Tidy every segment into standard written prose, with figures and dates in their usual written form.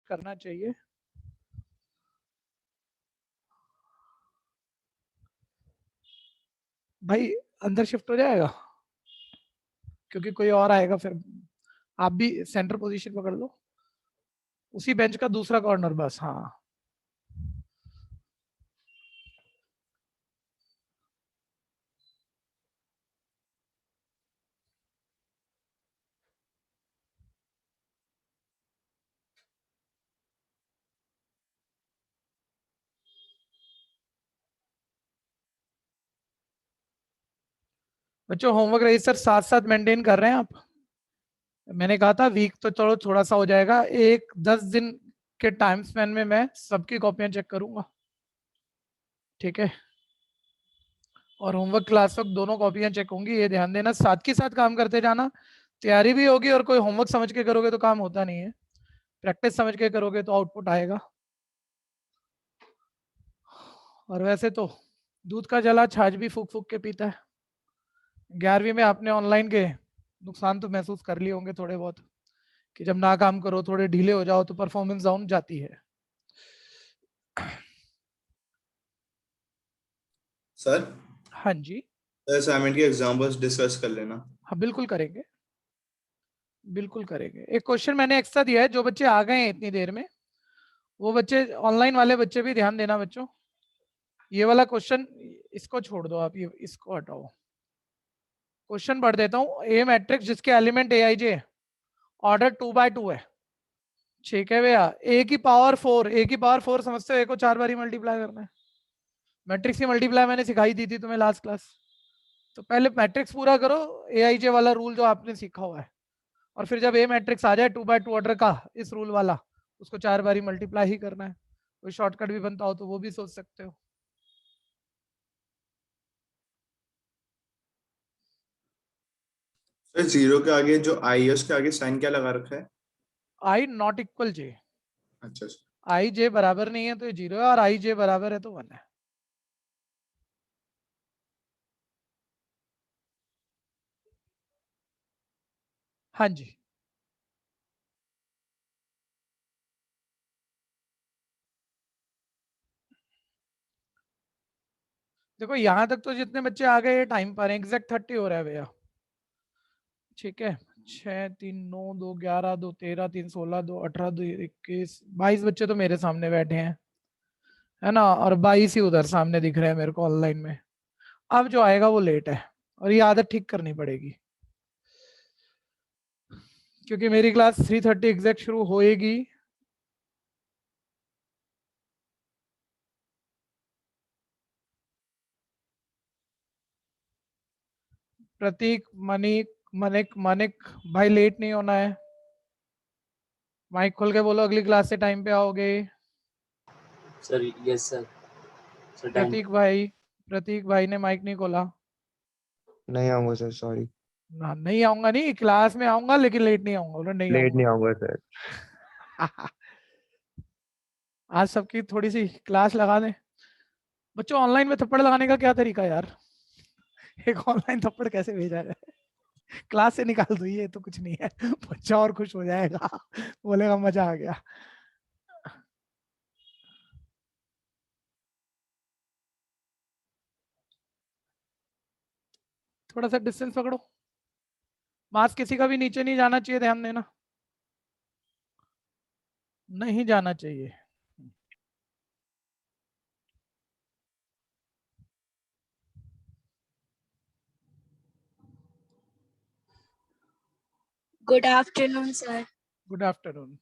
करना चाहिए। भाई अंदर शिफ्ट हो जाएगा क्योंकि कोई और आएगा, फिर आप भी सेंटर पोजीशन पकड़ लो, उसी बेंच का दूसरा कॉर्नर बस। हाँ बच्चों होमवर्क रजिस्टर साथ साथ मेंटेन कर रहे हैं आप? मैंने कहा था वीक तो चलो थोड़ा सा हो जाएगा, एक 10 दिन के टाइम स्पेन में मैं सबकी कॉपियां चेक करूंगा, ठीक है? और होमवर्क क्लास वक्त दोनों कॉपियां चेक होंगी, ये ध्यान देना। साथ के साथ काम करते जाना, तैयारी भी होगी, और कोई होमवर्क समझ के करोगे तो काम होता नहीं है, प्रैक्टिस समझ के करोगे तो आउटपुट आएगा। और वैसे तो दूध का जला छाछ भी फूक फूक के पीता है। 11वीं में आपने ऑनलाइन के नुकसान तो महसूस कर लिए होंगे थोड़े बहुत, कि जब ना काम करो, थोड़े ढीले हो जाओ तो परफॉर्मेंस डाउन जाती है। सर हाँ जी, असाइनमेंट के एग्जाम्पल्स डिस्कस कर लेना। हाँ बिल्कुल करेंगे, बिल्कुल करेंगे। एक क्वेश्चन मैंने एक्स्ट्रा दिया है, जो बच्चे आ गए हैं इतनी देर में, वो बच्चे ऑनलाइन वाले बच्चे भी ध्यान देना बच्चों। ये वाला क्वेश्चन इसको छोड़ दो आप, ये इसको हटाओ। क्वेश्चन पढ़ देता हूँ। ए मैट्रिक्स जिसके एलिमेंट ए आई जे ऑर्डर 2x2 है, ठीक है भैया। ए की पावर 4, ए की पावर 4 समझते हो? ए को 4 बार मल्टीप्लाई करना है। मैट्रिक्स की मल्टीप्लाई मैंने सिखाई दी थी तुम्हें लास्ट क्लास। तो पहले मैट्रिक्स पूरा करो, ए आई जे वाला रूल जो आपने सीखा हुआ है, और फिर जब ए मैट्रिक्स आ जाए 2x2 ऑर्डर का, इस रूल वाला, उसको 4 बार मल्टीप्लाई ही करना है। कोई शॉर्टकट भी बनता हो तो वो भी सोच सकते हो। सर जीरो के आगे जो आई है उसके आगे साइन क्या लगा रखा है? आई नॉट इक्वल जे। अच्छा सर। आई जे बराबर नहीं है तो ये 0 है, और आई जे बराबर है तो 1 है। हाँ जी, देखो यहां तक तो जितने बच्चे आ गए टाइम पर, एग्जैक्ट 30 हो रहा है भैया, ठीक है? 6 3 9 2 11 2 13 3 16 2 18 2 21 22 बच्चे तो मेरे सामने बैठे हैं, है ना? और 22 ही उधर सामने दिख रहे हैं मेरे को ऑनलाइन में। अब जो आएगा वो लेट है, और ये आदत ठीक करनी पड़ेगी, क्योंकि मेरी क्लास 3:30 एग्जैक्ट शुरू होएगी। प्रतीक, मनिक, मनिक, मनिक, भाई लेट नहीं होना है। माइक खोल के बोलो अगली क्लास से टाइम पे आओगे। Sir yes sir. Sir time Prateek भाई ने माइक नहीं खोला। नहीं आऊंगा सर, सॉरी। ना नहीं आऊंगा, नहीं क्लास में आऊंगा लेकिन लेट नहीं आऊंगा, बोलो नहीं लेट आऊंगा। नहीं आऊंगा सर। आज सबकी थोड़ी सी क्लास लगा दें। बच्चों ऑनलाइन में थप्पड़ लगाने का क्या तरीका है यार? एक ऑनलाइन थप्पड़ कैसे भेजा जाए? क्लास से निकाल दो, ये तो कुछ नहीं है, बच्चा और खुश हो जाएगा, बोलेगा मजा आ गया। थोड़ा सा डिस्टेंस पकड़ो, मास्क किसी का भी नीचे नहीं जाना चाहिए, ध्यान देना, नहीं जाना चाहिए। Good afternoon sir. Good afternoon.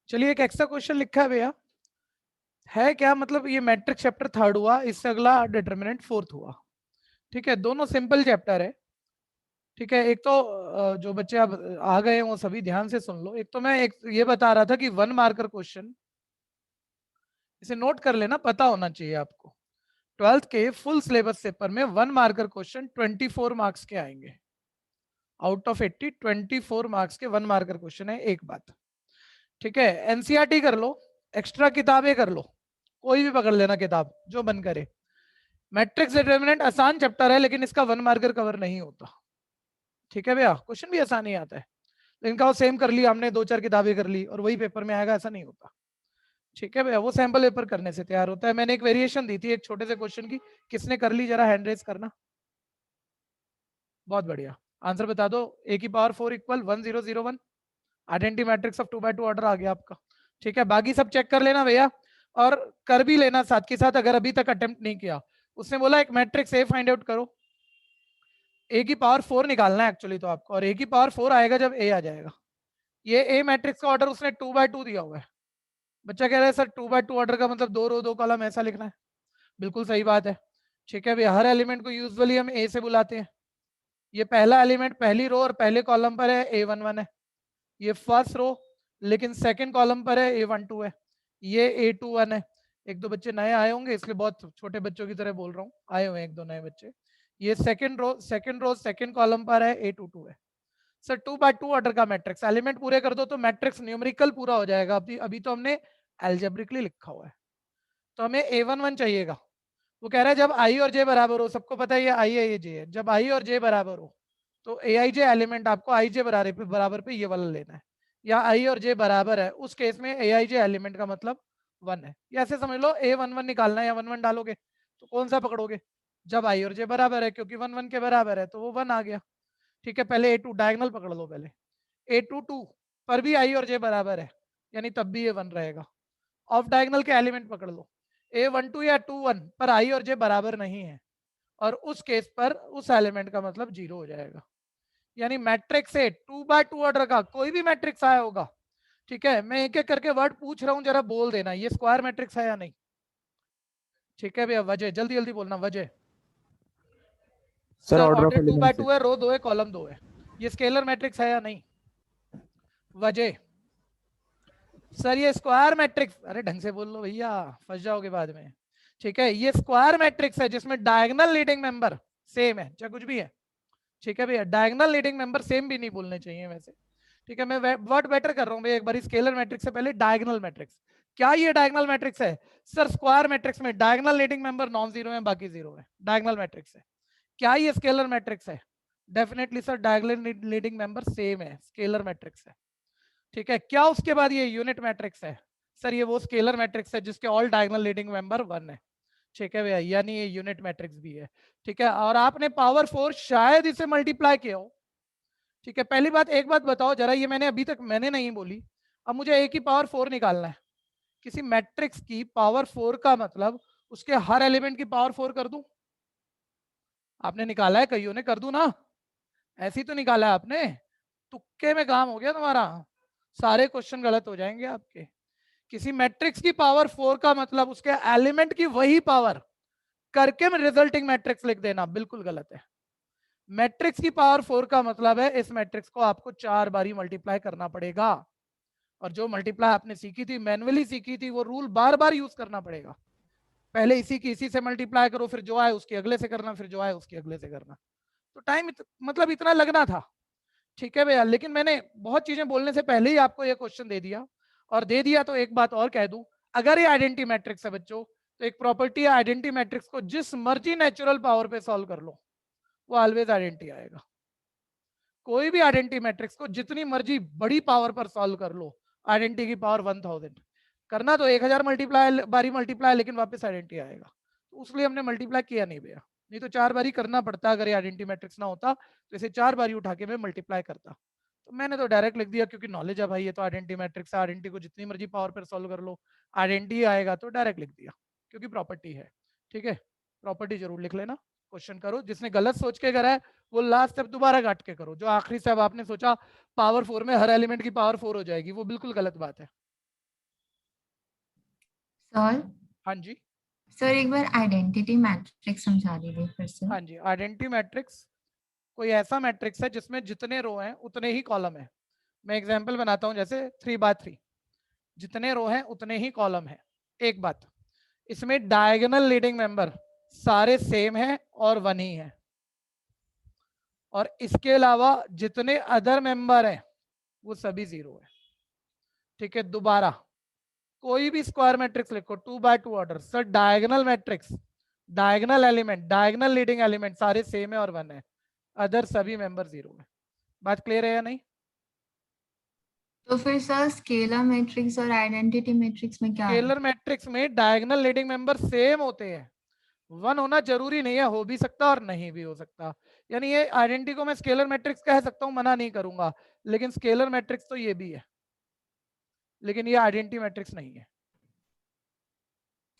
चलिए एक एक्स्ट्रा क्वेश्चन लिखा है भैया, है क्या मतलब? ये मैट्रिक्स चैप्टर 3rd हुआ, इससे अगला डिटरमिनेंट 4th हुआ, ठीक है? दोनों सिंपल चैप्टर है, ठीक है? एक तो जो बच्चे अब आ गए हैं वो सभी ध्यान से सुन लो। एक तो मैं एक ये बता रहा था कि 1 मार्कर क्वेश्चन, इसे नोट कर लेना, पता होना चाहिए आपको। 12th के फुल सिलेबस पेपर में 1 मार्कर क्वेश्चन 24 मार्क्स के आएंगे। आउट ऑफ 80 24 मार्क्स के 1 मार्कर क्वेश्चन है, एक बात, ठीक है? एनसीईआरटी कर लो, एक्स्ट्रा किताबें कर लो, कोई भी पकड़ लेना किताब जो मन करे। मैट्रिक्स डिटरमिनेंट आसान चैप्टर है, लेकिन इसका 1 मार्कर कवर नहीं होता, ठीक है भैया? क्वेश्चन भी आसान ही आता है, इनका वो सेम कर लिया हमने, 2-4 किताबें कर ली और वही पेपर में आएगा, ऐसा नहीं होता। ठीक है भैया, वो सैंपल पेपर करने से तैयार होता है। मैंने एक वेरिएशन दी थी एक छोटे से क्वेश्चन की, किसने कर ली जरा हैंड रेज करना। बहुत बढ़िया, आंसर बता दो। a की power 4 equal 1001, identity matrix of 2x2 order आ गया आपका। ठीक है, बाकी सब चेक कर लेना भैया, और कर भी लेना साथ के साथ अगर अभी तक अटेम्प्ट नहीं किया। उसने बोला एक मैट्रिक्स ए फाइंड आउट करो, a की पावर 4 निकालना है एक्चुअली तो आपको, और a की पावर 4 आएगा जब a आ जाएगा। ये a मैट्रिक्स का ऑर्डर उसने 2x2 दिया हुआ है। बच्चा कह रहा है सर 2x2 ऑर्डर का मतलब 2 रो 2 कॉलम ऐसा लिखना है। बिल्कुल सही बात है। ठीक है भैया, हर एलिमेंट को यूजुअली हम a से बुलाते हैं। ये पहला एलिमेंट पहली रो और पहले कॉलम पर है, a11 है। ये फर्स्ट रो, लेकिन सेकंड कॉलम पर है, a12 है। ये a21 है। एक दो बच्चे नए आए होंगे इसलिए बहुत छोटे बच्चों की तरह बोल रहा हूँ, आए हुए हैं एक दो नए बच्चे। ये सेकंड रो सेकंड कॉलम पर है, a22 है। सर 2x2 ऑर्डर का मैट्रिक्स, एलिमेंट पूरे कर दो तो मैट्रिक्स न्यूमेरिकल पूरा हो जाएगा। अभी तो हमने एल्जेब्रिकली लिखा हुआ है, तो हमें a11 चाहिएगा। वो कह रहा है जब i और j बराबर हो, सबको पता है ये i है ये j है, जब i और j बराबर हो तो aij एलिमेंट आपको ij बराबर पे ये वाला लेना है, या i और j बराबर है उस केस में aij एलिमेंट का मतलब 1 है। या ऐसे समझ लो a11 निकालना है, या 1 1 डालोगे तो कौन सा पकड़ोगे, जब i और j बराबर है, क्योंकि 1 1 के बराबर है तो वो 1 आ गया। ठीक है, पहले a2 डायगोनल पकड़ लो, पहले a22 पर भी i और j बराबर है, यानी तब भी ये 1 रहेगा। ऑफ डायगोनल के एलिमेंट पकड़ लो, a12 या 21 पर i और j बराबर नहीं है, और उस केस पर उस एलिमेंट का मतलब 0 हो जाएगा। यानी मैट्रिक्स से 2x2 ऑर्डर का कोई भी मैट्रिक्स आया होगा। ठीक है, मैं एक एक करके वर्ड पूछ रहा हूं, जरा बोल देना ये स्क्वायर मैट्रिक्स है या नहीं। ठीक है भैया, वजह जल्दी जल्दी बोलना, वजह। Sir order of order elements 2x2 है, रो 2 है, कॉलम 2 है। ये स्केलर मैट्रिक्स है या नहीं, वजह। सर ये स्क्वायर मैट्रिक्स, अरे ढंग से बोल लो भैया, फंस जाओगे बाद में। ठीक है, ये स्क्वायर मैट्रिक्स है जिसमें डायगोनल लीडिंग मेंबर सेम है, चाहे कुछ भी है। ठीक है भैया, डायगोनल लीडिंग मेंबर सेम भी नहीं बोलने चाहिए वैसे। ठीक है, मैं वर्ड बेटर कर रहा हूँ भैया, एक बार स्केलर मैट्रिक्स से पहले डायगोनल मैट्रिक्स। क्या ये डायगोनल मैट्रिक्स है? सर स्क्वायर मैट्रिक्स में diagonal leading member non zero है, बाकी जीरो है, डायगोनल मैट्रिक्स है। क्या ये स्केलर मैट्रिक्स है? Definitely sir, diagonal leading member same है, स्केलर मैट्रिक्स है। ठीक है, क्या उसके बाद ये यूनिट मैट्रिक्स है? सर ये वो स्केलर मैट्रिक्स है जिसके ऑल डायगोनल लीडिंग मेंबर 1 है। ठीक है भैया, यानी ये यूनिट मैट्रिक्स भी है। ठीक है, और आपने पावर 4 शायद इसे मल्टीप्लाई किया हो। ठीक है, पहली बात एक बात बताओ जरा, ये मैंने अभी तक मैंने नहीं बोली, अब मुझे a की पावर 4 निकालना है। किसी मैट्रिक्स की पावर 4 का मतलब उसके हर एलिमेंट की पावर 4 कर दूं? आपने निकाला है, कईयों ने, कर दूं ना? ऐसी तो निकाला है आपने, तुक्के में काम हो गया तुम्हारा, सारे क्वेश्चन गलत हो जाएंगे आपके। किसी मैट्रिक्स की पावर 4 का मतलब उसके एलिमेंट की वही पावर करके में रिजल्टिंग मैट्रिक्स लिख देना, बिल्कुल गलत है। मैट्रिक्स की पावर 4 का मतलब है इस मैट्रिक्स को आपको 4 बारी मल्टीप्लाई करना पड़ेगा, और जो मल्टीप्लाई आपने सीखी थी, मैन्युअली सीखी थी, वो रूल बार बार यूज करना पड़ेगा। पहले इसी की इसी से मल्टीप्लाई करो, फिर जो आए उसके अगले से करना, फिर जो आए उसके अगले से करना। तो टाइम मतलब इतना लगना था। ठीक है भैया, लेकिन मैंने बहुत चीजें बोलने से पहले ही आपको ये क्वेश्चन दे दिया, और दे दिया तो एक बात और कह दूं, अगर ये आइडेंटिटी मैट्रिक्स है बच्चों, तो एक प्रॉपर्टी है, आइडेंटिटी मैट्रिक्स को जिस मर्जी नेचुरल पावर पे सॉल्व कर लो वो ऑलवेज आइडेंटिटी आएगा। कोई भी आइडेंटिटी मैट्रिक्स को जितनी मर्जी बड़ी पावर पर सॉल्व कर लो, आइडेंटिटी की पावर 1000 करना तो 1000 बारी मल्टीप्लाई, लेकिन वापस आइडेंटिटी आएगा। तो उसलिए हमने मल्टीप्लाई किया नहीं भैया, नहीं तो 4 बारी करना पड़ता। अगर ये आइडेंटिटी मैट्रिक्स ना होता तो इसे 4 बारी उठा के मैं मल्टीप्लाई करता। तो मैंने तो डायरेक्ट लिख दिया, क्योंकि नॉलेज है भाई, ये तो आइडेंटिटी मैट्रिक्स है, आइडेंटिटी को जितनी मर्जी पावर पर सॉल्व कर लो आइडेंटिटी आएगा, तो डायरेक्ट लिख दिया, क्योंकि प्रॉपर्टी है। ठीक है, प्रॉपर्टी जरूर लिख लेना, क्वेश्चन करो। जिसने गलत सोच के करा है वो लास्ट स्टेप दोबारा काट के करो। जो आखिरी स्टेप आपने सोचा पावर 4 में हर एलिमेंट की पावर 4 हो जाएगी, वो बिल्कुल गलत बात है। सर हाँ जी, सर एक बार आइडेंटिटी मैट्रिक्स समझा दीजिए फिर से। हाँ जी, आइडेंटिटी मैट्रिक्स कोई ऐसा मैट्रिक्स है जिसमें जितने रो हैं उतने ही कॉलम है। मैं एग्जांपल बनाता हूं, जैसे 3x3, जितने रो हैं उतने ही कॉलम है। एक बात, इसमें डायगोनल लीडिंग मेंबर सारे सेम है और 1 ही है, और इसके अलावा जितने अदर मेंबर हैं वो सभी 0 है। ठीक है, दोबारा कोई भी स्क्वायर मैट्रिक्स लिखो 2x2 order, sir diagonal matrix, diagonal element, diagonal leading element सारे सेम है और 1 है, अदर सभी मेंबर 0 है। बात क्लियर है या नहीं? तो फिर सर स्केलर मैट्रिक्स और आइडेंटिटी मैट्रिक्स में क्या है? स्केलर मैट्रिक्स में डायगोनल लीडिंग मेंबर सेम होते हैं, वन होना जरूरी नहीं है, हो भी सकता और नहीं भी हो सकता। यानी ये आइडेंटिटी को मैं स्केलर मैट्रिक्स कह सकता हूं, मना नहीं करूंगा, लेकिन स्केलर मैट्रिक्स तो ये भी है, लेकिन ये आइडेंटिटी मैट्रिक्स नहीं है।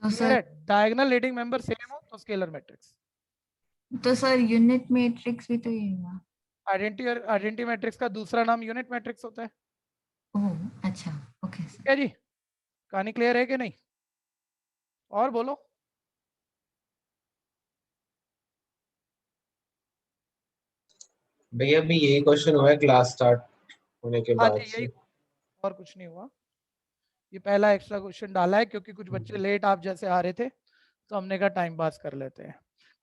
तो क्लियर सर है? डायगोनल लीडिंग मेंबर सेम हो तो स्केलर मैट्रिक्स। तो सर यूनिट मैट्रिक्स भी तो ये हुआ। आइडेंटिटी और आइडेंटिटी मैट्रिक्स का दूसरा नाम यूनिट मैट्रिक्स होता है। ओह अच्छा, ओके सर। क्या जी, कहानी क्लियर है कि नहीं? और बोलो। भैया अभी यही क्वेश्चन हुआ है क्लास स्टार्ट होने के हाँ बाद जी, से। यही, और कुछ नहीं हुआ। ये पहला एक्स्ट्रा क्वेश्चन डाला है क्योंकि कुछ बच्चे लेट आप जैसे आ रहे थे, तो हमने कहा टाइम पास कर लेते हैं,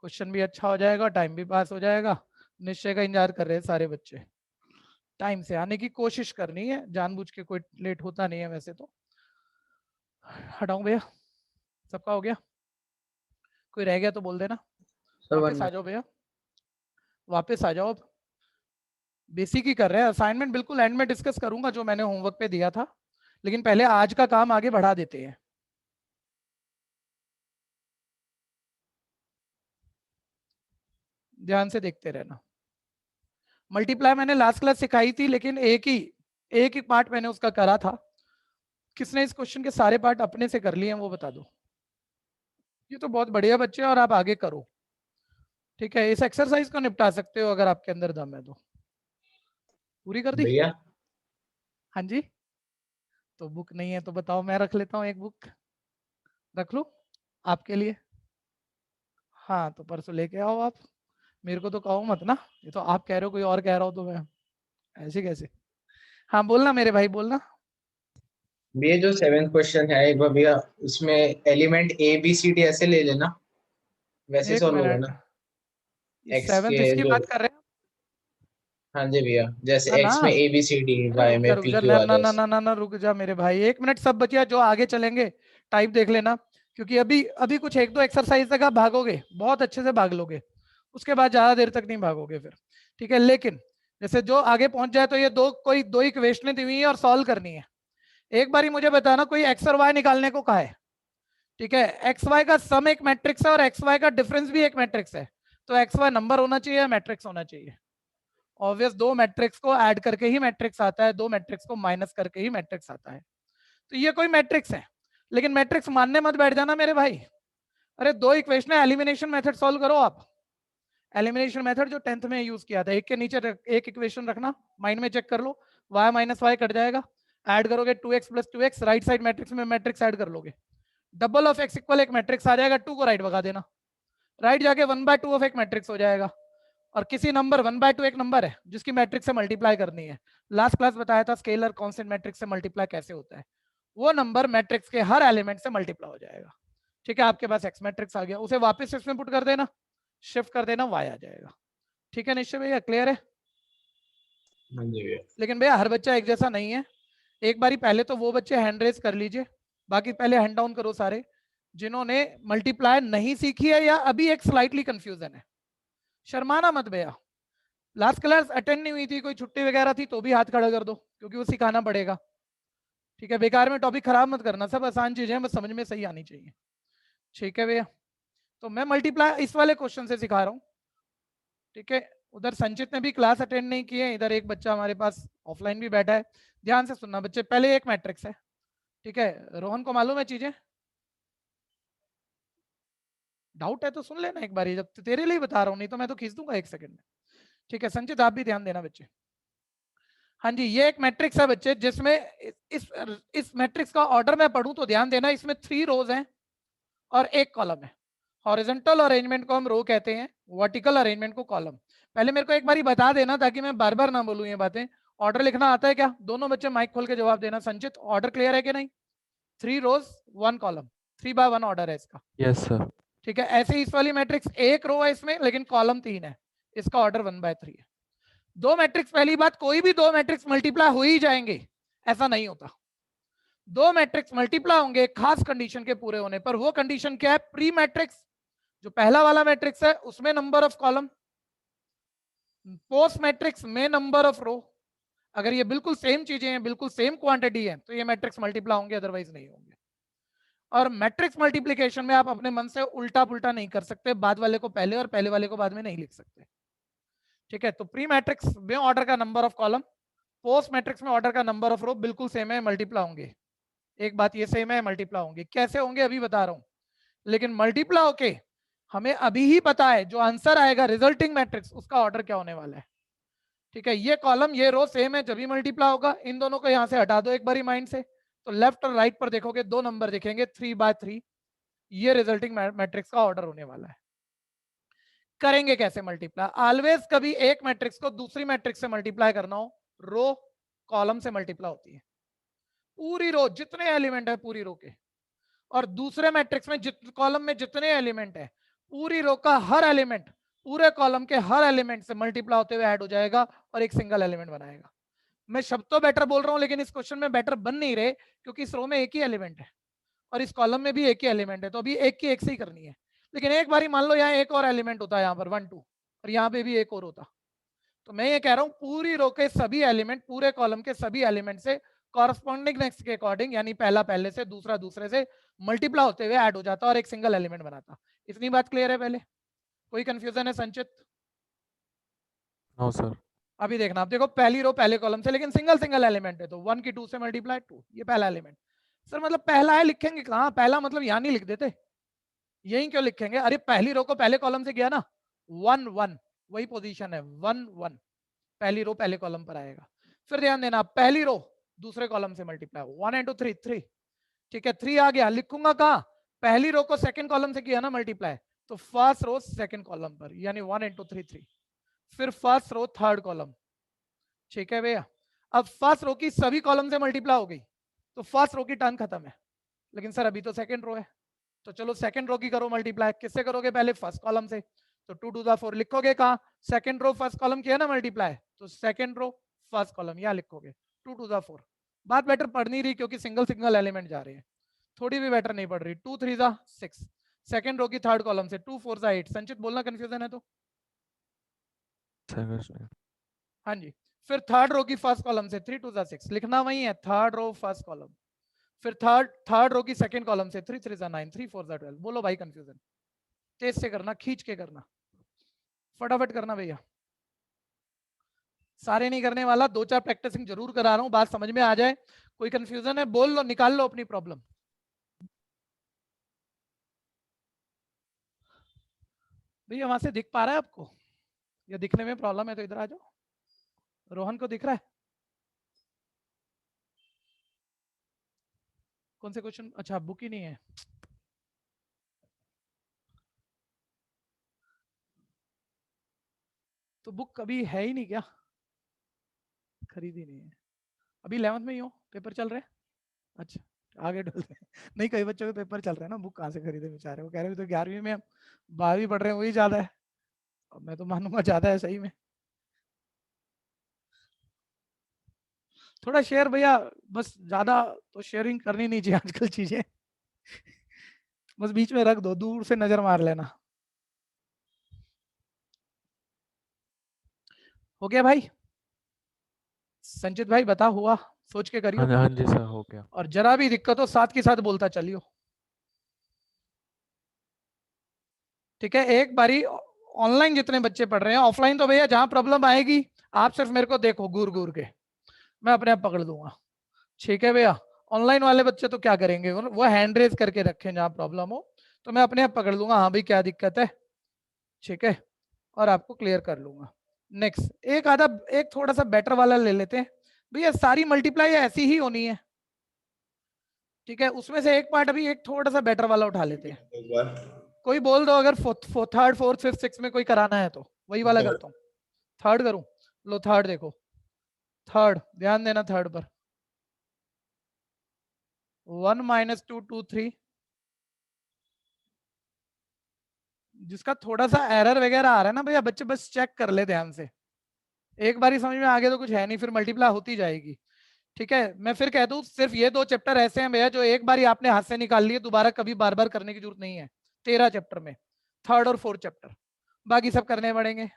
क्वेश्चन भी अच्छा हो जाएगा, टाइम भी पास हो जाएगा। निश्चय का इंतजार कर रहे हैं सारे बच्चे, टाइम से आने की कोशिश करनी है, जानबूझ के कोई लेट होता नहीं है वैसे तो। हटाऊं भैया? सबका हो गया? कोई रह गया तो बोल देना। वापस आ जाओ भैया, वापस आ जाओ। अब बेसिक ही कर रहे हैं, असाइनमेंट बिल्कुल एंड में डिस्कस करूंगा जो मैंने होमवर्क पे दिया था, लेकिन पहले आज का काम आगे बढ़ा देते हैं। ध्यान से देखते रहना। मल्टीप्लाई मैंने लास्ट क्लास सिखाई थी, लेकिन एक ही पार्ट मैंने उसका करा था। किसने इस क्वेश्चन के सारे पार्ट अपने से कर लिए हैं वो बता दो। ये तो बहुत बढ़िया बच्चे हैं और आप आगे करो, ठीक है? इस एक्सरसाइज को निपटा सकते हो अगर आपके अंदर दम है तो। पूरी कर दी? भैया हाँ जी। तो बुक नहीं है तो बताओ, मैं रख लेता हूँ एक बुक, रख लो आपके लिए। हाँ तो परसों लेके आओ आप, मेरे को तो कहो मत ना, ये तो आप कह रहे हो, कोई और कह रहा हो तो मैं ऐसे कैसे। हाँ बोलना मेरे भाई, बोलना। भैया जो 7th क्वेश्चन है एक बार भैया, उसमें element A B C D ऐसे ले लेना, वैसे एक सॉल्व होगा मिनट, ना। ये एक्स सेवेंथ के इसकी जो, बात कर रहे हैं? हाँ जी भैया, जैसे ना ना, एक्स में ए बी सी डी, अरे वाई रुक जा में रुक पी जा, क्यू ना आर ना ना एस। ना ना ना, रुक जा मेरे भाई, एक मिनट। सब बचिया जो आगे चलेंगे टाइप देख लेना, क्योंकि अभी अभी कुछ एक दो एक्सरसाइज तक आप भागोगे, बहुत अच्छे से भाग लोगे, उसके बाद ज्यादा देर तक नहीं भागोगे फिर, ठीक है? लेकिन जैसे जो आगे पहुंच जाए तो ये दो इक्वेशनें दी हुई है और सॉल्व करनी है। एक बारी मुझे बताना, कोई एक्स और वाई निकालने को कहा है, ठीक है? एक्स वाई का सम एक मैट्रिक्स है और एक्स वाई का डिफरेंस भी एक मैट्रिक्स है, तो एक्स वाई नंबर होना चाहिए, मैट्रिक्स होना चाहिए। ऑब्वियस, दो मैट्रिक्स को ऐड करके ही मैट्रिक्स आता है, दो मैट्रिक्स को माइनस करके ही मैट्रिक्स आता है। तो ये कोई मैट्रिक्स है, लेकिन मैट्रिक्स मानने मत बैठ जाना मेरे भाई। अरे दो इक्वेशन है, एलिमिनेशन मेथड सॉल्व करो आप। एलिमिनेशन मेथड जो 10th में यूज किया था, एक के नीचे एक इक्वेशन रखना, माइंड में चेक कर लो, y माइनस वाई कट जाएगा, ऐड करोगे 2x plus 2x, right side matrix में मैट्रिक्स ऐड कर लोगे, डबल ऑफ x इक्वल एक मैट्रिक्स आ जाएगा, 2 को राइट भगा देना, राइट जाके 1/2 ऑफ एक मैट्रिक्स हो जाएगा। और किसी नंबर 1/2 एक नंबर है जिसकी मैट्रिक्स से मल्टीप्लाई करनी है। लास्ट क्लास बताया था स्केलर कांस्टेंट मैट्रिक्स से मल्टीप्लाई कैसे होता है, वो नंबर मैट्रिक्स के हर एलिमेंट से मल्टीप्लाई हो जाएगा, ठीक है? आपके पास एक्स मैट्रिक्स आ गया, उसे वापस इसमें पुट कर देना, शिफ्ट कर देना, वाई आ जाएगा, ठीक है? निश्चय भैया क्लियर है? हाँ जी भैया। लेकिन भैया हर बच्चा एक जैसा नहीं है, एक बारी पहले तो वो बच्चे हैंड रेज कर लीजिए, बाकी पहले हैंड डाउन करो सारे जिन्होंने मल्टीप्लाई नहीं सीखी है या अभी एक स्लाइटली कंफ्यूजन है। शर्माना मत भैया, लास्ट क्लास अटेंड नहीं हुई थी, कोई छुट्टी वगैरह थी तो भी हाथ खड़ा कर दो, क्योंकि वो सिखाना पड़ेगा, ठीक है? बेकार में टॉपिक खराब मत करना, सब आसान चीजें हैं, बस समझ में सही आनी चाहिए, ठीक है भैया? तो मैं मल्टीप्लाई इस वाले क्वेश्चन से सिखा रहा हूँ, ठीक है? उधर संचित ने भी क्लास अटेंड नहीं की है, इधर एक बच्चा हमारे पास ऑफलाइन भी बैठा है। ध्यान से सुनना बच्चे, पहले एक मैट्रिक्स है, ठीक है? रोहन को मालूम है चीजें? डाउट है तो सुन लेना एक बार, जब तेरे लिए बता रहा हूँ, नहीं तो मैं तो खींच दूंगा एक सेकंड में, ठीक है? संचित आप भी ध्यान देना बच्चे। हाँ जी, ये एक मैट्रिक्स है बच्चे, जिसमें इस मैट्रिक्स का ऑर्डर मैं पढ़ूं तो ध्यान देना, इसमें 3 रोज हैं और एक कॉलम है। हॉरिजॉन्टल अरेंजमेंट को हम रो कहते हैं, वर्टिकल अरेंजमेंट को कॉलम। पहले मेरे को एक बारी बता देना ताकि मैं बार बार ना बोलूं ये बातें। ऑर्डर लिखना आता है क्या? दोनों बच्चे माइक खोल के जवाब देना। संचित ऑर्डर क्लियर है कि नहीं? 3 रोज 1 कॉलम, 3/1 ऑर्डर है इसका। Yes sir. ठीक है, ऐसे ही इस वाली मैट्रिक्स एक रो है इसमें, लेकिन कॉलम 3 है, इसका ऑर्डर 1/3 है। दो मैट्रिक्स, पहली बात, कोई भी दो मैट्रिक्स मल्टीप्लाई हो ही जाएंगे ऐसा नहीं होता। दो मैट्रिक्स मल्टीप्लाई होंगे खास कंडीशन के पूरे होने पर। वो कंडीशन क्या है? प्री मैट्रिक्स, जो पहला वाला मैट्रिक्स है उसमें number of column, post matrix में नंबर ऑफ रो, अगर ये बिल्कुल सेम चीजें हैं, बिल्कुल सेम क्वांटिटी है, तो ये मैट्रिक्स मल्टीप्लाई होंगे, अदरवाइज नहीं होंगे। और मैट्रिक्स मल्टीप्लिकेशन में आप अपने मन से उल्टा पुल्टा नहीं कर सकते, बाद वाले को पहले और पहले वाले को बाद में नहीं लिख सकते। ठीक है, तो प्री मैट्रिक्स में ऑर्डर का number of column, post matrix में ऑर्डर का नंबर ऑफ रो बिल्कुल सेम है, मल्टीप्लाई होंगे। एक बात ये सेम है, मल्टीप्लाई होंगे। कैसे होंगे अभी बता रहा हूं, लेकिन मल्टीप्लाई होके हमें अभी ही पता है जो आंसर आएगा रिजल्टिंग मैट्रिक्स, उसका ऑर्डर क्या होने वाला है। ठीक है, ये कॉलम ये रो सेम है, जब भी मल्टीप्लाई होगा। इन दोनों को यहां से हटा दो एक बारी माइंड से, तो लेफ्ट और राइट पर देखोगे 2 नंबर दिखेंगे 3/3। ये रिजल्टिंग मैट्रिक्स का ऑर्डर होने वाला है। करेंगे कैसे मल्टीप्लाई? ऑलवेज कभी एक मैट्रिक्स को दूसरी मैट्रिक्स से मल्टीप्लाई करना हो, रो कॉलम से मल्टीप्लाई होती है। पूरी रो जितने एलिमेंट है पूरी रो के, और दूसरे मैट्रिक्स में कॉलम में जितने एलिमेंट है, पूरी रो का हर एलिमेंट पूरे कॉलम के हर एलिमेंट से मल्टीप्लाई होते हुए ऐड हो जाएगा और एक सिंगल एलिमेंट बनाएगा। मैं शब्द तो बेटर बोल रहा हूं, लेकिन इस क्वेश्चन में बेटर बन नहीं रहे, क्योंकि इस रो में एक ही एलिमेंट है और इस कॉलम में भी एक ही एलिमेंट है, तो अभी एक की एक से ही करनी है। लेकिन एक बारी मान लो यहाँ एक और एलिमेंट होता है, यहाँ पर 1 2, और यहाँ पे भी एक और होता, तो मैं ये कह रहा हूँ पूरी रो के सभी एलिमेंट, पूरे कॉलम के सभी एलिमेंट से कॉरस्पॉन्डिंग नेक्स्ट के अकॉर्डिंग, यानी पहला पहले से, दूसरा दूसरे से मल्टीप्लाई होते हुए ऐड हो जाता और एक सिंगल एलिमेंट बनाता। इतनी बात क्लियर है? पहले कोई कंफ्यूजन है संचित? No sir. अभी देखना, आप देखो पहली रो पहले कॉलम से, लेकिन सिंगल सिंगल एलिमेंट है, तो 1 की 2 से मल्टीप्लाई 2, ये पहला एलिमेंट। सर मतलब पहला है, लिखेंगे कहाँ पहला? मतलब यहाँ नहीं लिख देते, यही क्यों लिखेंगे? अरे पहली रो को पहले कॉलम से किया ना, 1 1, वही पोजीशन है 1 1, पहली रो पहले कॉलम पर आएगा। फिर ध्यान देना, पहली रो दूसरे कॉलम से मल्टीप्लाई, 1 into 3 3। ठीक है, 3 आ गया, लिखूंगा कहाँ? पहली रो को सेकंड कॉलम से किया ना मल्टीप्लाई, तो फर्स्ट रो सेकंड कॉलम पर, यानी 1 into 3 3। फिर फर्स्ट रो थर्ड कॉलम। ठीक है भैया, अब फर्स्ट रो की सभी कॉलम से मल्टीप्लाई हो गई, तो फर्स्ट रो की टर्न खत्म है। लेकिन सर अभी तो सेकंड रो है, तो चलो सेकंड रो की करो मल्टीप्लाई। किससे करोगे? पहले फर्स्ट कॉलम से, तो 2 to the 4 लिखोगे कहाँ? सेकंड रो फर्स्ट कॉलम किया ना मल्टीप्लाई, तो सेकंड रो फर्स्ट कॉलम यहाँ लिखोगे 2 to the 4। बात बेटर पढ़ नहीं रही, क्योंकि सिंगल सिंगल एलिमेंट जा रहे हैं, थोड़ी भी बेटर नहीं पढ़ रही। 2 3 6, सेकंड रो की थर्ड कॉलम से 2 4 8। संचित बोलना कंफ्यूजन है तो? हाँ जी। फिर थर्ड रो की फर्स्ट कॉलम से 3 2 6, लिखना वही है, थर्ड रो फर्स्ट कॉलम। फिर थर्ड रो की सेकंड कॉलम से 3 3 9, 3 4 12। बोलो भाई कंफ्यूजन? तेज से करना, खींच के करना, फटाफट करना भैया। सारे नहीं करने वाला, 2 4 प्रैक्टिसिंग जरूर करा रहा हूं, बात समझ में आ जाए। कोई कंफ्यूजन है बोल लो, निकाल लो अपनी प्रॉब्लम। भैया वहां से दिख पा रहा है आपको, या दिखने में प्रॉब्लम है तो इधर आ जाओ। रोहन को दिख रहा है? कौन से क्वेश्चन? अच्छा बुक ही नहीं है। तो बुक कभी है ही नहीं क्या? खरीदी नहीं है? अभी 11th में ही हो, पेपर चल रहे हैं? अच्छा आगे डल रहे हैं। नहीं, कई बच्चों के पेपर चल रहे हैं ना, बुक कहाँ से खरीदे बेचारे? वो कह रहे हैं तो 11वीं में, 12वीं पढ़ रहे हैं, वही ज्यादा है। अब मैं तो मानूंगा ज्यादा है सही में। थोड़ा शेयर भैया, बस ज्यादा तो शेयरिंग करनी नहीं चाहिए आजकल चीजें। बस बीच में रख दो, दूर से नजर मार लेना। हो गया भाई? संचित भाई बता, हुआ? सोच के करियो। हाँ जी सर, हो गया। और जरा भी दिक्कत हो साथ के साथ बोलता चलियो। ठीक है, एक बारी ऑनलाइन जितने बच्चे पढ़ रहे हैं, ऑफलाइन तो भैया जहां प्रॉब्लम आएगी आप सिर्फ मेरे को देखो घूर घूर के, मैं अपने आप पकड़ दूंगा। ठीक है भैया, ऑनलाइन वाले बच्चे तो क्या करेंगे, वो हैंड रेज करके रखें, जहां प्रॉब्लम हो तो मैं अपने आप पकड़ लूंगा, हाँ भाई क्या दिक्कत है। ठीक है, और आपको क्लियर कर लूंगा। नेक्स्ट एक थोड़ा सा बेटर वाला ले लेते हैं भैया। सारी मल्टीप्लाई ऐसी ही होनी है, ठीक है, उसमें से एक पार्ट अभी एक थोड़ा सा बेटर वाला उठा लेते हैं। एक बार कोई बोल दो अगर थर्ड फोर्थ फिफ्थ सिक्स में कोई कराना है तो वही वाला करता हूँ। थर्ड करूं? लो थर्ड देखो, थर्ड ध्यान देना, थर्ड पर 1 - 2 2 3, जिसका थोड़ा सा एरर वगैरह आ रहा है ना भैया, बच्चे बस चेक कर ले ध्यान से, एक बार समझ में आ गया तो कुछ है नहीं, फिर मल्टीप्लाई होती जाएगी। ठीक है, मैं फिर कह दूं सिर्फ ये 2 चैप्टर ऐसे हैं भैया जो एक बार आपने हाथ से निकाल लिए, दोबारा कभी बार बार करने की जरूरत नहीं है। 13 चैप्टर में थर्ड और फोर्थ चैप्टर, बाकी सब करने पड़ेंगे।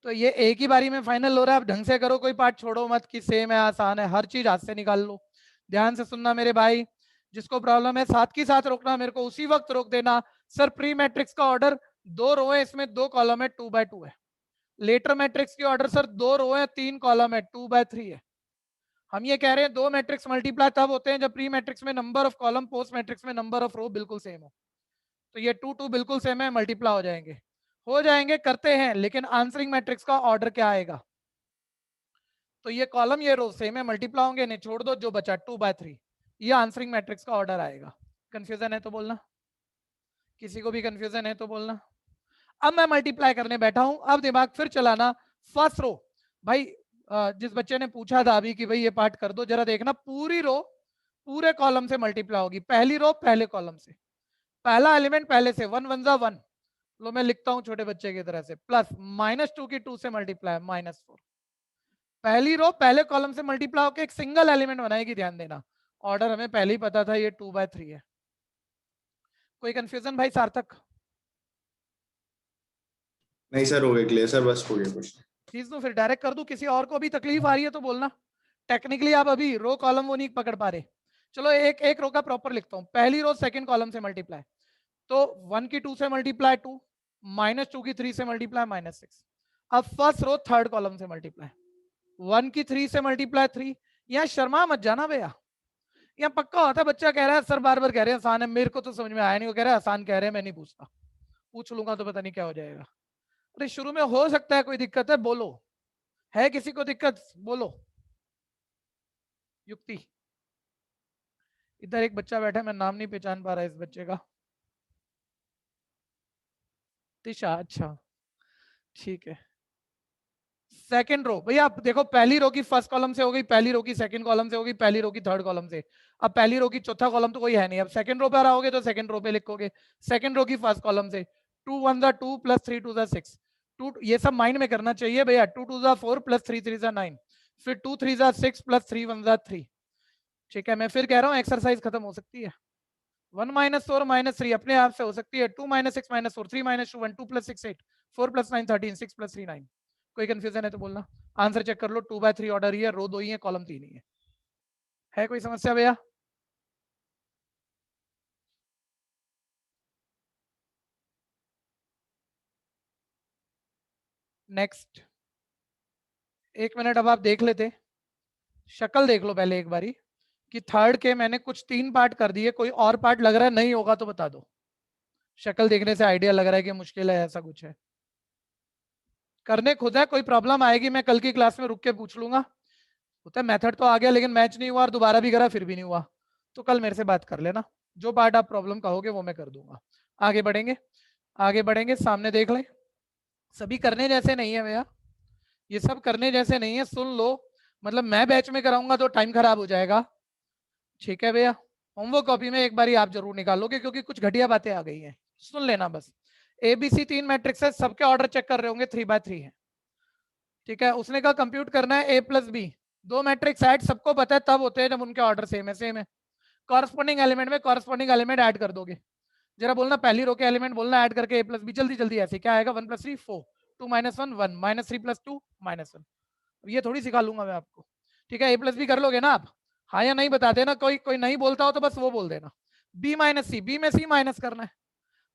तो ये एक ही बारी में फाइनल हो रहा है। अब ढंग से करो, कोई पार्ट छोड़ो मत कि सेम है आसान है, हर चीज हाथ से निकाल लो। ध्यान से सुनना मेरे भाई, जिसको प्रॉब्लम है साथ की साथ रोकना, मेरे को उसी वक्त रोक देना। सर प्री मैट्रिक्स का ऑर्डर 2 रो है, इसमें 2 कॉलम है, 2/2 है। लेटर मैट्रिक्स की ऑर्डर सर 2 रो है, 3 कॉलम है, 2/3 है। हम ये कह रहे हैं 2 मैट्रिक्स मल्टीप्लाई तब होते हैं जब प्री मैट्रिक्स में number of column, post matrix में नंबर ऑफ रो बिल्कुल सेम हो। तो ये 2 2 बिल्कुल सेम है, मल्टीप्लाई हो जाएंगे, करते हैं। लेकिन आंसरिंग मैट्रिक्स का ऑर्डर क्या आएगा? तो ये कॉलम ये रो सेम है, मल्टीप्लाई होंगे, नहीं छोड़ दो, जो बचा 2/3, ये आंसरिंग मैट्रिक्स का ऑर्डर आएगा। कंफ्यूजन है तो बोलना, किसी को भी कंफ्यूजन है तो बोलना। अब मैं मल्टीप्लाई करने बैठा हूं, अब दिमाग फिर चलाना। फर्स्ट रो भाई, जिस बच्चे ने पूछा था अभी कि भाई ये पार्ट कर दो, जरा देखना पूरी रो पूरे कॉलम से मल्टीप्लाई होगी। पहली रो पहले कॉलम से, पहला एलिमेंट पहले से, 1 1 जा 1, लो मैं लिखता हूं छोटे बच्चे की तरह से, प्लस -2 की 2 से मल्टीप्लाई -4। पहली रो पहले कॉलम से मल्टीप्लाई होकर एक सिंगल एलिमेंट बनाएगी। ध्यान देना, ऑर्डर हमें पहले ही पता था, ये 2/3 है। कोई कंफ्यूजन भाई सार्थक? नहीं सर, हो गया क्लियर सर, बस हो गया क्वेश्चन। चीज तो फिर डायरेक्ट कर दूं, किसी और को भी तकलीफ आ रही है तो बोलना। टेक्निकली आप अभी रो कॉलम वो नहीं पकड़ पा रहे। चलो एक एक रो का प्रॉपर लिखता हूं। पहली रो सेकंड कॉलम से मल्टीप्लाई, तो 1 की 2 से मल्टीप्लाई 2, -2 की 3 से मल्टीप्लाई -6। अब फर्स्ट रो थर्ड कॉलम से मल्टीप्लाई, 1 की 3 से मल्टीप्लाई 3। यहाँ शर्मा मत जाना भैया, यहाँ पक्का होता है बच्चा कह रहा है सर बार बार कह रहे हैं आसान है, मेरे को तो समझ में आया नहीं, वो कह रहा है आसान कह रहे हैं, मैं नहीं पूछता, पूछ लूंगा तो पता नहीं क्या हो जाएगा। अरे शुरू में हो सकता है कोई दिक्कत है, बोलो, है किसी को दिक्कत? बोलो। युक्ति, इधर एक बच्चा बैठा है, मैं नाम नहीं पहचान पा रहा इस बच्चे का। तिशा, अच्छा ठीक है। सेकंड रो भैया आप देखो, पहली रो की फर्स्ट कॉलम से हो गई, पहली रो की सेकंड कॉलम से हो गई, पहली रो की थर्ड कॉलम से। अब पहली रो की चौथा कॉलम तो कोई है नहीं, अब सेकंड रो पे आओगे तो सेकंड रो पे लिखोगे। सेकंड रो की फर्स्ट कॉलम से 2 1 जा 2 प्लस 3 2 जा 6, 2 ये सब माइंड में करना चाहिए भैया। 2 2 जा 4 प्लस 3 3 जा 9, फिर 2 3 जा 6 प्लस 3 1 जा 3। ठीक है, मैं फिर कह रहा हूँ एक्सरसाइज खत्म हो सकती है। 1 -4 -3 अपने आप से हो सकती है। 2 -6 -4 3 -2 1 2 + 6 8 4 + 9 13 6 + 3 9। कोई कंफ्यूजन है तो बोलना। आंसर चेक कर लो, 2/3 ऑर्डर ही है, रो 2 ही है, कॉलम 3 ही है कोई समस्या भैया? नेक्स्ट, 1 मिनट, अब आप देख लेते, शक्ल देख लो पहले एक बारी कि थर्ड के मैंने कुछ 3 पार्ट कर दिए, कोई और पार्ट लग रहा है नहीं होगा तो बता दो। शक्ल देखने से आइडिया लग रहा है कि मुश्किल है, ऐसा कुछ है। करने खुद है, कोई प्रॉब्लम आएगी मैं कल की क्लास में रुक के पूछ लूंगा। होता है मेथड तो आ गया लेकिन मैच नहीं हुआ और दोबारा भी करा फिर भी नहीं हुआ, तो कल मेरे से बात कर लेना, जो पार्ट आप प्रॉब्लम कहोगे वो मैं कर दूंगा। आगे बढ़ेंगे, आगे बढ़ेंगे, सामने देख लें। सभी करने जैसे नहीं है भैया, ये सब करने जैसे नहीं है, सुन लो। मतलब मैं बैच में कराऊंगा तो टाइम खराब हो जाएगा। ठीक है भैया, होमवर्क कॉपी में एक बार आप जरूर निकालोगे क्योंकि कुछ घटिया बातें आ गई हैं, सुन लेना बस। ABC 3 मैट्रिक्स है, सबके ऑर्डर चेक कर रहे होंगे, 3/3 है। ठीक है, उसने कहा कंप्यूट करना है A + B, 2 मैट्रिक्स ऐड, सबको पता है तब होते हैं जब उनके ऑर्डर सेम है। कॉरस्पॉन्डिंग एलिमेंट में कॉरस्पॉन्डिंग एलिमेंट ऐड कर दोगे। जरा बोलना पहली रो के एलिमेंट बोलना ऐड करके A + B, जल्दी जल्दी ऐसे क्या आएगा? 1 + 3 4, 2 - 1 1 -3 + 2 -1। ये थोड़ी सिखा लूंगा मैं आपको। ठीक है, A + B कर लोगे ना आप? हाँ या नहीं बता देना, कोई कोई नहीं बोलता हो तो बस वो बोल देना। B - C, B में C माइनस करना है,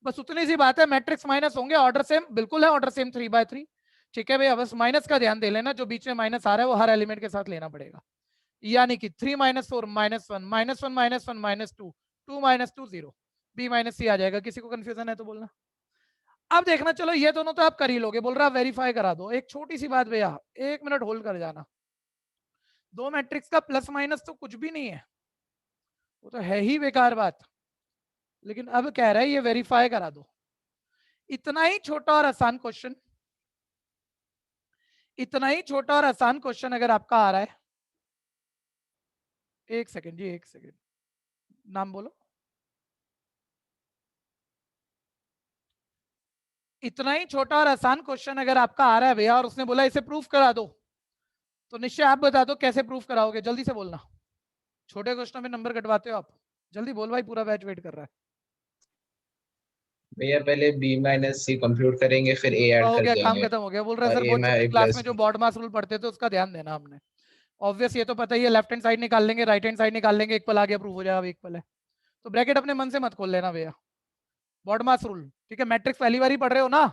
बस उतनी सी बात है। मैट्रिक्स माइनस होंगे, ऑर्डर सेम बिल्कुल है, ऑर्डर सेम 3/3। ठीक है भैया, बस माइनस का ध्यान दे लेना, जो बीच में माइनस आ रहा है वो हर एलिमेंट के साथ लेना पड़ेगा। यानी कि 3 - 4 -1 -1 -1 -2 2 - 2 0, B - C आ जाएगा। किसी को कंफ्यूजन है तो बोलना। अब देखना, चलो ये दोनों तो आप कर ही लोगे, बोल रहा वेरीफाई करा दो। एक छोटी सी बात भैया, 1 मिनट होल्ड कर जाना। 2 मैट्रिक्स का प्लस माइनस तो कुछ भी नहीं है, वो तो है ही बेकार बात, लेकिन अब कह रहा है ये वेरीफाई करा दो। इतना ही छोटा और आसान क्वेश्चन, इतना ही छोटा और आसान क्वेश्चन अगर आपका आ रहा है, 1 सेकंड जी, 1 सेकंड, नाम बोलो। इतना ही छोटा और आसान क्वेश्चन अगर आपका आ रहा है भैया और उसने बोला इसे प्रूफ करा दो, तो निश्चय आप बता दो कैसे प्रूफ कराओगे, जल्दी से बोलना। छोटे क्वेश्चन में नंबर कटवाते हो आप, जल्दी बोल भाई, पूरा बैच वेट कर रहा है। भैया पहले बी माइनस सी कंप्यूट करेंगे फिर ए ऐड हो कर गया, काम देंगे खत्म हो गया। बोल रहे हैं और सर ए बहुत में छोटी ए क्लास में प्लस जो बॉड मास रूल पढ़ते थे उसका ध्यान देना हमने। ऑब्वियस, ये तो पता ही है, लेफ्ट हैंड साइड निकाल लेंगे, राइट हैंड साइड निकाल लेंगे, इक्वल आ गया, प्रूफ हो जाएगा इक्वल है। तो ब्रैकेट अपने मन से मत खोल लेना भैया। बॉड मास रूल, ठीक है, मैट्रिक्स पहली बार ही पढ़ रहे हो ना,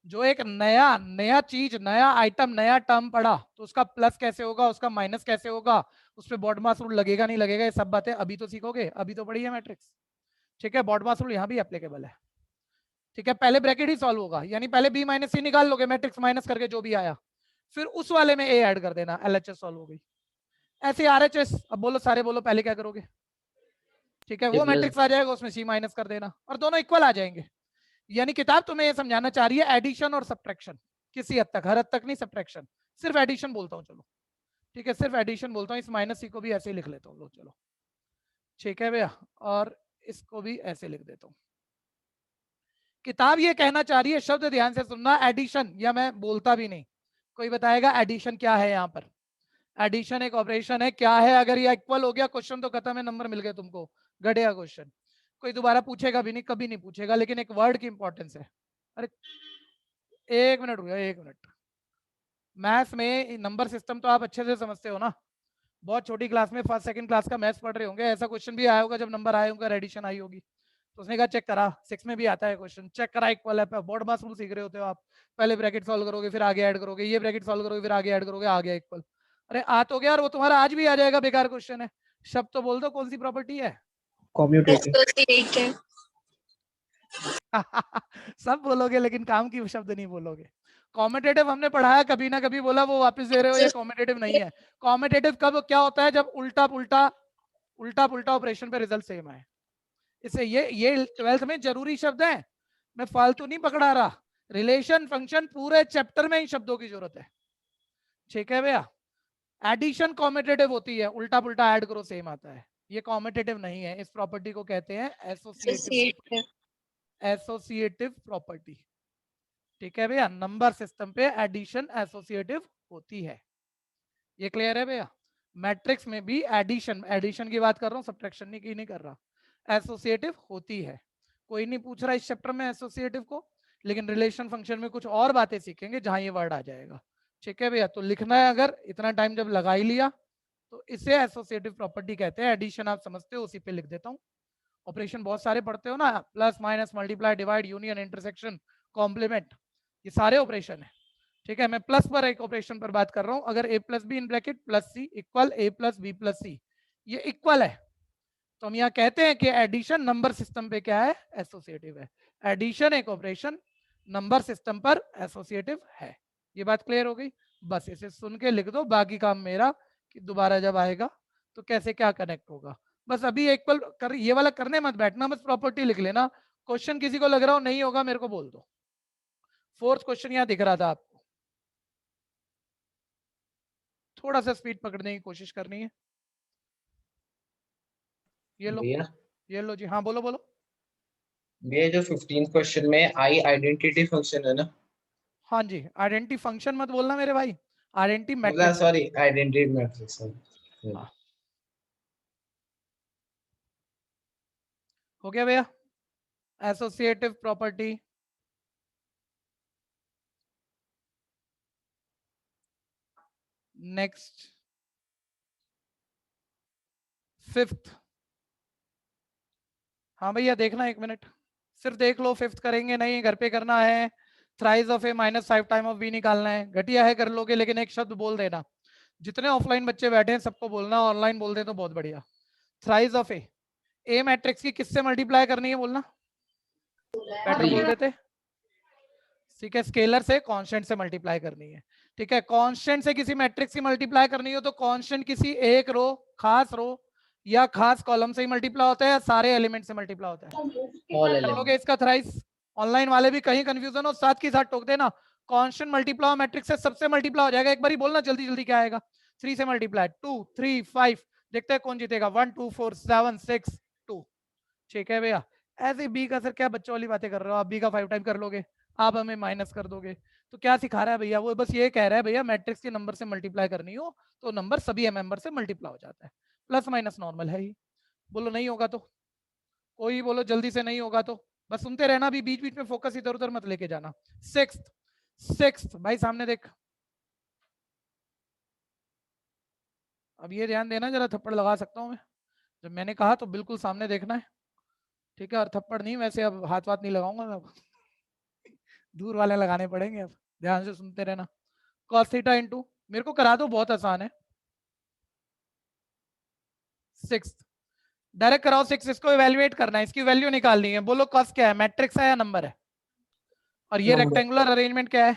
जो एक नया नया चीज, नया आइटम, नया टर्म पढ़ा तो उसका प्लस कैसे होगा, उसका माइनस कैसे होगा, उस पर बॉड मास रूल लगेगा नहीं लगेगा, ये सब बातें अभी तो सीखोगे, अभी तो पढ़ी है मैट्रिक्स। ठीक है, बॉड मास रूल यहाँ भी एप्लीकेबल है। ठीक है, पहले ब्रैकेट ही सॉल्व होगा, यानी पहले बी माइनस सी निकाल लोगे, मैट्रिक्स माइनस करके जो भी आया, फिर उस वाले में ए ऐड कर देना, एलएचएस सॉल्व हो गई। ऐसे आरएचएस, अब बोलो सारे बोलो, पहले क्या करोगे? ठीक है, वो मैट्रिक्स आ जाएगा, उसमें सी माइनस कर देना और दोनों इक्वल आ जाएंगे। यानी किताब तुम्हें ये समझाना चाह रही है एडिशन और सब्ट्रैक्शन, किसी हद तक, हर हद तक नहीं, सब्ट्रैक्शन। सिर्फ एडिशन बोलता हूँ, चलो ठीक है, सिर्फ एडिशन बोलता हूँ। इस माइनस सी को भी ऐसे ही लिख लेता हूँ, लो चलो, ठीक है भैया, और इसको भी ऐसे लिख देता हूँ। किताब ये कहना चाह रही है, शब्द ध्यान से सुनना, एडिशन, या मैं बोलता भी नहीं, कोई बताएगा एडिशन क्या है? यहाँ पर एडिशन एक ऑपरेशन है, क्या है? अगर ये इक्वल हो गया क्वेश्चन तो खत्म है, नंबर मिल गए तुमको, गड़ेगा क्वेश्चन, कोई दोबारा पूछेगा भी नहीं, कभी नहीं पूछेगा, लेकिन एक वर्ड की इंपॉर्टेंस है। अरे एक मिनट रुको, एक मिनट, मैथ्स में नंबर सिस्टम तो आप अच्छे से समझते हो ना, बहुत छोटी क्लास में, फर्स्ट सेकंड क्लास का मैथ्स पढ़ रहे होंगे, ऐसा क्वेश्चन भी आया होगा जब नंबर आए होंगे, एडिशन आई होगी, तो उसने कहा चेक करा, 6 में भी आता है क्वेश्चन, चेक करा इक्वल है, बॉड मास रूल सीख रहे होते हो आप, पहले ब्रैकेट सॉल्व करोगे फिर आगे ऐड करोगे, ये ब्रैकेट सॉल्व करोगे फिर आगे ऐड करोगे, आ गया इक्वल। अरे आ तो गया, और वो तुम्हारा आज भी आ जाएगा, बेकार क्वेश्चन है। शब्द तो बोल दो, कौन सी प्रॉपर्टी है? कॉम्यूटेटिव। Associative. सब बोलोगे लेकिन काम की शब्द नहीं बोलोगे। कॉमेटेटिव हमने पढ़ाया, कभी ना कभी बोला, वो वापस दे रहे हो, ये कॉमेटेटिव नहीं है। कॉमेटेटिव कब क्या होता है? जब उल्टा पुल्टा ऑपरेशन पे रिजल्ट सेम आए। इससे ये 12th में जरूरी शब्द है, मैं फालतू नहीं पकड़ा रहा। रिलेशन फंक्शन पूरे चैप्टर में इन शब्दों की जरूरत है, ठीक है भैया। एडिशन कॉमेटेटिव होती है, उल्टा पुल्टा ऐड करो सेम आता है, ये कॉमेटेटिव नहीं है। इस प्रॉपर्टी को कहते हैं एसोसिएटिव, Associative. एसोसिएटिव प्रॉपर्टी, ठीक है भैया। नंबर सिस्टम पे एडिशन एसोसिएटिव होती है, ये क्लियर है भैया। मैट्रिक्स में भी एडिशन की बात कर रहा हूँ, सब्ट्रैक्शन नहीं कर रहा, एसोसिएटिव होती है। कोई नहीं पूछ रहा इस चैप्टर में एसोसिएटिव को, लेकिन रिलेशन फंक्शन में कुछ और बातें सीखेंगे जहां ये वर्ड आ जाएगा, ठीक है भैया। तो लिखना है, अगर इतना टाइम जब लगा ही लिया तो इसे एसोसिएटिव प्रॉपर्टी कहते हैं। एडिशन आप समझते हो, उसी पे लिख देता हूँ। ऑपरेशन बहुत सारे पढ़ते हो ना, plus minus multiply divide union intersection complement, ये सारे ऑपरेशन है, ठीक है। मैं प्लस पर एक ऑपरेशन पर बात कर रहा हूं, अगर a plus B in bracket plus C equal a plus B plus C, ये इक्वल है, तो हम यहाँ कहते हैं कि एडिशन नंबर सिस्टम पे क्या है? एसोसिएटिव है। एडिशन एक ऑपरेशन नंबर सिस्टम पर एसोसिएटिव है, ये बात क्लियर हो गई। बस इसे सुन के लिख दो, बाकी काम मेरा कि दोबारा जब आएगा तो कैसे क्या कनेक्ट होगा। बस अभी इक्वल कर, ये वाला करने मत बैठना, बस प्रॉपर्टी लिख लेना। क्वेश्चन किसी को लग रहा हो नहीं होगा मेरे को बोल दो। 4th क्वेश्चन यहाँ दिख रहा था आपको, थोड़ा सा स्पीड पकड़ने की कोशिश करनी है। ये लो, भैया ये लो जी, हाँ बोलो बोलो। भैया जो 15th क्वेश्चन में आई आइडेंटिटी फंक्शन है ना, हाँ जी, आइडेंटिटी फंक्शन मत बोलना मेरे भाई, आइडेंटिटी मतलब मैट्रिक्स। Sorry identity matrix. हाँ। हो गया भैया, एसोसिएटिव प्रॉपर्टी। नेक्स्ट 5th, हाँ भैया देखना, 1 मिनट सिर्फ देख लो। 5th करेंगे नहीं, घर पे करना है। Thrice of A minus 5 time of B निकालना है, घटिया है कर लोगे, लेकिन एक शब्द बोल देना। जितने ऑफलाइन बच्चे बैठे हैं सबको बोलना, ऑनलाइन बोल दे तो बहुत बढ़िया। थ्राइज ऑफ ए मैट्रिक्स की किससे मल्टीप्लाई करनी है बोलना, पैटर्न बोल देते, ठीक है। स्केलर से कांस्टेंट से मल्टीप्लाई करनी है, ठीक है। कांस्टेंट से किसी मैट्रिक्स की मल्टीप्लाई करनी हो तो कांस्टेंट किसी एक रो, खास रो या खास कॉलम से ही मल्टीप्लाई होता है, या सारे एलिमेंट से मल्टीप्लाई होता है? कर लोगे इसका थ्राइस। ऑनलाइन वाले भी कहीं कंफ्यूजन हो साथ के साथ टोक देना, कांस्टेंट मल्टीप्लाई मैट्रिक्स से सबसे मल्टीप्लाई हो जाएगा। एक बार ही बोलना जल्दी जल्दी, क्या आएगा? 3 से मल्टीप्लाई, 2 3 5, देखते हैं कौन जीतेगा। 1 2 4 7 6 2, ठीक है भैया। ऐसे बी का सर क्या बच्चों वाली बातें कर रहे हो आप, बी का 5 टाइम कर लोगे, आप हमें माइनस कर दोगे, तो क्या सिखा रहा है भैया? वो बस ये कह रहा है भैया मैट्रिक्स के नंबर से मल्टीप्लाई करनी हो तो नंबर सभी मेंबर से मल्टीप्लाई हो जाता है, प्लस माइनस नॉर्मल है ही। बोलो नहीं होगा तो, कोई बोलो जल्दी से नहीं होगा तो, बस सुनते रहना, भी बीच बीच में फोकस इधर उधर मत लेके जाना। सिक्स्थ भाई सामने देख, अब ये ध्यान देना, जरा थप्पड़ लगा सकता हूं मैं जब मैंने कहा, तो बिल्कुल सामने देखना है, ठीक है। और थप्पड़ नहीं, वैसे अब हाथ वाथ नहीं लगाऊंगा मैं, दूर वाले लगाने पड़ेंगे। अब ध्यान से सुनते रहना। cos थीटा इंटू, मेरे को करा दो, बहुत आसान है। सिक्स्थ डायरेक्ट कराओ। सिक्स, इसको इवेल्युएट करना है, इसकी वैल्यू निकालनी है। बोलो cos क्या है, मैट्रिक्स है या नंबर है? और ये रेक्टेंगुलर अरेंजमेंट क्या है?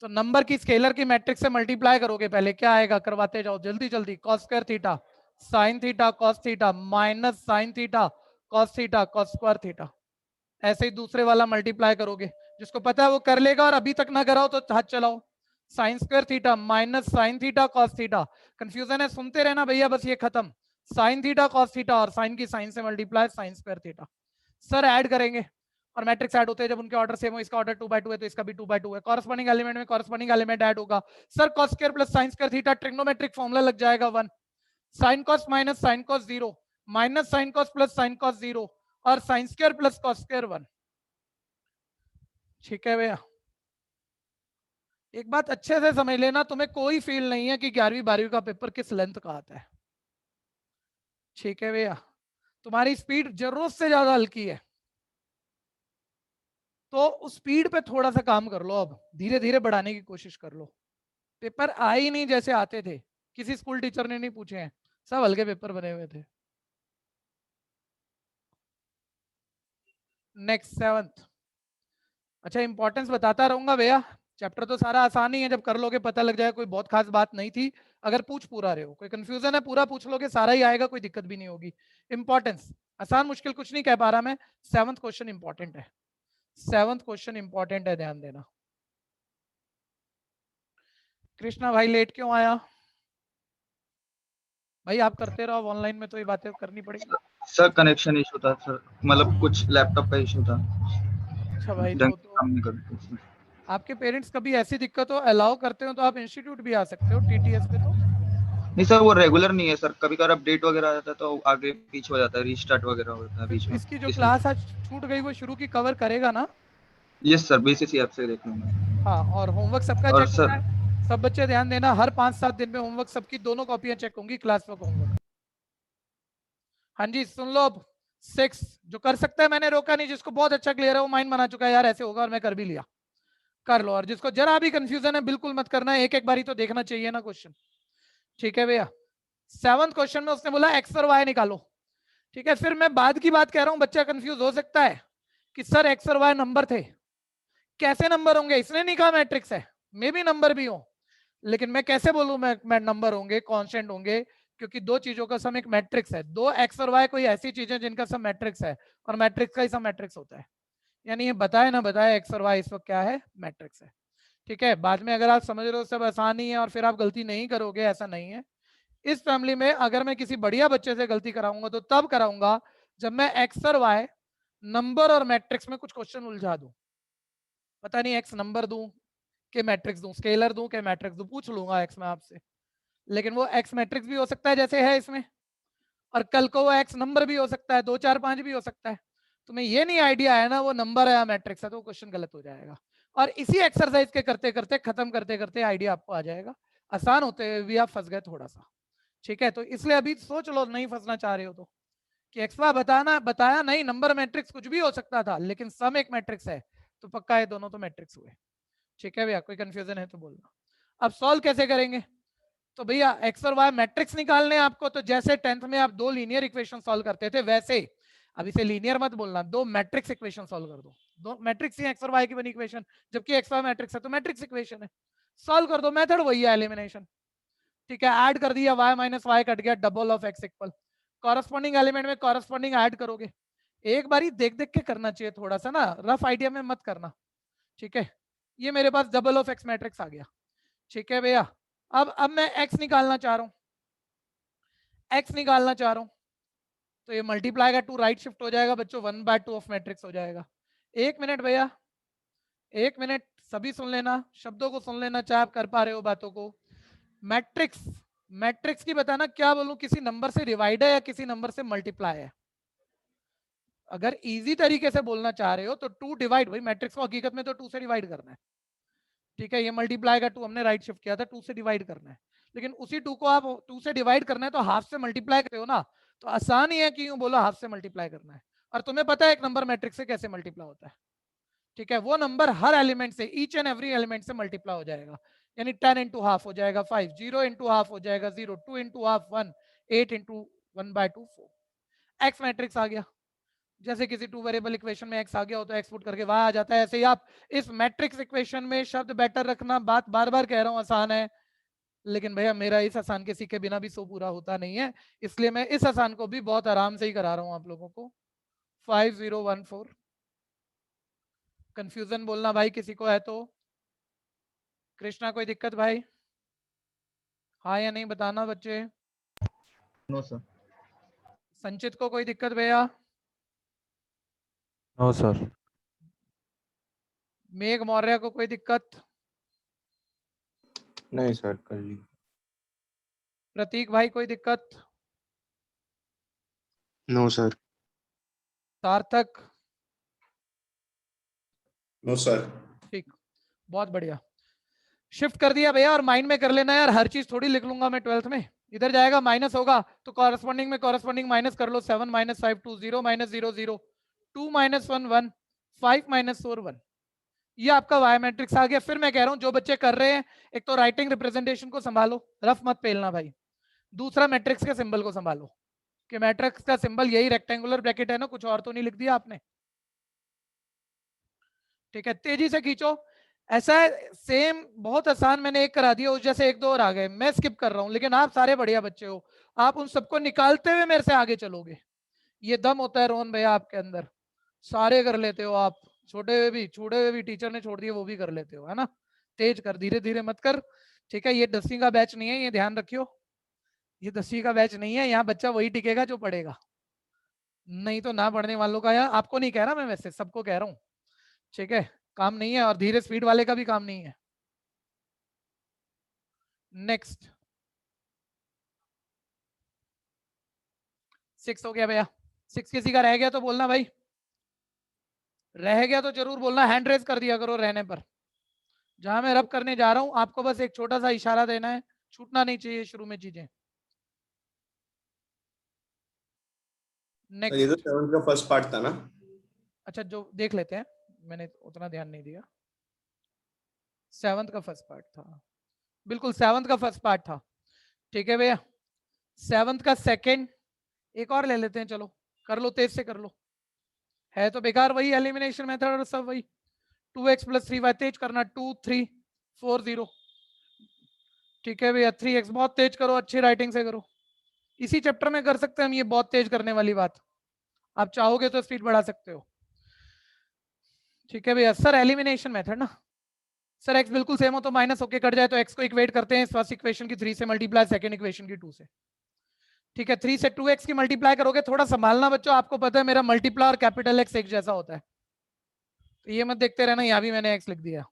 तो नंबर की स्केलर की मैट्रिक्स से मल्टीप्लाई करोगे, पहले क्या आएगा करवाते जाओ जल्दी जल्दी। cos square theta sin theta cos theta minus sin theta cos theta cos square theta. ऐसे ही दूसरे वाला मल्टीप्लाई करोगे, जिसको पता है वो कर लेगा, और अभी तक ना कराओ तो हाथ चलाओ। sin square theta minus sin theta cos theta. Confusion है, सुनते रहना भैया, बस ये खत्म। sin थीटा cos थीटा और sin की sin से multiply sin square theta. Sir add करेंगे, और मैट्रिक्स ऐड होते हैं जब उनके ऑर्डर सेम हो। इसका ऑर्डर 2/2 है तो इसका भी 2/2 है। कॉरस्पॉन्डिंग एलिमेंट में कॉरस्पॉन्डिंग एलिमेंट ऐड होगा। Sir cos square plus sin square theta, trigonometric formula लग जाएगा 1। sin cos minus sin cos 0 minus sin cos plus sin cos 0 और sin square plus cos square 1। ठीक है भैया, एक बात अच्छे से समझ लेना, तुम्हें कोई फील नहीं है कि 11वीं 12वीं का पेपर किस लेंथ का आता है। ठीक है भैया, तुम्हारी स्पीड जरूरत से ज्यादा हल्की है, तो उस स्पीड पे थोड़ा सा काम कर लो, अब धीरे धीरे बढ़ाने की कोशिश कर लो। पेपर आए ही नहीं जैसे आते थे, किसी स्कूल टीचर ने नहीं पूछे हैं, सब हल्के पेपर बने हुए थे। नेक्स्ट 7th, अच्छा इंपॉर्टेंस बताता रहूंगा भैया, चैप्टर तो सारा आसान ही है, जब कर लोगे पता लग जाएगा कोई बहुत खास बात नहीं थी। अगर पूछ पूरा रहे हो, कोई कंफ्यूजन है पूरा पूछ लोगे, सारा ही आएगा, कोई दिक्कत भी नहीं होगी। इंपॉर्टेंस आसान मुश्किल कुछ नहीं कह पा रहा मैं, 7th क्वेश्चन इंपॉर्टेंट है। 7th क्वेश्चन इंपॉर्टेंट है, ध्यान देना। कृष्णा भाई लेट क्यों आया? भाई आप करते रहो, ऑनलाइन में तो ये बातें करनी पड़ेगी। सर कनेक्शन इशू था सर, मतलब कुछ लैपटॉप का इशू था, अच्छा भाई, ढंग से तो काम नहीं करते सर। आपके पेरेंट्स कभी ऐसी दिक्कत हो अलाउ करते हो तो आप इंस्टीट्यूट भी आ सकते हो टीटीएस पे। तो नहीं सर, वो रेगुलर नहीं है सर, कभी कभार अपडेट वगैरह आ जाता है तो आगे पीछे हो जाता है, रीस्टार्ट वगैरह होता है बीच में, इसकी जो इसलिए। क्लास आज छूट गई वो शुरू की कवर करेगा ना? यस सर, बीसीसी ऐप से देख लूंगा। हाँ, और होमवर्क सबका और चेक हो रहा सर, है? सब बच्चे ध्यान देना, हर 5-7 दिन में होमवर्क सबकी दोनों कॉपियां चेक होंगी, क्लास वर्क होमवर्क। हाँ जी सुन लो अब। 6 जो कर सकता है, मैंने रोका नहीं, जिसको बहुत अच्छा क्लियर है वो माइंड बना चुका है यार ऐसे होगा, और मैं कर भी लिया, कर लो। और जिसको जरा भी कंफ्यूजन है बिल्कुल मत करना, एक एक बारी तो देखना चाहिए ना क्वेश्चन। ठीक है भैया, 7th क्वेश्चन में उसने बोला एक्स और वाई निकालो। ठीक है, फिर मैं बाद की बात कह रहा हूं, बच्चा कंफ्यूज हो सकता है कि सर एक्स और वाई नंबर थे, कैसे नंबर होंगे? इसने नहीं कहा मैट्रिक्स है, मे भी नंबर भी हो, लेकिन मैं कैसे बोलूं मैं नंबर होंगे कांस्टेंट होंगे? क्योंकि दो चीजों का सम एक मैट्रिक्स है। दो एक्स और वाई कोई ऐसी चीजें जिनका सम मैट्रिक्स है, और मैट्रिक्स का ही सम मैट्रिक्स होता है। यानी ये बताए ना बताए, एक्स और वाई इस वक्त क्या है, मैट्रिक्स है। ठीक है, बाद में अगर आप समझ रहे हो सब आसान ही है और फिर आप गलती नहीं करोगे, ऐसा नहीं है। इस फैमिली में अगर मैं किसी बढ़िया बच्चे से गलती कराऊंगा तो तब कराऊंगा जब मैं एक्स और वाई नंबर और मैट्रिक्स में कुछ क्वेश्चन उलझा दूं। पता नहीं एक्स नंबर दूं के मैट्रिक्स दूं, स्केलर दूं के मैट्रिक्स दूं, पूछ लूंगा एक्स में आपसे, लेकिन वो एक्स मैट्रिक्स भी हो सकता है जैसे है इसमें, और कल को वो एक्स नंबर भी हो सकता है, 2 4 5 भी हो सकता है। तुम्हें ये नहीं आइडिया है ना वो नंबर है या मैट्रिक्स है, तो क्वेश्चन गलत हो जाएगा। और इसी एक्सरसाइज के करते करते खत्म करते करते आइडिया आपको आ जाएगा, आसान होते हुए भी आप फंस गए थोड़ा सा। ठीक है, तो इसलिए अभी सोच लो, नहीं फंसना चाह रहे हो तो, कि एक्स वाई बताया नहीं, नंबर मैट्रिक्स कुछ भी हो सकता था, लेकिन सम एक मैट्रिक्स है, तो पक्का है दोनों तो मैट्रिक्स हुए। ठीक है भैया, कोई कंफ्यूजन है तो बोलना। अब सॉल्व कैसे करेंगे? तो भैया एक्स और वाई मैट्रिक्स निकालने हैं आपको, तो जैसे 10th में आप 2 लीनियर इक्वेशन सॉल्व करते थे वैसे, अब इसे लीनियर मत बोलना, 2 मैट्रिक्स इक्वेशन सॉल्व कर दो। 2 मैट्रिक्स ही एक्स और वाई की बनी इक्वेशन, जबकि एक्स वाई मैट्रिक्स है तो मैट्रिक्स इक्वेशन है, सॉल्व कर दो। मेथड वही है, एलिमिनेशन। ठीक है, ऐड कर दिया, y माइनस वाई कट गया, double of x equal, corresponding element में कॉरस्पॉन्डिंग ऐड करोगे। एक बारी देख देख के करना चाहिए थोड़ा सा ना, रफ आइडिया में मत करना। ठीक है, ये मेरे पास डबल ऑफ x मैट्रिक्स आ गया। ठीक है भैया, अब मैं x निकालना चाह रहा हूं, x निकालना चाह रहा हूं, तो ये मल्टीप्लाई का 2 राइट शिफ्ट हो जाएगा बच्चों, 1/2 ऑफ मैट्रिक्स हो जाएगा। 1 मिनट भैया, 1 मिनट, सभी सुन लेना, शब्दों को सुन लेना, चाहे आप कर पा रहे हो बातों को। मैट्रिक्स, मैट्रिक्स की बताना क्या बोलूं, किसी नंबर से डिवाइड है या किसी नंबर से मल्टीप्लाई है? अगर इजी तरीके से बोलना चाह रहे हो तो 2 डिवाइड, भाई मैट्रिक्स को हकीकत में तो 2 से डिवाइड करना है, ठीक है, ये मल्टीप्लाई का 2 हमने राइट शिफ्ट किया था, 2 से डिवाइड करना है, लेकिन उसी 2 को आप 2 से डिवाइड करना है तो हाफ से मल्टीप्लाई करते हो ना, तो आसान ही है कि यूं बोलो हाफ से मल्टीप्लाई करना है, और तुम्हें पता है एक नंबर मैट्रिक्स से कैसे मल्टीप्लाई होता है, ठीक है, वो नंबर हर एलिमेंट से, ईच एंड एवरी एलिमेंट से मल्टीप्लाई हो जाएगा, यानी 10 इंटू हाफ हो जाएगा 5, 0 इंटू हाफ हो जाएगा 0, 2 into half 1, 8 into 1/2 4, X matrix आ गया, जैसे किसी 2 वेरिएबल इक्वेशन में एक्स आ गया हो तो एक्स पुट करके वहां आ जाता है, ऐसे ही आप इस मैट्रिक्स इक्वेशन में शब्द बेटर रखना, बात बार बार कह रहा हूं आसान है, लेकिन भैया मेरा इस आसान के सीखे बिना भी सो पूरा होता नहीं है, इसलिए मैं इस आसान को भी बहुत आराम से ही करा रहा हूं आप लोगों को। 5014, कंफ्यूजन बोलना भाई किसी को है तो। कृष्णा कोई दिक्कत भाई? हाँ या नहीं बताना बच्चे। No sir. संचित को कोई दिक्कत भैया? No sir. मेघ मौर्य को कोई दिक्कत? नहीं सर, कर ली। प्रतीक भाई कोई दिक्कत? No sir. Sarthak? No sir. ठीक, बहुत बढ़िया, शिफ्ट कर दिया भैया, और माइंड में कर लेना यार, हर चीज थोड़ी लिख लूंगा मैं 12th में, इधर जाएगा माइनस होगा तो कॉरेस्पॉन्डिंग में कॉरेस्पॉन्डिंग माइनस कर लो, 7 - 5 2, 0 - 0 0, 2 - 1 1, 5 - 4 1, ये आपका वाई मैट्रिक्स आ गया। फिर मैं कह रहा हूं जो बच्चे कर रहे हैं, एक तो राइटिंग रिप्रेजेंटेशन को संभालो, रफ मत पेलना भाई, दूसरा मैट्रिक्स के सिंबल को संभालो, कि मैट्रिक्स का सिंबल यही रेक्टेंगुलर ब्रैकेट है ना, कुछ और तो नहीं लिख दिया आपने, ठीक है, तेजी से खींचो। ऐसा है सेम बहुत आसान मैंने एक करा दिया, उस जैसे एक दो और आ गए, मैं स्किप कर रहा हूं, लेकिन आप सारे बढ़िया बच्चे हो, आप उन सबको निकालते हुए मेरे से आगे चलोगे, ये दम होता है रोहन भैया आपके अंदर, सारे कर लेते हो आप, छोटे हुए भी, छूटे हुए भी टीचर ने छोड़ दिए वो भी कर लेते हो, है ना, तेज कर, धीरे धीरे मत कर, ठीक है, ये 10वीं का बैच नहीं है, ये ध्यान रखियो, ये 10वीं का बैच नहीं है, यहाँ बच्चा वही टिकेगा जो पढ़ेगा, नहीं तो ना पढ़ने वालों का, यार आपको नहीं कह रहा मैं, वैसे सबको कह रहा हूँ, ठीक है, काम नहीं है, और धीरे स्पीड वाले का भी काम नहीं है। नेक्स्ट 6 हो गया भैया, 6 किसी का रह गया तो बोलना भाई, रह गया तो जरूर बोलना, हैंड रेज कर दिया करो रहने पर, जहां मैं रब करने जा रहा हूं आपको बस एक छोटा सा इशारा देना है, छूटना नहीं चाहिए शुरू में चीजें। ये तो नेक्स्ट, 7th का फर्स्ट पार्ट था ना? अच्छा जो देख लेते हैं, मैंने उतना ध्यान नहीं दिया, 7th का फर्स्ट पार्ट था, बिल्कुल 7th का फर्स्ट पार्ट था, ठीक है भैया, 7th का सेकंड एक और ले लेते हैं, चलो कर लो तेज से कर लो, है तो बेकार वही एलिमिनेशन मेथड और सब वही, 2x + 3y तेज करना, 2 3 4 0, ठीक है भैया, 3x बहुत तेज करो, अच्छी राइटिंग से करो, इसी चैप्टर में कर सकते हैं हम ये बहुत तेज करने वाली बात, आप चाहोगे तो स्पीड बढ़ा सकते हो, ठीक है भैया। सर एलिमिनेशन मेथड ना, सर x बिल्कुल सेम हो तो माइनस होके कट जाए तो x को इक्वेट करते हैं फर्स्ट इक्वेशन की 3 से मल्टीप्लाई, सेकंड इक्वेशन की 2 से, ठीक है, 3 से 2x की मल्टीप्लाई करोगे, थोड़ा संभालना बच्चों, आपको पता है मेरा मल्टीप्लाई और कैपिटल X एक जैसा होता है, तो ये मत देखते रहना, यहाँ भी मैंने x लिख दिया,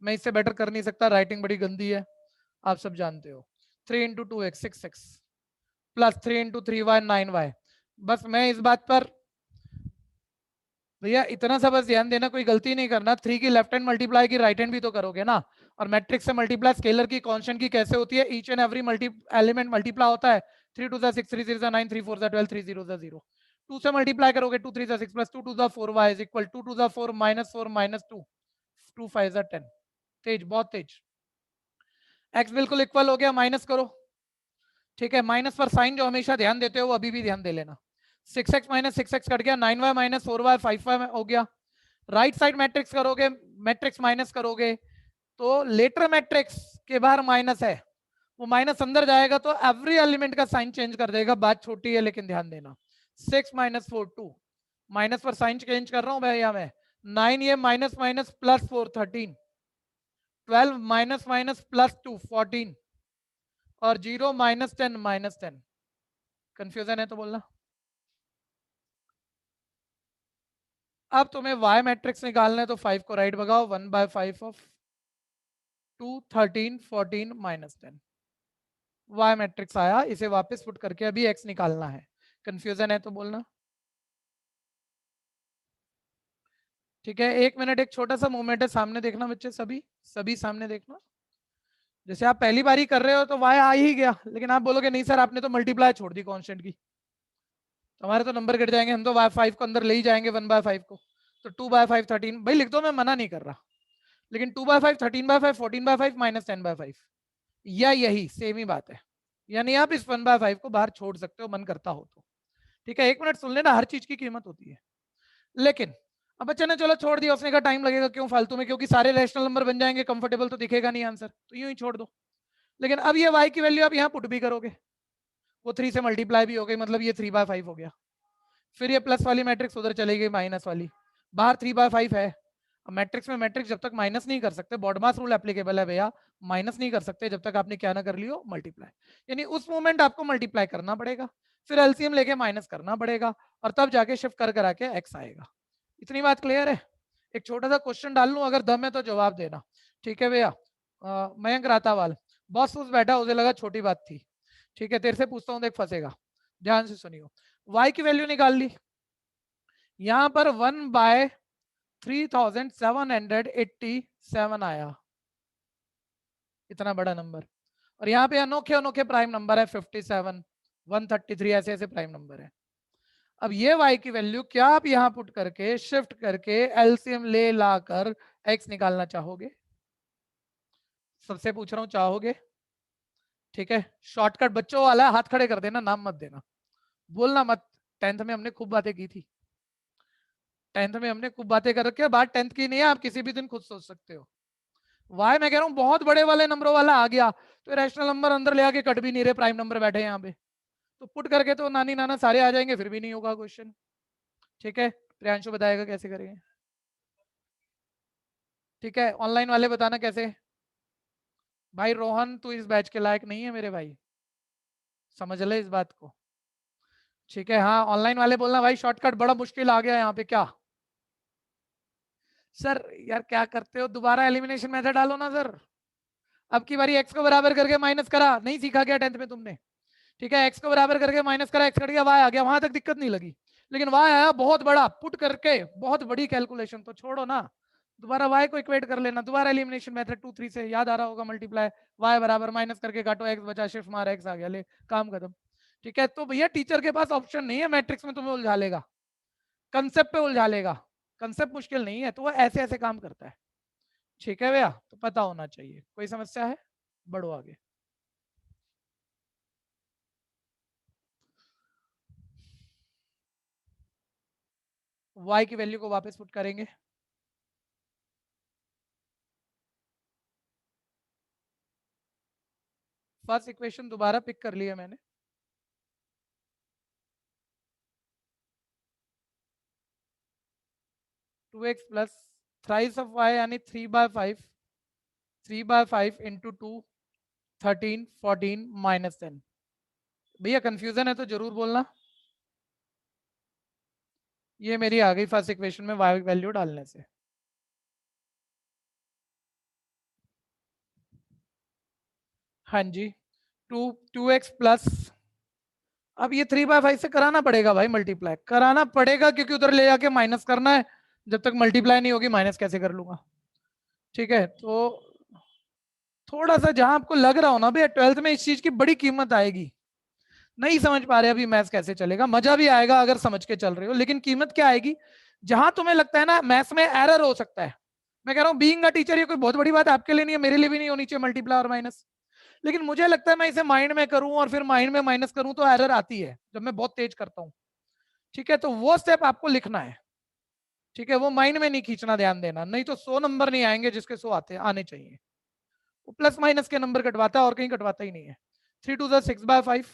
मैं इससे बेटर कर नहीं सकता, राइटिंग बड़ी गंदी है आप सब जानते हो, 3 × 2x 6x + 3 × 3y 9y, बस मैं इस बात पर भैया इतना सा बस ध्यान देना, कोई गलती नहीं करना, 3 की लेफ्ट हैंड मल्टीप्लाई की राइट हैंड भी तो करोगे ना, और मैट्रिक्स से मल्टीप्लाई स्केलर की कांस्टेंट की कैसे होती है, each and every element multiply होता है, 3 2 6 3 0 9 3 4 12 3 0 0, 2 से मल्टीप्लाई करोगे 2 3 6 + 2 2 4 y = 2 2 4 -4 -2 2 5 10, तेज बहुत तेज, x बिल्कुल इक्वल हो गया, माइनस करो, ठीक है, माइनस पर साइन जो हमेशा ध्यान देते हो अभी भी ध्यान दे लेना, 6x - 6x कट गया, 9y - 4y 5y हो गया, राइट साइड मैट्रिक्स करोगे, मैट्रिक्स माइनस करोगे तो लेटर मैट्रिक्स के बाहर माइनस है, वो माइनस अंदर जाएगा तो एवरी एलिमेंट का साइन चेंज कर देगा, बात छोटी है लेकिन ध्यान देना, 6 - 4 2, माइनस पर साइन चेंज कर रहा हूं भैया मैं, 9 ये माइनस माइनस + 4 13, 12 माइनस माइनस +2 14, और 0 -10 -10, कंफ्यूजन है तो बोलना। अब तुम्हें y मैट्रिक्स निकालना है तो 5 को राइट भगाओ, 1/5 ऑफ 2 13 14 -10, y मैट्रिक्स आया, इसे वापस पुट करके अभी x निकालना है, कंफ्यूजन है तो बोलना। ठीक है, 1 मिनट, एक छोटा सा मूवमेंट है, सामने देखना बच्चे, सभी सामने देखना। जैसे आप पहली बारी कर रहे हो तो y आ ही गया, लेकिन आप बोलोगे नहीं सर आपने तो मल्टीप्लाई छोड़ दी कांस्टेंट की, तो हमारे तो नंबर गिर जाएंगे, हम तो y5 को अंदर ले ही जाएंगे 1/5 को, तो 2/5 13, भाई लिख दो, मैं मना नहीं कर रहा, लेकिन 2/5 13/5 14/5 माइनस 10/5, या यही सेम ही बात है, यानी आप इस 1/5 को बाहर छोड़ सकते हो मन करता हो तो। ठीक है, 1 मिनट सुन लेना, हर चीज की कीमत होती है। लेकिन अब बच्चे ने चलो छोड़ दिया, उसने कहा टाइम लगेगा क्यों फालतू में, क्योंकि सारे रैशनल नंबर बन जाएंगे, कंफर्टेबल तो दिखेगा नहीं आंसर, तो यूं ही छोड़ दो। लेकिन अब ये y की वैल्यू आप यहाँ पुट भी करोगे, वो 3 से मल्टीप्लाई भी हो गई, मतलब ये 3/5 हो गया, फिर ये प्लस वाली मैट्रिक्स उधर चली गई माइनस वाली, बाहर 3/5 है। अब मैट्रिक्स में मैट्रिक्स जब तक माइनस नहीं कर सकते, बॉडमास रूल एप्लीकेबल है भैया, माइनस नहीं कर सकते जब तक आपने क्या ना कर लियो, मल्टीप्लाई, यानी उस मोमेंट आपको मल्टीप्लाई करना पड़ेगा, फिर एलसीएम लेके माइनस करना पड़ेगा, और तब जाके शिफ्ट कर करा के एक्स आएगा। इतनी बात क्लियर है? एक छोटा सा क्वेश्चन डाल लूं, अगर दम है तो जवाब देना। ठीक है भैया, मयंक रातावाल, बॉस उस बैठा, उसे लगा छोटी बात थी। ठीक है, तेरे से पूछता हूँ, देख फंसेगा, ध्यान से सुनियो। y की वैल्यू निकाल ली, यहां पर 1/3787 आया, इतना बड़ा नंबर, और यहाँ पे अनोखे अनोखे प्राइम नंबर है 57 133, ऐसे ऐसे प्राइम नंबर है। अब ये y की वैल्यू क्या आप यहां पुट करके शिफ्ट करके एलसीएम ले लाकर x निकालना चाहोगे? सबसे पूछ रहा हूं, चाहोगे? ठीक है, शॉर्टकट बच्चों वाला है, हाथ खड़े कर देना, नाम मत देना, बोलना मत। 10th में हमने खूब बातें की थी, 10th में हमने खूब बातें कर रखी है, बात 10th की नहीं है, आप किसी भी दिन खुद सोच सकते हो। वाई मैं कह रहा हूँ बहुत बड़े वाले नंबरों वाला आ गया, तो रैशनल नंबर अंदर ले आके कट भी नहीं रहे, प्राइम नंबर बैठे यहाँ पे, तो पुट करके तो नानी नाना सारे आ जाएंगे, फिर भी नहीं होगा क्वेश्चन। ठीक है, प्रियांशु बताएगा कैसे करेंगे। ठीक है, ऑनलाइन वाले बताना कैसे। भाई रोहन तू इस बैच के लायक नहीं है मेरे भाई, समझ ले इस बात को। ठीक है, हाँ ऑनलाइन वाले बोलना भाई शॉर्टकट बड़ा मुश्किल आ गया यहाँ पे, क्या सर यार क्या करते हो, दोबारा एलिमिनेशन मेथड डालो ना सर। अब की बारी x को बराबर करके माइनस करा, नहीं सीखा क्या 10th में तुमने? ठीक है, x को बराबर करके माइनस करा, x कट गया, y आ गया, वहां तक दिक्कत नहीं लगी, लेकिन y आया बहुत बड़ा, पुट करके बहुत बड़ी कैलकुलेशन, तो छोड़ो ना, दोबारा y को इक्वेट कर लेना, दोबारा एलिमिनेशन मेथड 2 3 से, याद आ रहा होगा, मल्टीप्लाई y बराबर माइनस करके काटो, x बचा, शिफ्ट मारा, x आ गया, ले काम खत्म। ठीक है, तो भैया टीचर के पास ऑप्शन नहीं है मैट्रिक्स में तुम्हें उलझा लेगा, कंसेप्ट पे उलझा लेगा, कंसेप्ट मुश्किल नहीं है, तो वो ऐसे ऐसे काम करता है। ठीक है भैया, तो पता होना चाहिए। कोई समस्या है? बढ़ो आगे। y की वैल्यू को वापस पुट करेंगे, फर्स्ट इक्वेशन दोबारा पिक कर लिया मैंने, two x plus thrice of y यानी 3/5 इंटू 2 13 14 माइनस 10। भैया कंफ्यूजन है तो जरूर बोलना। ये मेरी आ गई फर्स्ट इक्वेशन में y वैल्यू डालने से। हाँ जी, 2x प्लस, अब ये 3/5 से कराना पड़ेगा भाई, मल्टीप्लाई कराना पड़ेगा, क्योंकि उधर ले जाके माइनस करना है, जब तक मल्टीप्लाई नहीं होगी माइनस कैसे कर लूंगा। ठीक है, तो थोड़ा सा जहां आपको लग रहा हो ना भैया 12th में इस चीज की बड़ी कीमत आएगी, नहीं समझ पा रहे अभी मैथ्स कैसे चलेगा, मजा भी आएगा अगर समझ के चल रहे हो, लेकिन कीमत क्या आएगी जहां तुम्हें लगता है ना मैथ्स में एरर हो सकता है। मैं कह रहा हूँ बीइंग अ टीचर ये कोई बहुत बड़ी बात आपके लिए नहीं है, मेरे लिए भी नहीं होनी चाहिए मल्टीप्लाई और माइनस, लेकिन मुझे लगता है मैं इसे माइंड में करूं और फिर माइंड में माइनस करूं तो एरर आती है जब मैं बहुत तेज करता हूं। ठीक है, तो वो स्टेप आपको लिखना है। ठीक है, वो माइंड में नहीं खींचना, ध्यान देना, नहीं तो 100 नंबर नहीं आएंगे जिसके 100 आने चाहिए। वो प्लस माइनस के नंबर कटवाता है और कहीं कटवाता ही नहीं है। 3 2 6/5,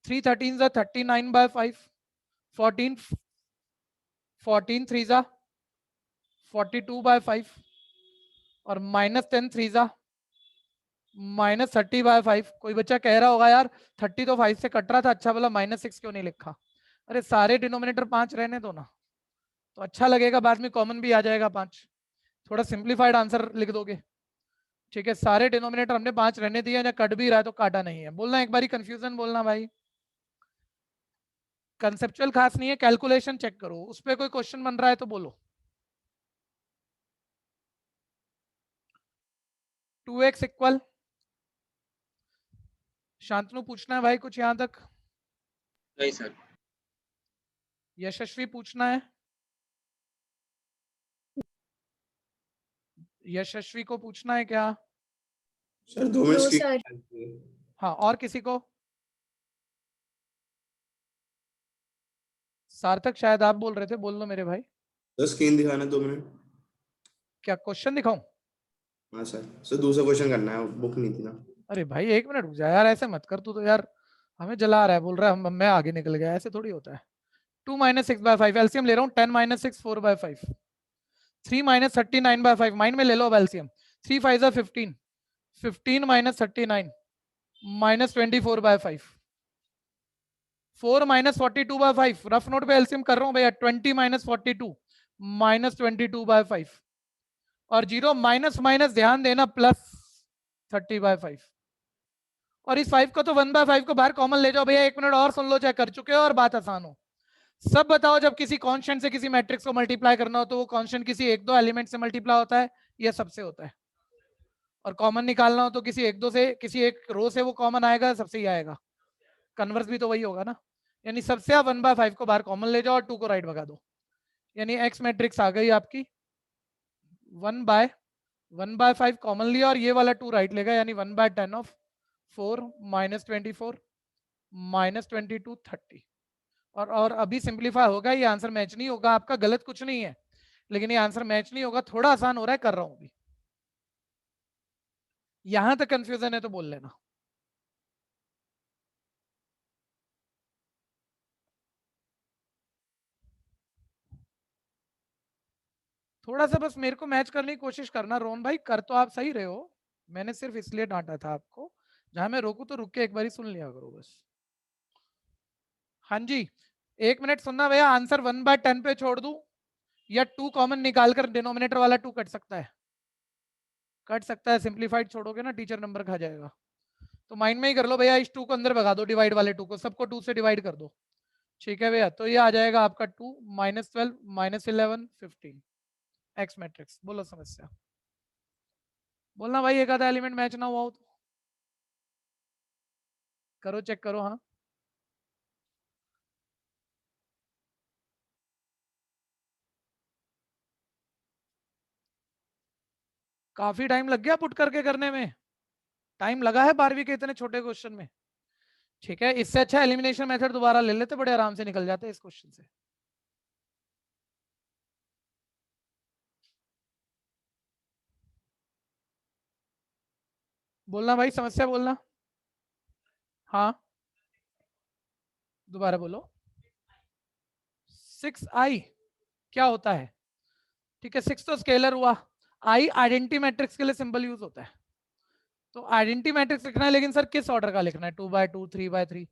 3 13 39/5, 14 14 3 42/5, और माइनस 10 3 माइनस 30/5। कोई बच्चा कह रहा होगा यार 30 तो 5 से कट रहा था, अच्छा बोला -6 क्यों नहीं लिखा? अरे सारे डिनोमिनेटर 5 रहने दो ना, तो अच्छा लगेगा, बाद में कॉमन भी आ जाएगा 5, थोड़ा सिंप्लीफाइड आंसर लिख दोगे। ठीक है, सारे डिनोमिनेटर हमने 5 रहने दिए, या कट भी रहा है तो काटा नहीं है, बोलना एक बारी, कंफ्यूजन बोलना भाई। कंसेप्चुअल खास नहीं है, कैलकुलेशन चेक करो, उस पर कोई क्वेश्चन बन रहा है तो बोलो। 2x इक्वल, शांतनु पूछना है भाई कुछ यहां तक? नहीं सर। यशस्वी पूछना है? यशस्वी को पूछना है क्या? सर 2 No, मिनट्स की sir. हाँ, और किसी को? सार्थक शायद आप बोल रहे थे, बोल लो मेरे भाई। 10 स्क्रीन दिखाना 2 मिनट। क्या क्वेश्चन दिखाऊं? हाँ सर दूसरा क्वेश्चन करना है, बुक नहीं थी ना। अरे भाई 1 मिनट रुक जा यार, ऐसे मत कर तू तो यार, हमें जला रहा है, बोल रहा है मैं आगे निकल गया, ऐसे थोड़ी होता है। 2 - 6/5 एलसीएम ले रहा हूँ, 10 - 6 4/5, 3 - 39/5 माइंड में ले लो अब एलसीएम। 3 5 जा 15, 15 - 39 -24/5, 4 - 42/5, रफ नोट पे एलसीएम कर रहा हूँ भैया। 20 - 42 -22/5, और 0 माइनस माइनस ध्यान देना +30/5, और इस 5 को तो 1/5 को बाहर कॉमन ले जाओ भैया। 1 मिनट और सुन लो, चाहे कर चुके हो और बात आसान हो। सब बताओ, जब किसी कांस्टेंट से किसी मैट्रिक्स को मल्टीप्लाई करना हो तो वो कांस्टेंट किसी 1-2 एलिमेंट से मल्टीप्लाई होता है या सबसे होता है? और कॉमन निकालना हो तो किसी 1-2 से, किसी एक रो से वो कॉमन आएगा, सबसे ही आएगा। कन्वर्स भी तो वही होगा ना, यानी सबसे आप 1/5 को बाहर कॉमन ले जाओ और 2 को राइट भगा दो, यानी एक्स मैट्रिक्स आ गई आपकी 1/1/5 कॉमन लिया, और ये वाला 2 राइट लेगा, यानी 1/10 ऑफ 4 - 24 -22 30। और अभी सिंपलीफाई होगा, ये आंसर मैच नहीं होगा आपका, गलत कुछ नहीं है, लेकिन ये आंसर मैच नहीं होगा, थोड़ा आसान हो रहा है, कर रहा हूं अभी। यहां तक कंफ्यूजन है तो बोल लेना। थोड़ा सा बस मेरे को मैच करने की कोशिश करना रोहन भाई, कर तो आप सही रहे हो, मैंने सिर्फ इसलिए डांटा था आपको, जहां मैं रोकू तो रुक के एक बार सुन लिया करो बस। हाँ जी, 1 मिनट सुनना भैया। आंसर 1/10 पे छोड़ दूं या 2 कॉमन निकालकर डिनोमिनेटर वाला 2 कट सकता है? कट सकता है, सिंप्लीफाइड छोड़ोगे ना टीचर नंबर खा जाएगा, तो माइंड में ही कर लो भैया, इस 2 को अंदर भगा दो, डिवाइड वाले 2 को, सबको 2 से डिवाइड कर दो। ठीक है भैया, तो ये आ जाएगा आपका 2 -12 -11 15 एक्स मैट्रिक्स। बोलो समस्या, बोलना भाई, एक आधा एलिमेंट मैच ना हुआ हो तो करो, चेक करो। हाँ, काफी टाइम लग गया पुट करके करने में, टाइम लगा है 12वीं के इतने छोटे क्वेश्चन में। ठीक है, इससे अच्छा एलिमिनेशन मेथड दोबारा ले लेते, बड़े आराम से निकल जाते इस क्वेश्चन से। बोलना भाई, समस्या बोलना। हाँ, दोबारा बोलो। 6i क्या होता है? ठीक है, 6 तो स्केलर हुआ, i आइडेंटिटी मैट्रिक्स के लिए सिंबल यूज होता है, तो आइडेंटिटी मैट्रिक्स लिखना है, लेकिन सर किस ऑर्डर का लिखना है? 2/2 3/3?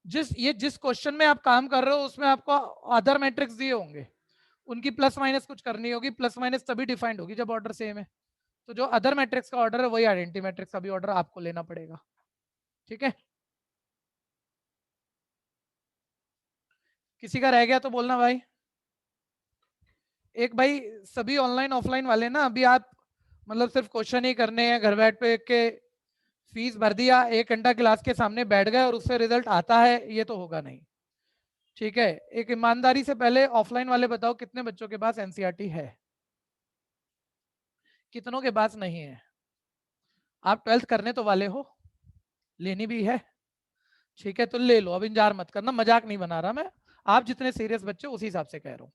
जिस क्वेश्चन में आप काम कर रहे हो उसमें आपको अदर मैट्रिक्स दिए होंगे, उनकी प्लस माइनस कुछ करनी होगी, प्लस माइनस तभी डिफाइंड होगी जब ऑर्डर सेम है, तो जो अदर मैट्रिक्स का ऑर्डर है वही आइडेंटिटी मैट्रिक्स का भी ऑर्डर आपको लेना पड़ेगा। ठीक है, किसी का रह गया तो बोलना भाई। एक भाई, सभी ऑनलाइन ऑफलाइन वाले ना, अभी आप मतलब सिर्फ क्वेश्चन ही करने हैं, घर बैठ पे के फीस भर दिया, 1 घंटा क्लास के सामने बैठ गए और उससे रिजल्ट आता है, ये तो होगा नहीं। ठीक है, एक ईमानदारी से पहले ऑफलाइन वाले बताओ कितने बच्चों के पास एनसीईआरटी है, कितनों के पास नहीं है? आप 12th करने तो वाले हो, लेनी भी है। ठीक है, तो ले लो, अब इंतजार मत करना, मजाक नहीं बना रहा मैं, आप जितने सीरियस बच्चे उसी हिसाब से कह रहा हूँ।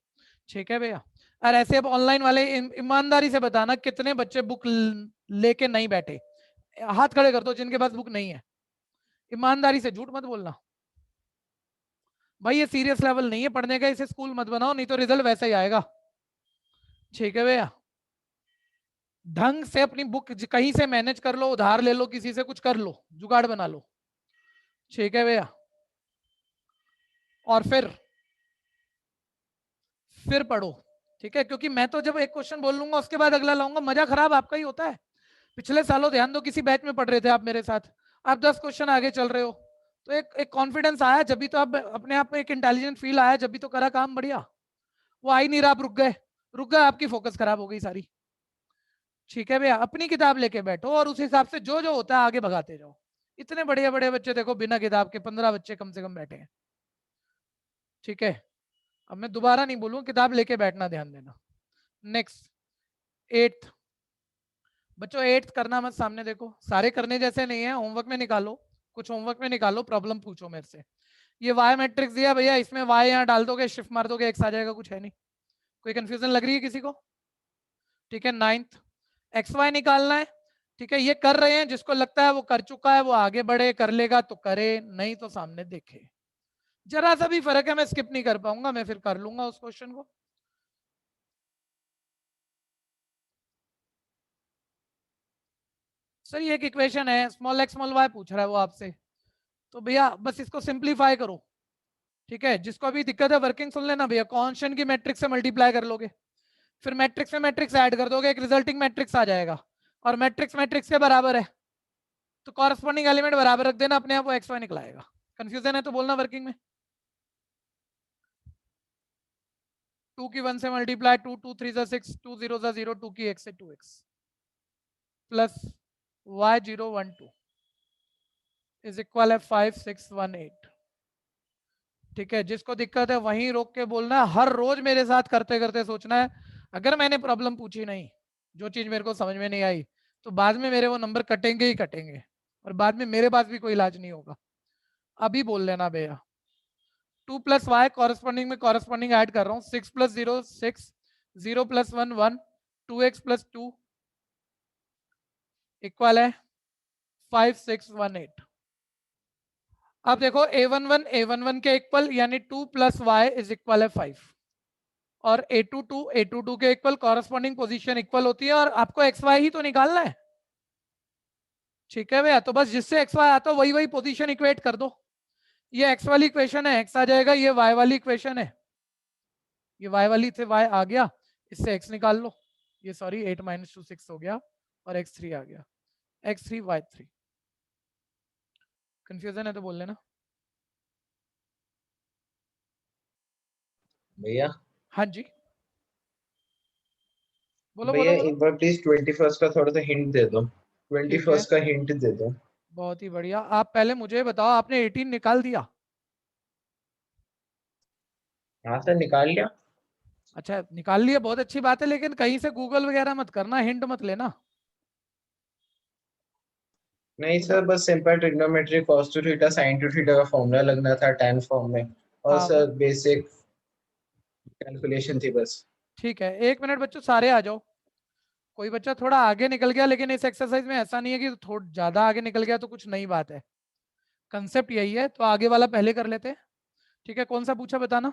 ठीक है भैया, और ऐसे अब ऑनलाइन वाले ईमानदारी से बताना कितने बच्चे बुक लेके नहीं बैठे, हाथ खड़े कर दो जिनके पास बुक नहीं है, ईमानदारी से, झूठ मत बोलना भाई, ये सीरियस लेवल नहीं है पढ़ने का, इसे स्कूल मत बनाओ, नहीं तो रिजल्ट वैसा ही आएगा। ठीक है भैया, ढंग से अपनी बुक कहीं से मैनेज कर लो, उधार ले लो, किसी से कुछ कर लो, जुगाड़ बना लो। ठीक है भैया, और फिर पढ़ो। ठीक है, क्योंकि मैं तो जब एक क्वेश्चन बोल लूंगा उसके बाद अगला लाऊंगा, मजा खराब आपका ही होता है। पिछले सालों ध्यान दो, किसी बैच में पढ़ रहे थे आप मेरे साथ, आप 10 क्वेश्चन आगे चल रहे हो, तो एक कॉन्फिडेंस आया, जब भी तो आप अपने आप में एक इंटेलिजेंट फील आया, जब भी तो करा काम बढ़िया। वो आ ही नहीं रहा, आप रुक गए, आपकी फोकस खराब हो गई सारी। ठीक है भैया, अपनी किताब लेके बैठो और उस हिसाब से जो जो होता है आगे भगाते जाओ। इतने बड़े बड़े बच्चे देखो बिना किताब के 15 बच्चे कम से कम बैठे हैं। ठीक है, अब मैं दोबारा नहीं बोलूँ, किताब लेके बैठना, ध्यान देना। नेक्स्ट 8th बच्चों, 8th करना मत, सामने देखो, सारे करने जैसे नहीं है, होमवर्क में निकालो, कुछ होमवर्क में निकालो, प्रॉब्लम पूछो मेरे से। ये वाई मैट्रिक्स दिया भैया, इसमें वाई यहाँ डाल दोगे, शिफ्ट मार दोगे, एक्स आ जाएगा, कुछ है नहीं। कोई कंफ्यूजन लग रही है किसी को? ठीक है, 9th एक्स वाई निकालना है। ठीक है, ये कर रहे हैं, जिसको लगता है वो कर चुका है वो आगे बढ़े, कर लेगा तो करे, नहीं तो सामने देखे। जरा सा भी फर्क है, मैं स्किप नहीं कर पाऊंगा, मैं फिर कर लूंगा उस क्वेश्चन को। सर ये एक इक्वेशन है, स्मॉल एक्स स्मॉल वाई पूछ रहा है वो आपसे, तो भैया बस इसको सिंप्लीफाई करो। ठीक है, जिसको अभी दिक्कत है वर्किंग सुन लेना भैया, कांस्टेंट की मैट्रिक्स से मल्टीप्लाई कर लोगे, फिर मैट्रिक्स में मैट्रिक्स ऐड कर दोगे, एक रिजल्टिंग मैट्रिक्स आ जाएगा, और मैट्रिक्स मैट्रिक्स के बराबर है तो कॉरस्पॉन्डिंग एलिमेंट बराबर रख देना, अपने आप वो एक्स वाई निकलाएगा। कंफ्यूजन है तो बोलना वर्किंग में। 2 की 1 से मल्टीप्लाई, 2 2 3 जा 6, 2 0 जा 0, 2 की 1 से 2x plus y 0 1 2 is equal है 5 6 1 8। ठीक है, जिसको दिक्कत है वहीं रोक के बोलना है, हर रोज मेरे साथ करते करते सोचना है, अगर मैंने प्रॉब्लम पूछी नहीं, जो चीज मेरे को समझ में नहीं आई, तो बाद में मेरे वो नंबर कटेंगे ही कटेंगे, और बाद में मेरे पास भी कोई इलाज नहीं होगा। अभी बोल लेना भैया, 2 प्लस वाई कॉरस्पॉन्डिंग में कॉरस्पॉन्डिंग ऐड कर रहा हूँ, 6 plus 0 6, 0 plus 1 1, 2x plus 2 equal है 5 6 1 8। अब देखो a11 के इक्वल, यानी 2 प्लस वाई इज इक्वल है 5, और a22 के इक्वल, कॉरस्पॉन्डिंग पोजीशन इक्वल होती है, और आपको एक्स वाई ही तो निकालना है। ठीक है भैया, तो बस जिससे एक्स वाई आता है वही वही पोजीशन इक्वेट कर दो। ये एक्स वाली इक्वेशन है, एक्स आ जाएगा, ये वाई वाली इक्वेशन है, ये वाई वाली से वाई आ गया, इससे एक्स निकाल लो, ये सॉरी 8 - 2 6 हो गया, और x3 आ गया, x3 y3। कंफ्यूजन है तो बोल लेना। भैया हाँ जी, बोलो भैया बोलो बोलो। एक बार प्लीज 21st का थोड़ा सा हिंट दे दो, ठीक है, 21st का हिंट दे दो। बहुत ही बढ़िया। आप पहले मुझे बताओ, आपने 18 निकाल दिया? हाँ सर, निकाल लिया। अच्छा निकाल लिया, बहुत अच्छी बात है, लेकिन कहीं से गूगल वगैरह मत करना, हिंट मत लेना। नहीं सर, बस simple trigonometry cos two theta sin two theta का फॉर्मूला लगना था tan फॉर्म में, और हाँ सर बेसिक कैलकुलेशन थी बस। ठीक है, 1 मिनट बच्चों, सारे आ जाओ। कोई बच्चा थोड़ा आगे निकल गया, लेकिन इस एक्सरसाइज में ऐसा नहीं है कि थोड़ा ज्यादा आगे निकल गया तो कुछ नई बात है, कंसेप्ट यही है, तो आगे वाला पहले कर लेते हैं। ठीक है, कौन सा पूछा बताना,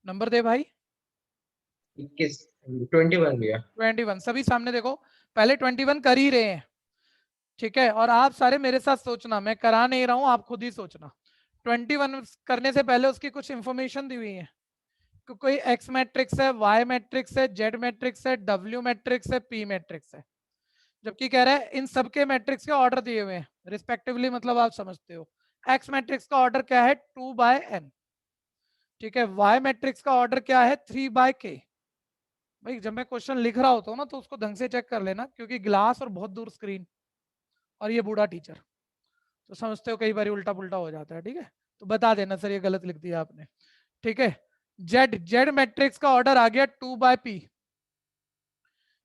नंबर दे भाई। 21 21 भैया। 21, सभी सामने देखो, पहले 21 कर ही रहे हैं। ठीक है, और आप सारे मेरे साथ सोचना, मैं करा नहीं रहा हूं, आप खुद ही सोचना। 21 करने से पहले उसकी कुछ इंफॉर्मेशन दी हुई है, कि कोई एक्स मैट्रिक्स है, वाई मैट्रिक्स है, जेड मैट्रिक्स है, डब्ल्यू मैट्रिक्स है, पी मैट्रिक्स है, जबकि कह रहा है इन सबके मैट्रिक्स के ऑर्डर दिए हुए हैं रिस्पेक्टिवली, मतलब आप समझते हो। एक्स मैट्रिक्स का ऑर्डर क्या है, 2/n। ठीक है, वाई मैट्रिक्स का ऑर्डर क्या है, 3/k। भाई जब मैं क्वेश्चन लिख रहा होता हूँ ना, तो उसको ढंग से चेक कर लेना, क्योंकि ग्लास और बहुत दूर स्क्रीन, और ये बूढ़ा टीचर, तो समझते हो कई बार उल्टा पुल्टा हो जाता है। ठीक है, तो बता देना सर ये गलत लिख दिया आपने। ठीक है, जेड मैट्रिक्स का ऑर्डर आ गया 2/p।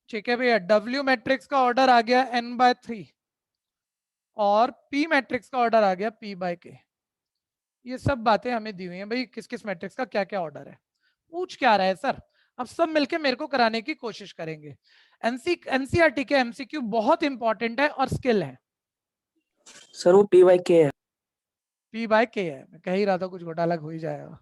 ठीक है भैया, डब्ल्यू मैट्रिक्स का ऑर्डर आ गया n/3, और पी मैट्रिक्स का ऑर्डर आ गया p/k। ये सब बातें हमें दी हुई हैं भाई, किस किस मैट्रिक्स का क्या क्या ऑर्डर है। पूछ क्या रहा है सर, अब सब मिलके मेरे को कराने की कोशिश करेंगे। एनसीईआरटी के एमसीक्यू बहुत इंपॉर्टेंट है और स्किल है। सर वो PYK है। p/k है, मैं कह ही रहा था कुछ घोटाला हो ही जाएगा।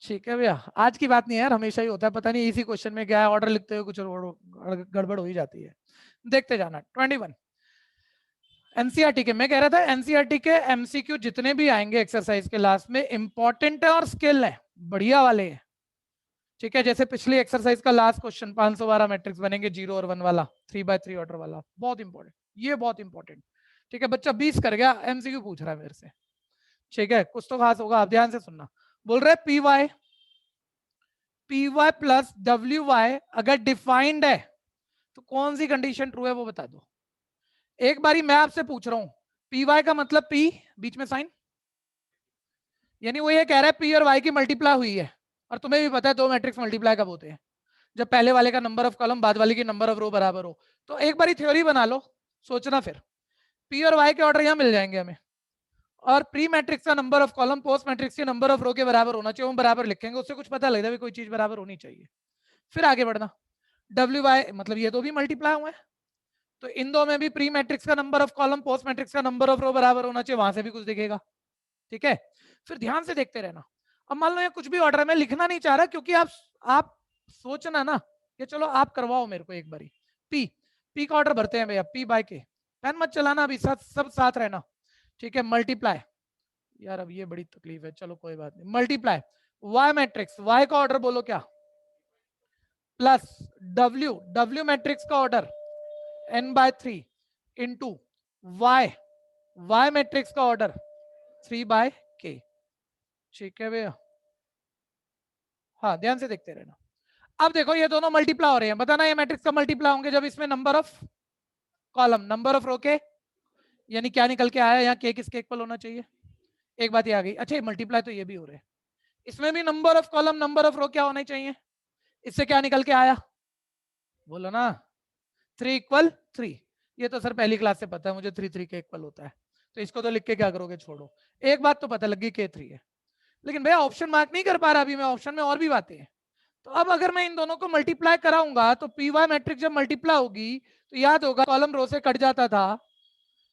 ठीक है भैया, आज की बात नहीं है यार, हमेशा ही होता है, पता नहीं इसी क्वेश्चन में क्या है, ऑर्डर लिखते हुए कुछ गड़बड़ हो ही जाती है। देखते जाना। 21 एनसीईआरटी के, मैं कह रहा था एनसीईआरटी के एमसीक्यू जितने भी आएंगे एक्सरसाइज के लास्ट में, इंपॉर्टेंट है और स्किल है, बढ़िया वाले हैं। ठीक है, जैसे पिछली एक्सरसाइज का लास्ट क्वेश्चन 512 मैट्रिक्स बनेंगे 0 और 1 वाला, 3/3 ऑर्डर वाला, बहुत इंपॉर्टेंट, ये बहुत इंपॉर्टेंट। ठीक है, बच्चा 20 कर गया, एमसीक्यू पूछ रहा है मेरे से। ठीक है, कुछ तो खास होगा, आप ध्यान से सुनना। बोल रहे P Y plus W Y अगर डिफाइंड है तो कौन सी कंडीशन ट्रू है वो बता दो। एक बारी मैं आपसे पूछ रहा हूं, पी वाई का मतलब पी बीच में साइन, यानी वो ये कह रहा है पी और वाई की मल्टीप्लाई हुई है, और तुम्हें भी पता है दो मैट्रिक्स मल्टीप्लाई कब होते हैं, जब पहले वाले का नंबर ऑफ कॉलम बाद वाले की नंबर ऑफ रो बराबर हो। तो एक बारी थ्योरी बना लो, सोचना फिर पी और वाई के ऑर्डर यहां मिल जाएंगे हमें, और प्री मैट्रिक्स का number of column post matrix के नंबर ऑफ रो के बराबर होना चाहिए, हम बराबर लिखेंगे, उससे कुछ पता लगता है कोई चीज बराबर होनी चाहिए। फिर आगे बढ़ना, डब्ल्यू वाई मतलब ये तो भी मल्टीप्लाई हुआ है, तो इन दो में भी प्री मैट्रिक्स का number of column post matrix का नंबर ऑफ रो बराबर होना चाहिए, वहां से भी कुछ दिखेगा। ठीक है, फिर ध्यान से देखते रहना। अब मान लो ये कुछ भी ऑर्डर में लिखना नहीं चाह रहा, क्योंकि आप सोचना ना कि चलो आप करवाओ मेरे को एक बारी। पी का ऑर्डर भरते हैं भैया, पी बाय के, पेन मत चलाना अभी, सब साथ रहना। ठीक है, मल्टीप्लाई, यार अब ये बड़ी तकलीफ है, चलो कोई बात नहीं, मल्टीप्लाई वाई मैट्रिक्स, वाई का ऑर्डर बोलो क्या, प्लस डब्ल्यू मैट्रिक्स का order n/3 into Y matrix का ऑर्डर 3/k। ठीक है भैया, हाँ ध्यान से देखते रहना। अब देखो ये दोनों मल्टीप्लाई हो रहे हैं, बताना ये मैट्रिक्स का मल्टीप्लाई होंगे जब इसमें number of column number of row के, यानी क्या निकल के आया यहाँ k किसके इक्वल होना चाहिए, एक बात ये आ गई। अच्छा मल्टीप्लाई तो ये भी हो रहे हैं, इसमें भी number of column number of row क्या होना चाहिए, इससे क्या निकल के आया बोलो ना, 3 = 3। ये तो सर पहली क्लास से पता है मुझे, 3 के इक्वल होता है, तो इसको तो लिख के क्या करोगे, छोड़ो। एक बात तो पता लगी k3 है, लेकिन भैया ऑप्शन मार्क नहीं कर पा रहा अभी मैं, ऑप्शन में और भी बातें हैं। तो अब अगर मैं इन दोनों को मल्टीप्लाई कराऊंगा तो पी वाई मैट्रिक्स जब मल्टीप्लाई होगी तो याद होगा कॉलम रो से कट जाता था,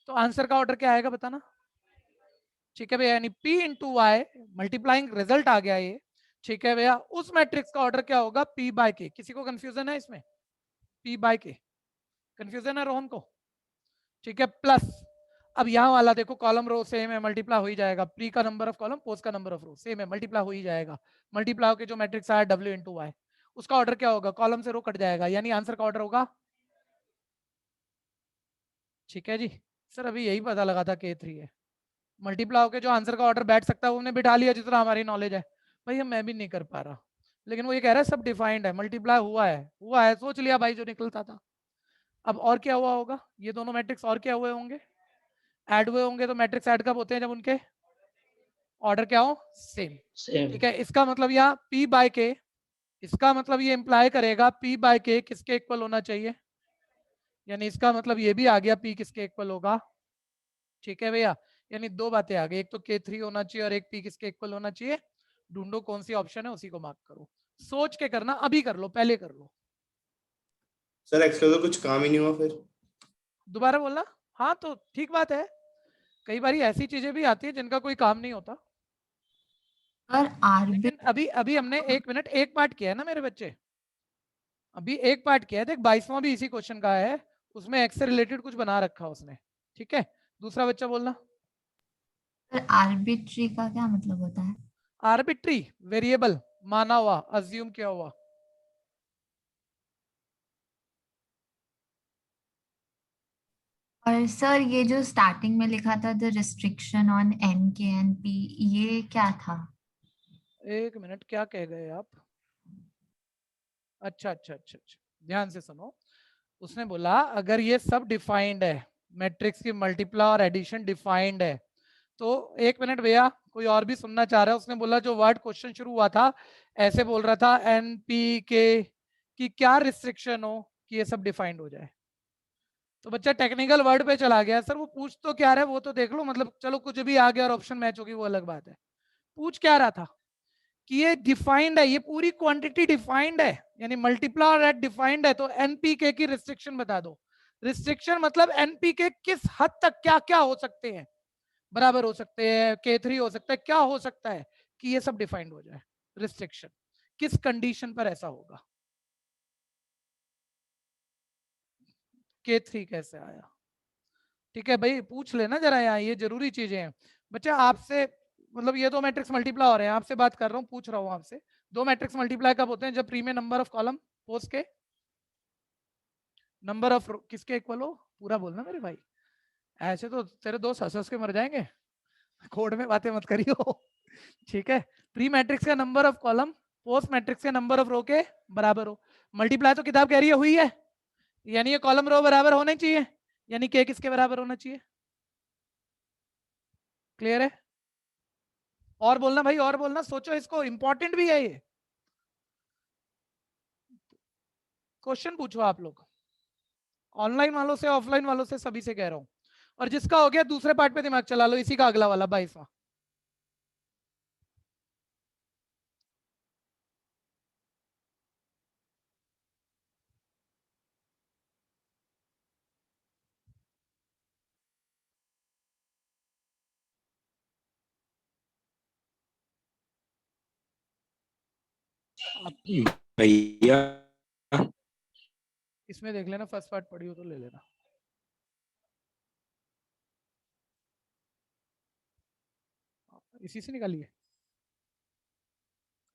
तो आंसर का ऑर्डर क्या आएगा बताना। ठीक है भैया, यानी p इंटू वाई मल्टीप्लाइंग रिजल्ट आ गया ये। ठीक है भैया, उस मैट्रिक्स का ऑर्डर क्या होगा, p/k। किसी को कंफ्यूजन है इसमें, p/k कंफ्यूजन है रोहन को? ठीक है, प्लस अब यहाँ वाला देखो कॉलम रो सेम है, मल्टीप्लाई हो ही जाएगा, प्री का नंबर ऑफ कॉलम पोस्ट का नंबर ऑफ रो सेम है, मल्टीप्लाई हो ही जाएगा। मल्टीप्लाई होकर जो मैट्रिक्स आया w इंटू वाई, उसका ऑर्डर क्या होगा, कॉलम से रो कट जाएगा, यानी आंसर का ऑर्डर होगा। ठीक है जी, सर अभी यही पता लगा था k3 है, मल्टीप्लाई होकर जो आंसर का ऑर्डर बैठ सकता है वो हमने बिठा लिया जितना हमारी नॉलेज है। भैया मैं भी नहीं कर पा रहा, लेकिन वो ये कह रहा है सब डिफाइंड है, मल्टीप्लाई हुआ है सोच लिया भाई जो निकलता था। अब और क्या हुआ होगा, ये दोनों मैट्रिक्स और क्या हुए होंगे, ऐड हुए होंगे। तो मैट्रिक्स ऐड कब होते हैं, जब उनके ऑर्डर क्या हो, सेम। ठीक है, इसका मतलब यहाँ p/k, इसका मतलब ये इंप्लाई करेगा p/k किसके इक्वल होना चाहिए, यानी इसका मतलब ये भी आ गया p किसके इक्वल होगा। ठीक है भैया, यानी दो बातें आ गई, एक तो k3 होना चाहिए और एक p किसके इक्वल होना चाहिए। ढूंढो कौन सी ऑप्शन है, उसी को मार्क करो, सोच के करना, अभी कर लो, पहले कर लो। सर एक्स का तो कुछ काम ही नहीं हुआ फिर, दोबारा बोलना। हाँ तो ठीक बात है, कई बार ऐसी चीजें भी आती है जिनका कोई काम नहीं होता। और लेकिन अभी हमने 1 मिनट एक पार्ट किया है ना मेरे बच्चे, अभी एक पार्ट किया है, देख 22वां भी इसी क्वेश्चन का है, उसमें एक्स से रिलेटेड कुछ बना रखा उसने। ठीक है, दूसरा बच्चा बोलना। आर्बिट्री का क्या मतलब होता है? आर्बिट्री वेरिएबल माना हुआ, अज्यूम किया हुआ। और सर ये जो स्टार्टिंग में लिखा था द रिस्ट्रिक्शन ऑन एन के एन पी, ये क्या था? एक मिनट, क्या कह गए आप? अच्छा, ध्यान से सुनो। उसने बोला अगर ये सब डिफाइंड है, मैट्रिक्स की मल्टीप्लाई और एडिशन डिफाइंड है, तो एक मिनट भैया, कोई और भी सुनना चाह रहा है। उसने बोला जो वर्ड क्वेश्चन शुरू हुआ था ऐसे बोल रहा था NP/K की क्या रिस्ट्रिक्शन हो कि ये सब डिफाइंड हो जाए। तो बच्चा टेक्निकल वर्ड पे चला गया, सर वो पूछ तो क्या रहा है वो तो देख लो, मतलब चलो कुछ भी आ गया और ऑप्शन मैच होगी वो अलग बात है। पूछ क्या रहा था कि ये डिफाइंड है, ये पूरी क्वांटिटी डिफाइंड है, यानी मल्टीप्लाई और एड डिफाइंड है, तो NP/K की रिस्ट्रिक्शन बता दो। रिस्ट्रिक्शन मतलब NP/K किस हद तक क्या क्या हो सकते हैं, बराबर हो सकते हैं, k3 हो सकता है, क्या हो सकता है कि ये सब डिफाइंड हो जाए। रिस्ट्रिक्शन किस कंडीशन पर ऐसा होगा, k3 कैसे आया। ठीक है भाई, पूछ लेना जरा यहाँ, ये जरूरी चीजें हैं बच्चा। आपसे मतलब ये दो मैट्रिक्स मल्टीप्लाई हो रहे हैं, आपसे बात कर रहा हूँ, पूछ रहा हूँ आपसे, दो मैट्रिक्स मल्टीप्लाई कब होते हैं, जब प्री में नंबर ऑफ कॉलम पोस्ट के नंबर ऑफ किसके इक्वल हो। पूरा बोलना मेरे भाई, ऐसे तो तेरे दोस्त हंस के मर जाएंगे, कोड में बातें मत करियो। ठीक है, प्री मैट्रिक्स का number of column post matrix के नंबर ऑफ रो के बराबर हो। मल्टीप्लाई तो किताब कह रही है हुई है, यानी ये कॉलम रो बराबर होने चाहिए, यानी के किसके बराबर होना चाहिए? क्लियर है? और बोलना भाई, और बोलना, सोचो इसको, इंपॉर्टेंट भी है ये क्वेश्चन। पूछो आप लोग, ऑनलाइन वालों से, ऑफलाइन वालों से, सभी से कह रहा हूं। और जिसका हो गया दूसरे पार्ट पे दिमाग चला लो, इसी का अगला वाला 22वां। भैया इसमें देख लेना, फर्स्ट पार्ट पढ़ी हो तो ले लेना। इसी से निकालिए।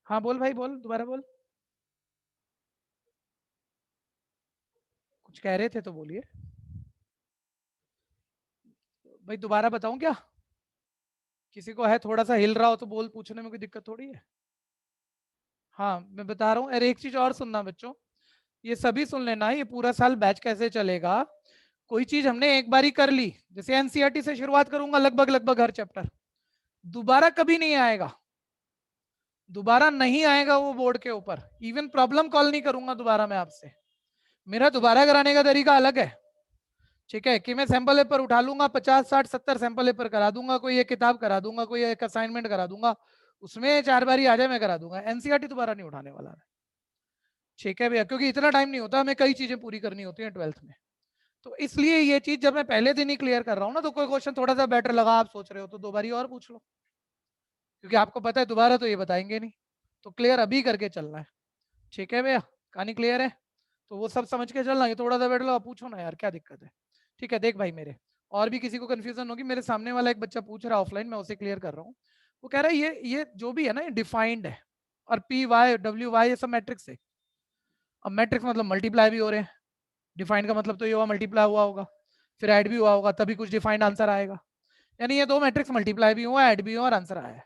हाँ बोल भाई, बोल, दोबारा बोल। कुछ कह रहे थे तो बोलिए भाई, दोबारा बताऊं क्या? किसी को है थोड़ा सा हिल रहा हो तो बोल, पूछने में कोई दिक्कत थोड़ी है। हाँ मैं बता रहा हूँ। अरे एक चीज और सुनना बच्चों, ये सभी सुन लेना, ये पूरा साल बैच कैसे चलेगा। कोई चीज हमने एक बारी कर ली, जैसे एनसीईआरटी से शुरुआत करूंगा लगभग लगभग हर चैप्टर, दोबारा कभी नहीं आएगा, दोबारा नहीं आएगा वो बोर्ड के ऊपर। इवन प्रॉब्लम कॉल नहीं करूंगा दोबारा मैं आपसे, मेरा दोबारा कराने का तरीका अलग है। ठीक है, कि मैं सैंपल पेपर उठा लूंगा, 50 60 70 सैंपल पेपर करा दूंगा, कोई एक किताब करा दूंगा, कोई एक असाइनमेंट करा दूंगा, उसमें 4 बारी आ जाए मैं करा दूंगा। एनसीईआरटी दोबारा नहीं उठाने वाला है। ठीक है भैया, क्योंकि इतना टाइम नहीं होता, हमें कई चीजें पूरी करनी होती हैं 12th में। तो इसलिए ये चीज जब मैं पहले दिन ही क्लियर कर रहा हूँ ना, तो कोई क्वेश्चन थोड़ा सा बेटर लगा, आप सोच रहे हो तो 2 बारी और पूछ लो, क्योंकि आपको पता है दोबारा तो ये बताएंगे नहीं, तो क्लियर अभी करके चलना है। ठीक है भैया, कहानी क्लियर है? तो वो सब समझ के चलना, ये थोड़ा सा बेटर लगा पूछो ना यार, क्या दिक्कत है? ठीक है, देख भाई मेरे, और भी किसी को कंफ्यूजन होगी, मेरे सामने वाला एक बच्चा पूछ रहा है ऑफलाइन, मैं उसे क्लियर कर रहा हूँ। वो कह रहा है ये जो भी है ना, ये डिफाइंड है, और पी वाई डब्ल्यू वाई ये सब मैट्रिक्स है। अब मैट्रिक्स मतलब मल्टीप्लाई भी हो रहे हैं, डिफाइंड का मतलब तो ये हुआ मल्टीप्लाई हुआ होगा, फिर ऐड भी हुआ होगा, तभी कुछ डिफाइंड आंसर आएगा। यानी ये 2 मैट्रिक्स मल्टीप्लाई भी हुआ, ऐड भी हुआ और आंसर आया है।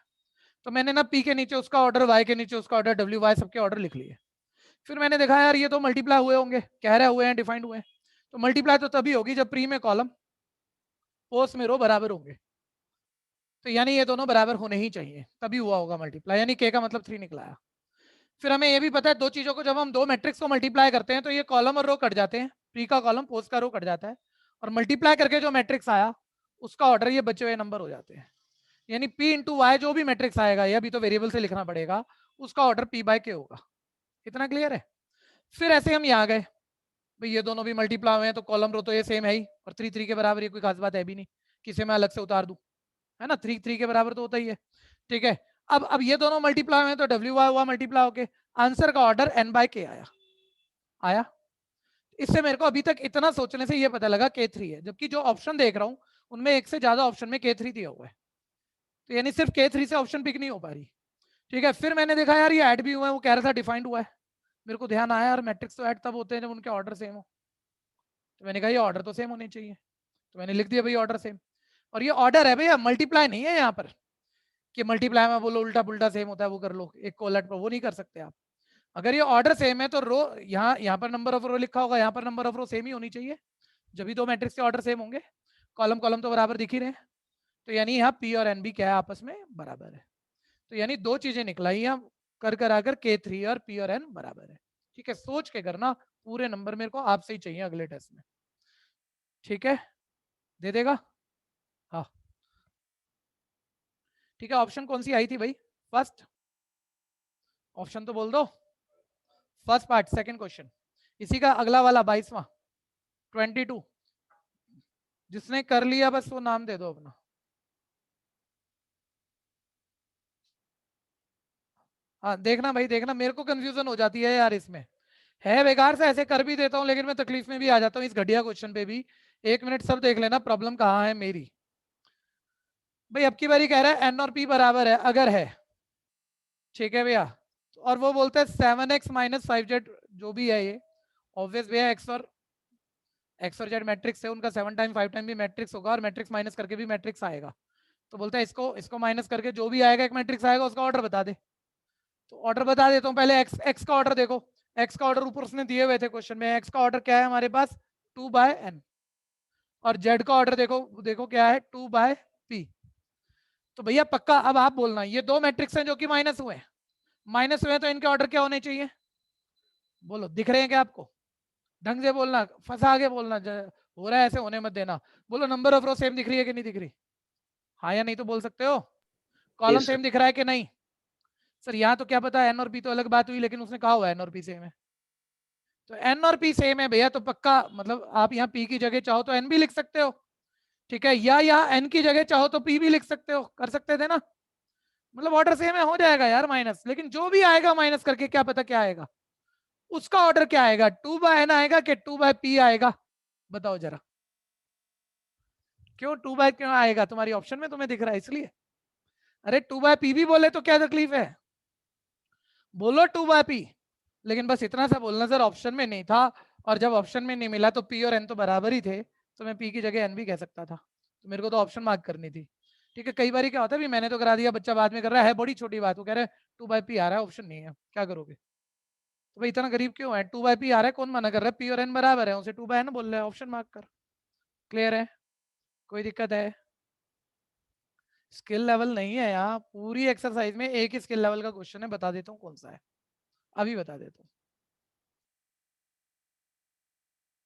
तो मैंने ना पी के नीचे उसका ऑर्डर, वाई के नीचे उसका ऑर्डर, डब्ल्यू वाई सबके ऑर्डर लिख लिए। फिर मैंने देखा यार ये तो मल्टीप्लाई हुए होंगे, कह रहे हुए हैं, डिफाइंड हुए हैं, तो मल्टीप्लाई तो तभी होगी जब प्री में कॉलम पोस्ट में रो बराबर होंगे। तो यानी ये दोनों बराबर होने ही चाहिए, तभी हुआ होगा मल्टीप्लाई, यानी के का मतलब 3 निकला। फिर हमें ये भी पता है 2 चीजों को, जब हम 2 मैट्रिक्स को मल्टीप्लाई करते हैं तो ये कॉलम और रो कट जाते हैं, प्री का कॉलम पोस्ट का रो कट जाता है, और मल्टीप्लाई करके जो मैट्रिक्स आया उसका ऑर्डर ये बचे हुए नंबर हो जाते हैं। यानी पी इंटू वाई जो भी मैट्रिक्स आएगा, ये अभी तो वेरिएबल से लिखना पड़ेगा, उसका ऑर्डर पी बाय के होगा। इतना क्लियर है? फिर ऐसे हम यहाँ गए, भाई ये दोनों भी मल्टीप्लाई हुए हैं तो कॉलम रो तो ये सेम है ही, और 3 3 के बराबर, ये कोई खास बात है भी नहीं, किसे मैं अलग से उतार दूं, है ना, 3 3 के बराबर तो होता ही है। ठीक है, अब ये दोनों मल्टीप्लाई हुए तो डब्ल्यू वाई हुआ मल्टीप्लाई होके, आंसर का ऑर्डर एन बाय के आया। इससे मेरे को अभी तक इतना सोचने से ये पता लगा K3 है, जबकि जो ऑप्शन देख रहा हूँ उनमें एक से ज्यादा ऑप्शन में K3 दिया हुआ है, तो यानी सिर्फ K3 से ऑप्शन पिक नहीं हो पा रही। ठीक है, फिर मैंने देखा यार ये ऐड भी हुआ है, वो कह रहा था डिफाइंड हुआ है, मेरे को ध्यान आया यार मैट्रिक्स तो ऐड तब होते हैं जब उनके ऑर्डर सेम हो, तो मैंने कहा ये ऑर्डर तो सेम होने चाहिए, तो मैंने लिख दिया भाई ऑर्डर सेम। और ये ऑर्डर है भैया, मल्टीप्लाई नहीं है यहाँ पर, कि मल्टीप्लाई में बोलो उल्टा पुल्टा सेम होता है वो कर लो, एक को उलट, वो नहीं कर सकते आप। अगर ये ऑर्डर सेम है तो रो यहाँ पर नंबर ऑफ रो लिखा होगा, यहाँ पर नंबर ऑफ रो सेम ही होनी चाहिए, जब भी 2 मैट्रिक्स के ऑर्डर सेम होंगे। कॉलम कॉलम तो बराबर दिख ही रहे हैं, तो यानी यहाँ पी और एन भी क्या है, आपस में बराबर है। तो यानी 2 चीजें निकला ही यहाँ कर आकर K3 और पी और एन बराबर है। ठीक है, सोच के करना, पूरे नंबर मेरे को आपसे ही चाहिए अगले टेस्ट में। ठीक है, दे देगा? हाँ ठीक है, ऑप्शन कौन सी आई थी भाई? फर्स्ट ऑप्शन तो बोल दो, फर्स्ट पार्ट सेकंड क्वेश्चन, इसी का अगला वाला 22वां 22। जिसने कर लिया बस वो नाम दे दो अपना। हाँ देखना भाई, देखना, मेरे को कंफ्यूजन हो जाती है यार इसमें, है बेकार से, ऐसे कर भी देता हूँ लेकिन मैं तकलीफ में भी आ जाता हूँ इस घटिया क्वेश्चन पे भी। 1 मिनट सब देख लेना प्रॉब्लम कहाँ है मेरी। भाई अब की बारी कह रहा है एन और पी बराबर है, अगर है, ठीक है भैया, और वो बोलते हैं 7x माइनस 5z जो भी है ये ऑब्वियस भैया, एक्स और जेड मैट्रिक्स है, उनका 7 टाइम 5 टाइम भी मैट्रिक्स होगा, और मैट्रिक्स माइनस करके भी मैट्रिक्स आएगा। तो बोलता है इसको माइनस करके जो भी आएगा एक मैट्रिक्स आएगा, उसका ऑर्डर बता दे। तो ऑर्डर बता देता हूँ पहले। एक्स का ऑर्डर देखो, एक्स का ऑर्डर ऊपर उसने दिए हुए थे क्वेश्चन में। एक्स का ऑर्डर क्या है हमारे पास, 2/n। और जेड का ऑर्डर देखो, देखो क्या है, 2/p। तो भैया पक्का अब आप बोलना, ये दो मैट्रिक्स हैं जो कि माइनस हुए हैं, माइनस हुए हैं, तो इनके ऑर्डर क्या होने चाहिए? बोलो, दिख रहे हैं क्या आपको? ढंग से बोलना, फंसा के बोलना, हो रहा है ऐसे होने मत देना। बोलो नंबर ऑफ रो सेम दिख रही है कि नहीं दिख रही? हाँ या नहीं तो बोल सकते हो। कॉलम Yes, सेम दिख रहा है कि नहीं? सर यहाँ तो क्या पता, एन और पी तो अलग बात हुई, लेकिन उसने कहा हुआ एन और पी सेम है। तो एन और पी सेम है भैया, तो पक्का मतलब आप यहाँ पी की जगह चाहो तो एन भी लिख सकते हो, ठीक है, या यहाँ एन की जगह चाहो तो पी भी लिख सकते हो, कर सकते थे ना। मतलब ऑर्डर सेम है, हो जाएगा यार माइनस, लेकिन जो भी आएगा माइनस करके क्या पता क्या आएगा, उसका ऑर्डर क्या आएगा, 2/n आएगा कि 2/p आएगा? बताओ जरा, क्यों 2/, क्यों आएगा? तुम्हारी ऑप्शन में तुम्हें दिख रहा है इसलिए। अरे 2/p भी बोले तो क्या तकलीफ है, बोलो 2/p, लेकिन बस इतना सा बोलना सर ऑप्शन में नहीं था, और जब ऑप्शन में नहीं मिला तो p और n तो बराबर ही थे, तो मैं p की जगह n भी कह सकता था, तो मेरे को तो ऑप्शन मार्क करनी थी। ठीक है, कई बार क्या होता है, भी मैंने तो करा दिया, बच्चा बाद में कर रहा है, बड़ी छोटी बात, वो कह रहे हैं 2/p आ रहा है, ऑप्शन नहीं है, क्या करोगे? तो भाई इतना गरीब क्यों है, 2/p आ रहा है, कौन मना कर रहा है, p और n बराबर है, उसे 2/n बोल रहा है, ऑप्शन मार्क कर। क्लियर है? कोई दिक्कत है? स्किल लेवल नहीं है यहाँ, पूरी एक्सरसाइज में एक ही स्किल लेवल का क्वेश्चन है, बता देता हूँ कौन सा है, अभी बता देता हूँ।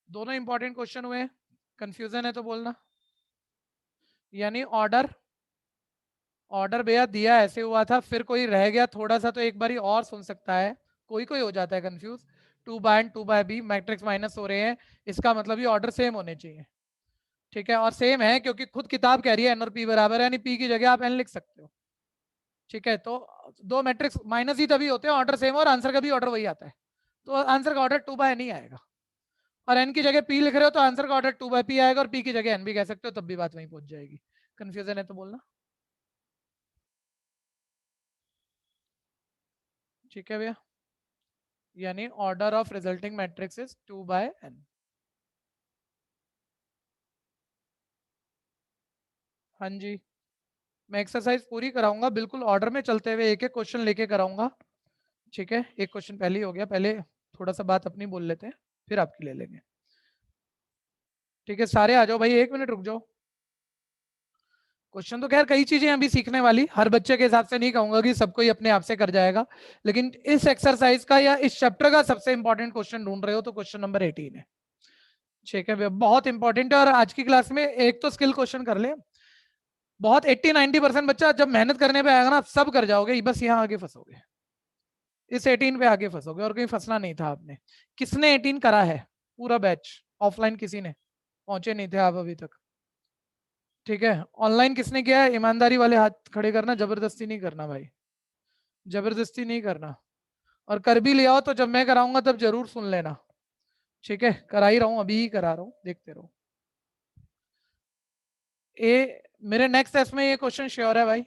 दोनों इंपॉर्टेंट क्वेश्चन हुए, कंफ्यूजन है तो बोलना। यानी ऑर्डर, ऑर्डर भैया दिया ऐसे हुआ था, फिर कोई रह गया थोड़ा सा तो एक बारी और सुन सकता है, कोई कोई हो जाता है confuse. 2/n 2/b matrix minus हो रहे हैं, इसका मतलब ये ऑर्डर सेम होने चाहिए, ठीक है, और सेम है क्योंकि खुद किताब कह रही है एन और पी बराबर है, यानी पी की जगह आप एन लिख सकते हो, ठीक है। तो दो मैट्रिक्स माइनस ही तभी होते हैं, ऑर्डर सेम और आंसर का भी ऑर्डर वही आता है, तो आंसर का ऑर्डर 2/n ही आएगा। और एन की जगह पी लिख रहे हो तो आंसर का ऑर्डर 2/p आएगा, और पी की जगह एन भी कह सकते हो, तब भी बात वहीं पहुंच जाएगी। कंफ्यूजन है तो बोलना, ठीक है भैया। यानी order of resulting matrix is 2/n। हाँ जी, मैं एक्सरसाइज पूरी कराऊंगा, बिल्कुल ऑर्डर में चलते हुए एक एक क्वेश्चन लेके कराऊंगा, ठीक है। एक क्वेश्चन पहले ही हो गया, पहले थोड़ा सा बात अपनी बोल लेते हैं, फिर आपकी ले लेंगे, ठीक है। सारे आ जाओ भाई, 1 मिनट रुक जाओ। क्वेश्चन तो खैर कई चीजें अभी सीखने वाली, हर बच्चे के हिसाब से नहीं कहूंगा कि सबको ही अपने आप से कर जाएगा, लेकिन इस एक्सरसाइज का या इस चैप्टर का सबसे इंपॉर्टेंट क्वेश्चन ढूंढ रहे हो तो क्वेश्चन नंबर 18 है, ठीक है, बहुत इंपॉर्टेंट है। और आज की क्लास में एक तो स्किल क्वेश्चन कर ले, बहुत 80-90% बच्चा जब मेहनत करने पे आएगा ना सब कर जाओगे, बस यहाँ आगे फंसोगे, इस 18 पे आगे फंसोगे, और कहीं फंसना नहीं था आपने। किसने 18 करा है पूरा बैच? ऑफलाइन किसी ने? पहुंचे नहीं थे आप अभी तक, ठीक है। ऑनलाइन किसने किया है? ईमानदारी वाले हाथ खड़े करना, जबरदस्ती नहीं करना भाई, जबरदस्ती नहीं करना। और कर भी लिया हो तो जब मैं कराऊंगा तब जरूर सुन लेना, ठीक है, करा ही रहा हूं, अभी ही करा रहा हूं, देखते रहो। मेरे नेक्स्ट टेस्ट में ये क्वेश्चन श्योर है भाई,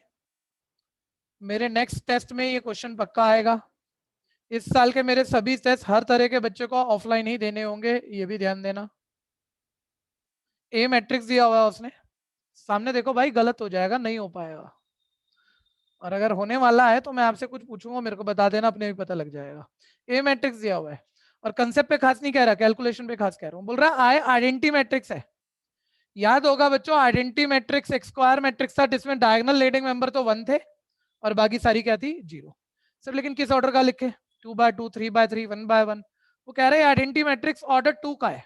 मेरे नेक्स्ट टेस्ट में ये क्वेश्चन पक्का आएगा। इस साल के मेरे सभी टेस्ट हर तरह के बच्चे को ऑफलाइन ही देने होंगे, ये भी ध्यान देना। ए मैट्रिक्स दिया हुआ है उसने, सामने देखो भाई, गलत हो जाएगा, नहीं हो पाएगा, और अगर होने वाला है तो मैं आपसे कुछ पूछूंगा, मेरे को बता देना, अपने भी पता लग जाएगा। ए मैट्रिक्स दिया हुआ है, और कंसेप्ट पे खास नहीं कह रहा, कैलकुलेशन पे खास कह रहा हूँ। बोल रहा है आइडेंटिटी मैट्रिक्स है, याद होगा बच्चों, आइडेंटिटी मैट्रिक्स एक स्क्वायर मैट्रिक्स था जिसमें डायगोनल लीडिंग मेंबर तो 1 थे और बाकी सारी क्या थी, 0। सर लेकिन किस ऑर्डर का लिखे, 2/2 3/3 1/1? वो कह रहे हैं आइडेंटिटी मैट्रिक्स ऑर्डर 2 का है।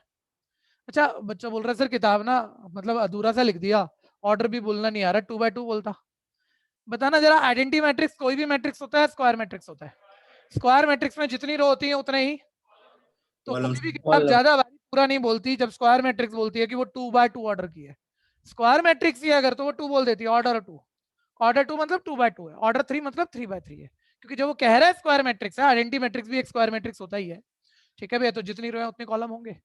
अच्छा, बच्चा बोल रहा है सर किताब ना मतलब अधूरा सा लिख दिया, ऑर्डर भी बोलना नहीं आ रहा, 2/2 बोलता। बताना जरा, आइडेंटिटी मैट्रिक्स कोई भी मैट्रिक्स होता है, स्क्वायर मैट्रिक्स होता है? स्क्वायर मैट्रिक्स में जितनी रो होती है उतने ही, तो कॉलम कोई भी किताब ज्यादा पूरा नहीं बोलती जब स्क्वायर मैट्रिक्स बोलती है कि वो 2/2 ऑर्डर की है। स्क्वायर मैट्रिक्स ही अगर तो वो 2 बोल देती है, ऑर्डर 2। ऑर्डर 2 मतलब 2/2 है, ऑर्डर 3 मतलब 3/3 है, क्योंकि जो वो कह रहा है स्क्वायर मैट्रिक्स है, आइडेंटिटी मैट्रिक्स भी एक स्क्वायर मैट्रिक्स होता ही है, ठीक है भैया। तो जितनी रो है उतने कॉलम होंगे।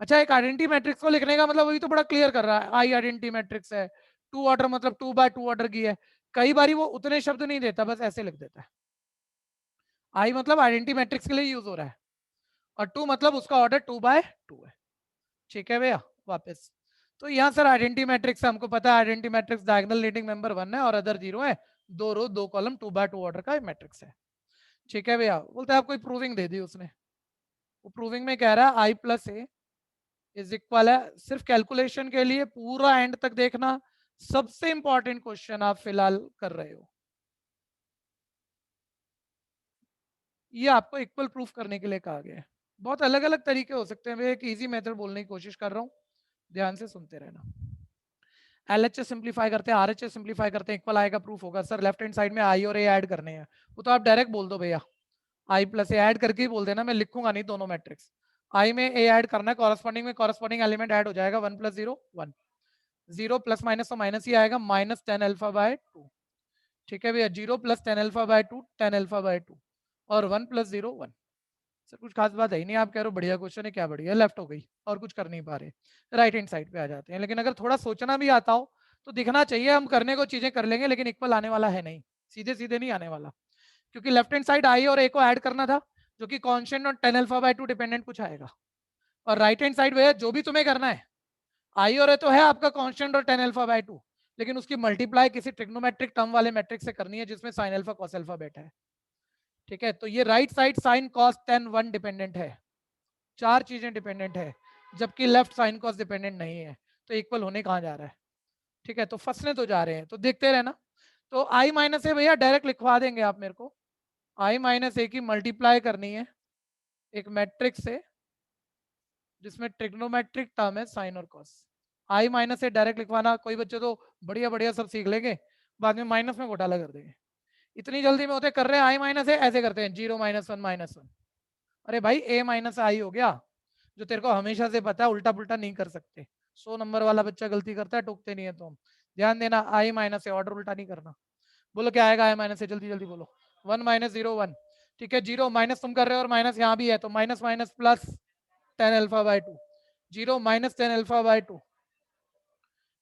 अच्छा, एक आइडेंटिटी मैट्रिक्स को लिखने का मतलब वही तो बड़ा क्लियर कर रहा है, आई आइडेंटिटी मैट्रिक्स है, 2 ऑर्डर मतलब 2/2 ऑर्डर की है। कई बार वो उतने शब्द नहीं देता, बस ऐसे लिख देता है, आई मतलब आइडेंटिटी मैट्रिक्स के लिए यूज हो रहा है, और 2 मतलब उसका ऑर्डर 2/2 है, ठीक है भैया। वापस तो यहाँ सर आइडेंटिटी मैट्रिक्स हमको पता है, identity matrix diagonal leading member 1 है और अदर 0 है, 2 रो 2 कॉलम 2/2 ऑर्डर का मैट्रिक्स है। ठीक है भैया, बोलते हैं आप कोई प्रूविंग दे दी उसने, वो प्रूविंग में कह रहा है आई प्लस ए इज इक्वल है, सिर्फ कैलकुलेशन के लिए पूरा एंड तक देखना, सबसे इंपॉर्टेंट क्वेश्चन आप फिलहाल कर रहे हो, ये आपको इक्वल प्रूफ करने के लिए कहा गया है। बहुत अलग अलग तरीके हो सकते हैं, मैं एक इजी मेथड बोलने की कोशिश कर रहा हूँ, ध्यान से सुनते रहना। LHS सिंप्लीफाई करते हैं, RHS सिंप्लीफाई करते हैं, इक्वल आएगा प्रूफ होगा। सर लेफ्ट हैंड साइड में आई और ए ऐड करने हैं, वो तो आप डायरेक्ट बोल दो भैया, आई प्लस ए ऐड करके ही बोल देना, मैं लिखूंगा नहीं दोनों मैट्रिक्स। आई में ए ऐड करना है, कॉरस्पॉन्डिंग में कॉरस्पॉन्डिंग एलिमेंट ऐड हो जाएगा, 1 + 0 1, 0 प्लस माइनस तो माइनस ही आएगा, -10 α/2। ठीक है भैया, 0 + 10 α/2 10 α/2 और 1 + 0 1। सर कुछ खास बात है ही नहीं, आप कह रहे हो बढ़िया क्वेश्चन है, क्या बढ़िया, लेफ्ट हो गई और कुछ कर नहीं पा रहे, राइट हैंड साइड पे आ जाते हैं। लेकिन अगर थोड़ा सोचना भी आता हो तो दिखना चाहिए, हम करने को चीजें कर लेंगे, लेकिन इक्वल आने वाला है नहीं, सीधे सीधे नहीं आने वाला, क्योंकि लेफ्ट हैंड साइड आई और ए को ऐड करना था, जो कि कांस्टेंट और 10 α/2 डिपेंडेंट कुछ आएगा, और राइट हैंड साइड भैया जो भी तुम्हें करना है, आई और ए तो है आपका कांस्टेंट और 10 α/2, लेकिन उसकी मल्टीप्लाई किसी ट्रिग्नोमेट्रिक टर्म वाले मैट्रिक्स से करनी है जिसमें sin अल्फा cos अल्फा बैठा है। ठीक है, तो ये right side sin cos tan 1 dependent है, चार चीजें डिपेंडेंट है, जबकि लेफ्ट sin cos डिपेंडेंट नहीं है, तो इक्वल होने कहाँ जा रहा है। ठीक है, तो फंसने तो जा रहे हैं, तो देखते रहना। तो i माइनस ए भैया डायरेक्ट लिखवा देंगे आप मेरे को, i माइनस ए की मल्टीप्लाई करनी है एक मैट्रिक्स से जिसमें ट्रिग्नोमेट्रिक टर्म है साइन और cos, i minus A direct लिखवाना। कोई बच्चे तो बढ़िया बढ़िया सब सीख लेंगे, बाद में माइनस में घोटाला कर देंगे, इतनी जल्दी में होते कर रहे हैं i माइनस ए, ऐसे करते हैं 0 - 1 - 1। अरे भाई a माइनस आई हो गया, जो तेरे को हमेशा से पता है, उल्टा पुल्टा नहीं कर सकते, 100 नंबर वाला बच्चा गलती करता है, टोकते नहीं है तो हम, ध्यान देना, i माइनस ए, ऑर्डर उल्टा नहीं करना। बोलो क्या आएगा i माइनस ए, जल्दी जल्दी बोलो, 1 - 0 1। ठीक है, 0 माइनस तुम कर रहे हो और माइनस यहाँ भी है, तो माइनस माइनस प्लस 10 α/2, 0 - 10 α/2।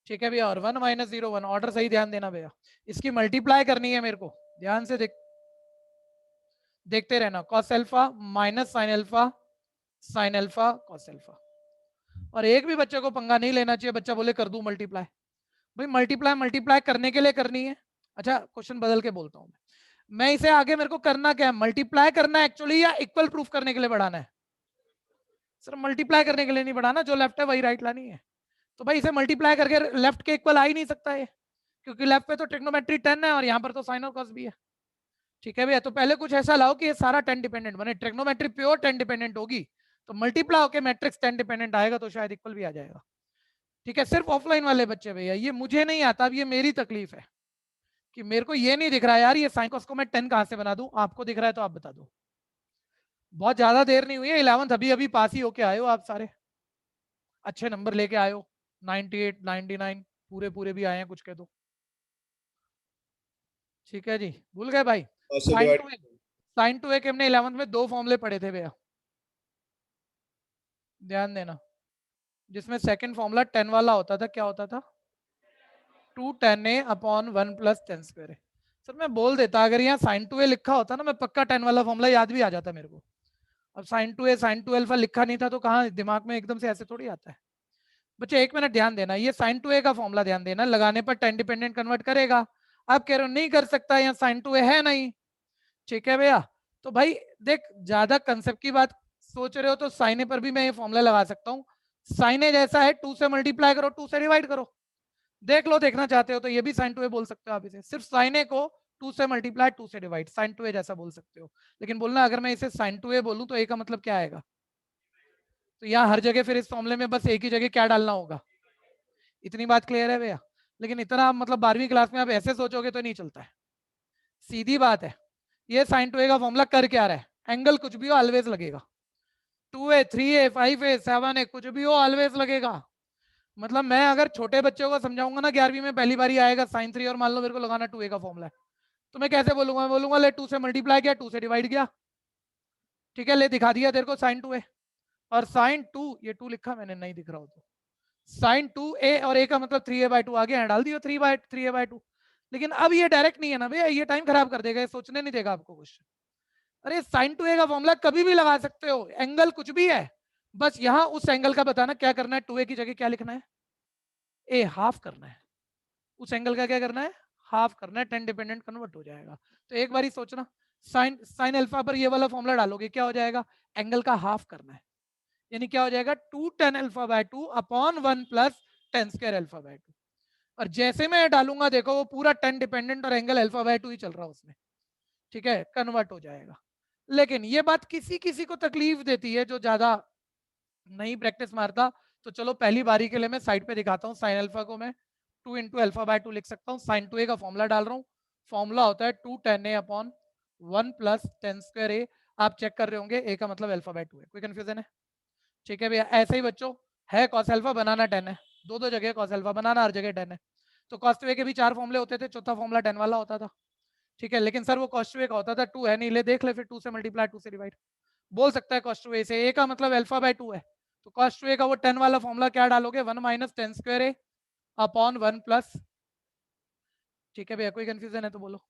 ठीक है भैया, और 1 - 0 1, ऑर्डर सही ध्यान देना भैया, इसकी मल्टीप्लाई करनी है मेरे को, ध्यान से देखते रहना, cos alpha minus sin alpha sin alpha cos alpha. और एक भी बच्चे को पंगा नहीं लेना चाहिए, बच्चा बोले कर दूं मल्टीप्लाई, भाई मल्टीप्लाई मल्टीप्लाई करने के लिए करनी है। अच्छा क्वेश्चन बदल के बोलता हूँ मैं इसे आगे मेरे को करना क्या है, मल्टीप्लाई करना है एक्चुअली, या इक्वल प्रूफ करने के लिए बढ़ाना है। सर मल्टीप्लाई करने के लिए नहीं बढ़ाना, जो लेफ्ट है वही राइट लानी है, तो भाई इसे मल्टीप्लाई करके लेफ्ट के इक्वल आ ही नहीं सकता है, क्योंकि लेफ्ट पे तो ट्रिग्नोमेट्री 10 है और यहाँ पर तो साइन और कॉस भी है। ठीक है भैया, तो पहले कुछ ऐसा लाओ कि ये सारा 10 डिपेंडेंट बने, ट्रिग्नोमेट्री प्योर 10 डिपेंडेंट होगी, तो मल्टीप्लाई होकर मैट्रिक्स 10 डिपेंडेंट आएगा, तो शायद इक्वल भी आ जाएगा। ठीक है, सिर्फ ऑफलाइन वाले बच्चे भैया, ये मुझे नहीं आता, अब ये मेरी तकलीफ है कि मेरे को ये नहीं दिख रहा यार, ये साइन कॉस को मैं 10 कहां से बना दूं, आपको दिख रहा है तो आप बता दो। बहुत ज्यादा देर नहीं हुई है, 11th अभी अभी पास ही होके आए हो आप सारे, अच्छे नंबर लेके आए हो, 98 99 पूरे पूरे भी आए हैं कुछ के तो। ठीक है जी, भूल गए भाई, साइन टू ए के हमने 11th में 2 फॉर्मूले पढ़े थे भैया, ध्यान देना, जिसमें सेकंड फॉर्मूला 10 वाला होता था, क्या होता था, 2 tan a upon 1 + 10 square. Sir मैं बोल देता, अगर यहाँ sin 2a लिखा होता ना, मैं पक्का 10 वाला फॉर्मूला याद भी आ जाता मेरे को। अब sin 2a sin 2 अल्फा लिखा नहीं था तो कहाँ दिमाग में एकदम से ऐसे थोड़ी आता है। बच्चे एक मिनट ध्यान देना, ये sin 2a का फॉर्मूला ध्यान देना, लगाने पर 10 डिपेंडेंट कन्वर्ट करेगा, आप कह रहे हो नहीं कर सकता, यहाँ sin 2a है नहीं। ठीक है भैया, तो भाई देख ज्यादा कंसेप्ट की बात सोच रहे हो तो साइन ए पर भी मैं ये फॉर्मूला लगा सकता हूँ, साइन ए जैसा है 2 से मल्टीप्लाई करो 2 से डिवाइड करो, देख लो, देखना चाहते हो तो ये भी sin 2a बोल सकते हो आप इसे, सिर्फ sin a को 2 से मल्टीप्लाई 2 से डिवाइड, sin 2a जैसा बोल सकते हो। लेकिन बोलना अगर मैं इसे sin 2a बोलूं तो a का मतलब क्या आएगा, तो यहाँ हर जगह फिर इस फॉर्मूले में बस एक ही जगह क्या डालना होगा, इतनी बात क्लियर है भैया। लेकिन इतना मतलब 12वीं क्लास में आप ऐसे सोचोगे तो नहीं चलता है, सीधी बात है। ये sin 2a का फॉर्मूला कर क्या रहा है, एंगल कुछ भी हो ऑलवेज लगेगा, 2a 3a 5a 7a कुछ भी हो ऑलवेज लगेगा। मतलब मैं अगर छोटे बच्चों को समझाऊंगा ना 11वीं में पहली बार आएगा sin 3 और मान लो मेरे को लगाना 2a का फॉर्मूला है, तो मैं कैसे बोलूंगा, मैं बोलूंगा ले 2 से मल्टीप्लाई किया 2 से डिवाइड किया, ठीक है, ले दिखा दिया तेरे को sin 2a और sin 2, ये 2 लिखा मैंने, नहीं दिख रहा हो तो sin 2a और a का मतलब 3a/2 आगे यहाँ डाल दियो 3a/2। लेकिन अब ये डायरेक्ट नहीं है ना भैया, ये टाइम खराब कर देगा, ये सोचने नहीं देगा आपको क्वेश्चन। अरे sin 2a का फॉर्मूला कभी भी लगा सकते हो, एंगल कुछ भी है, बस यहाँ उस एंगल का बताना क्या करना है, 2a की जगह क्या लिखना है, a हाफ करना है, उस एंगल का क्या करना है, हाफ करना है, 10 डिपेंडेंट कन्वर्ट हो जाएगा। तो एक बार ही सोचना, साइन अल्फा पर ये वाला फॉर्मूला डालोगे, क्या हो जाएगा, एंगल का हाफ करना है, यानी क्या हो जाएगा 2 tan alpha by 2 upon 1 plus tan square alpha by 2। और जैसे मैं डालूंगा देखो वो पूरा tan डिपेंडेंट और एंगल अल्फा बाय 2 ही चल रहा है उसमें, ठीक है, कन्वर्ट हो जाएगा। लेकिन ये बात किसी किसी को तकलीफ देती है जो ज्यादा नहीं प्रैक्टिस मारता, तो चलो पहली बारी के लिए मैं साइड पे दिखाता हूँ। साइन अल्फा को मैं 2 इंटू अल्फा बाय 2 लिख सकता हूँ। साइन 2a का फॉर्मूला डाल रहा हूँ, फॉर्मूला होता है 2 tan a upon 1 plus tan square a। आप चेक कर रहे होंगे a का मतलब अल्फा बाय 2 है, कोई कंफ्यूजन है? ठीक है भैया, ऐसे ही बच्चों है cos अल्फा बनाना tan है, दो जगह cos अल्फा बनाना, हर जगह tan है। तो cos 2a के भी 4 फॉर्मूले होते थे, चौथा फॉर्मूला tan वाला होता था, ठीक है। लेकिन सर वो cos 2a का होता था, 2 है नहीं, ले देख ले फिर, 2 से मल्टीप्लाई 2 से डिवाइड, बोल सकता है cos 2a से, a का मतलब अल्फा बाय 2 है, तो cos 2a का वो tan वाला फॉर्मूला क्या डालोगे, 1 minus tan square a upon 1 plus, ठीक है भैया, कोई कंफ्यूजन है तो बोलो,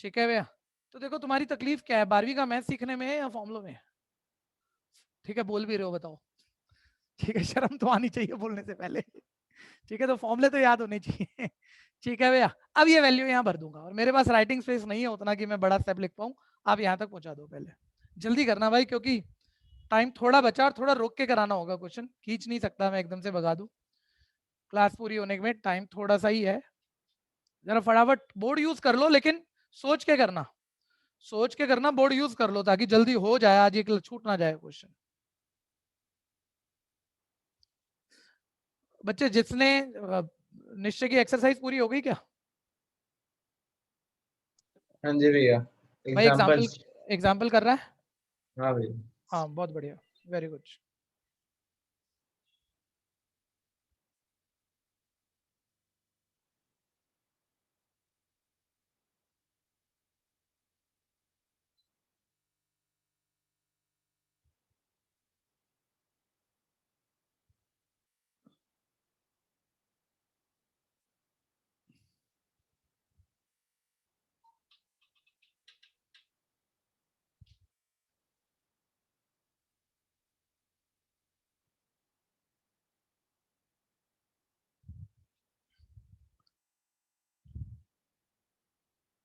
ठीक है भैया। तो देखो तुम्हारी तकलीफ क्या है, 12वीं का मैथ सीखने में है या फॉर्मूलों में? ठीक है, बोल भी रहे हो, बताओ, ठीक है, शर्म तो आनी चाहिए बोलने से पहले, ठीक है, तो फॉर्मूले तो याद होने चाहिए, ठीक है भैया। अब ये वैल्यू यहाँ भर दूंगा और मेरे पास राइटिंग स्पेस नहीं है उतना कि मैं बड़ा स्टेप लिख पाऊँ, आप यहाँ तक पहुंचा दो, पहले जल्दी करना भाई, क्योंकि टाइम थोड़ा बचा और थोड़ा रोक के कराना होगा क्वेश्चन, खींच नहीं सकता मैं एकदम से भगा दूं, क्लास पूरी होने में टाइम थोड़ा सा ही है, जरा फटाफट बोर्ड यूज कर लो, लेकिन सोच के करना, सोच के करना, बोर्ड यूज कर लो ताकि जल्दी हो जाए, आज एक छूट ना जाए क्वेश्चन। बच्चे जिसने निश्चय की एक्सरसाइज पूरी हो गई क्या? हाँ जी भैया, भाई एग्जाम्पल, एग्जांपल्स। एग्जाम्पल कर रहा है, हाँ भैया। हाँ बहुत बढ़िया, वेरी गुड।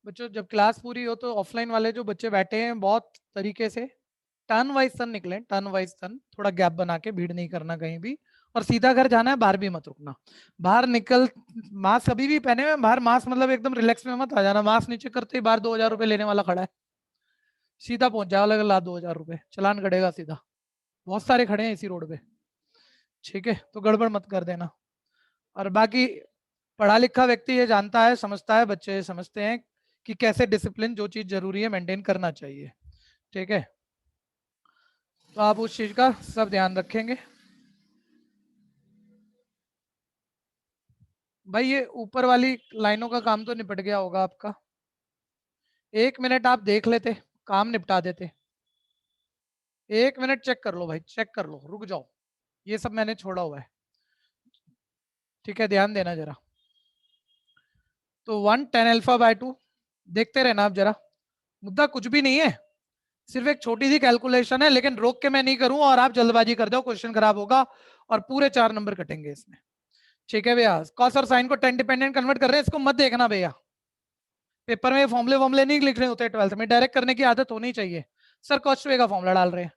बच्चों जब क्लास पूरी हो तो ऑफलाइन वाले जो बच्चे बैठे हैं बहुत तरीके से टर्न वाइज टर्न निकले, टर्न वाइज टर्न, थोड़ा गैप बना के, भीड़ नहीं करना कहीं भी, और सीधा घर जाना है, बाहर भी मत रुकना। बाहर निकल, मास्क अभी भी पहने हुए बाहर, मास्क मतलब एकदम रिलैक्स में मत आ जाना, मास्क नीचे करते ही बाहर 2000 रुपये लेने वाला खड़ा है, सीधा पहुंच जाओ, अलग ला 2000 रुपये, चलान कटेगा सीधा, बहुत सारे खड़े हैं इसी रोड पे, ठीक है, तो गड़बड़ मत कर देना। और बाकी पढ़ा लिखा व्यक्ति ये जानता है, समझता है, बच्चे समझते हैं कि कैसे डिसिप्लिन, जो चीज जरूरी है मेंटेन करना चाहिए, ठीक है, तो आप उस चीज का सब ध्यान रखेंगे। भाई ये ऊपर वाली लाइनों का काम तो निपट गया होगा आपका, 1 मिनट आप देख लेते, काम निपटा देते, 1 मिनट चेक कर लो भाई, चेक कर लो, रुक जाओ, ये सब मैंने छोड़ा हुआ है, ठीक है, ध्यान देना जरा। तो 1 tan अल्फा बाय 2 देखते रहना आप जरा, मुद्दा कुछ भी नहीं है, सिर्फ एक छोटी सी कैलकुलेशन है, लेकिन रोक के मैं नहीं करूं और आप जल्दबाजी कर दो, क्वेश्चन खराब होगा और पूरे 4 नंबर कटेंगे इसमें, ठीक है भैया। कॉस और साइन को tan डिपेंडेंट कन्वर्ट कर रहे हैं, इसको मत देखना भैया, पेपर में फॉर्मुले वॉर्मुले नहीं लिख रहे होते 12th में, डायरेक्ट करने की आदत होनी चाहिए। सर cos 2a का फॉर्मुला डाल रहे हैं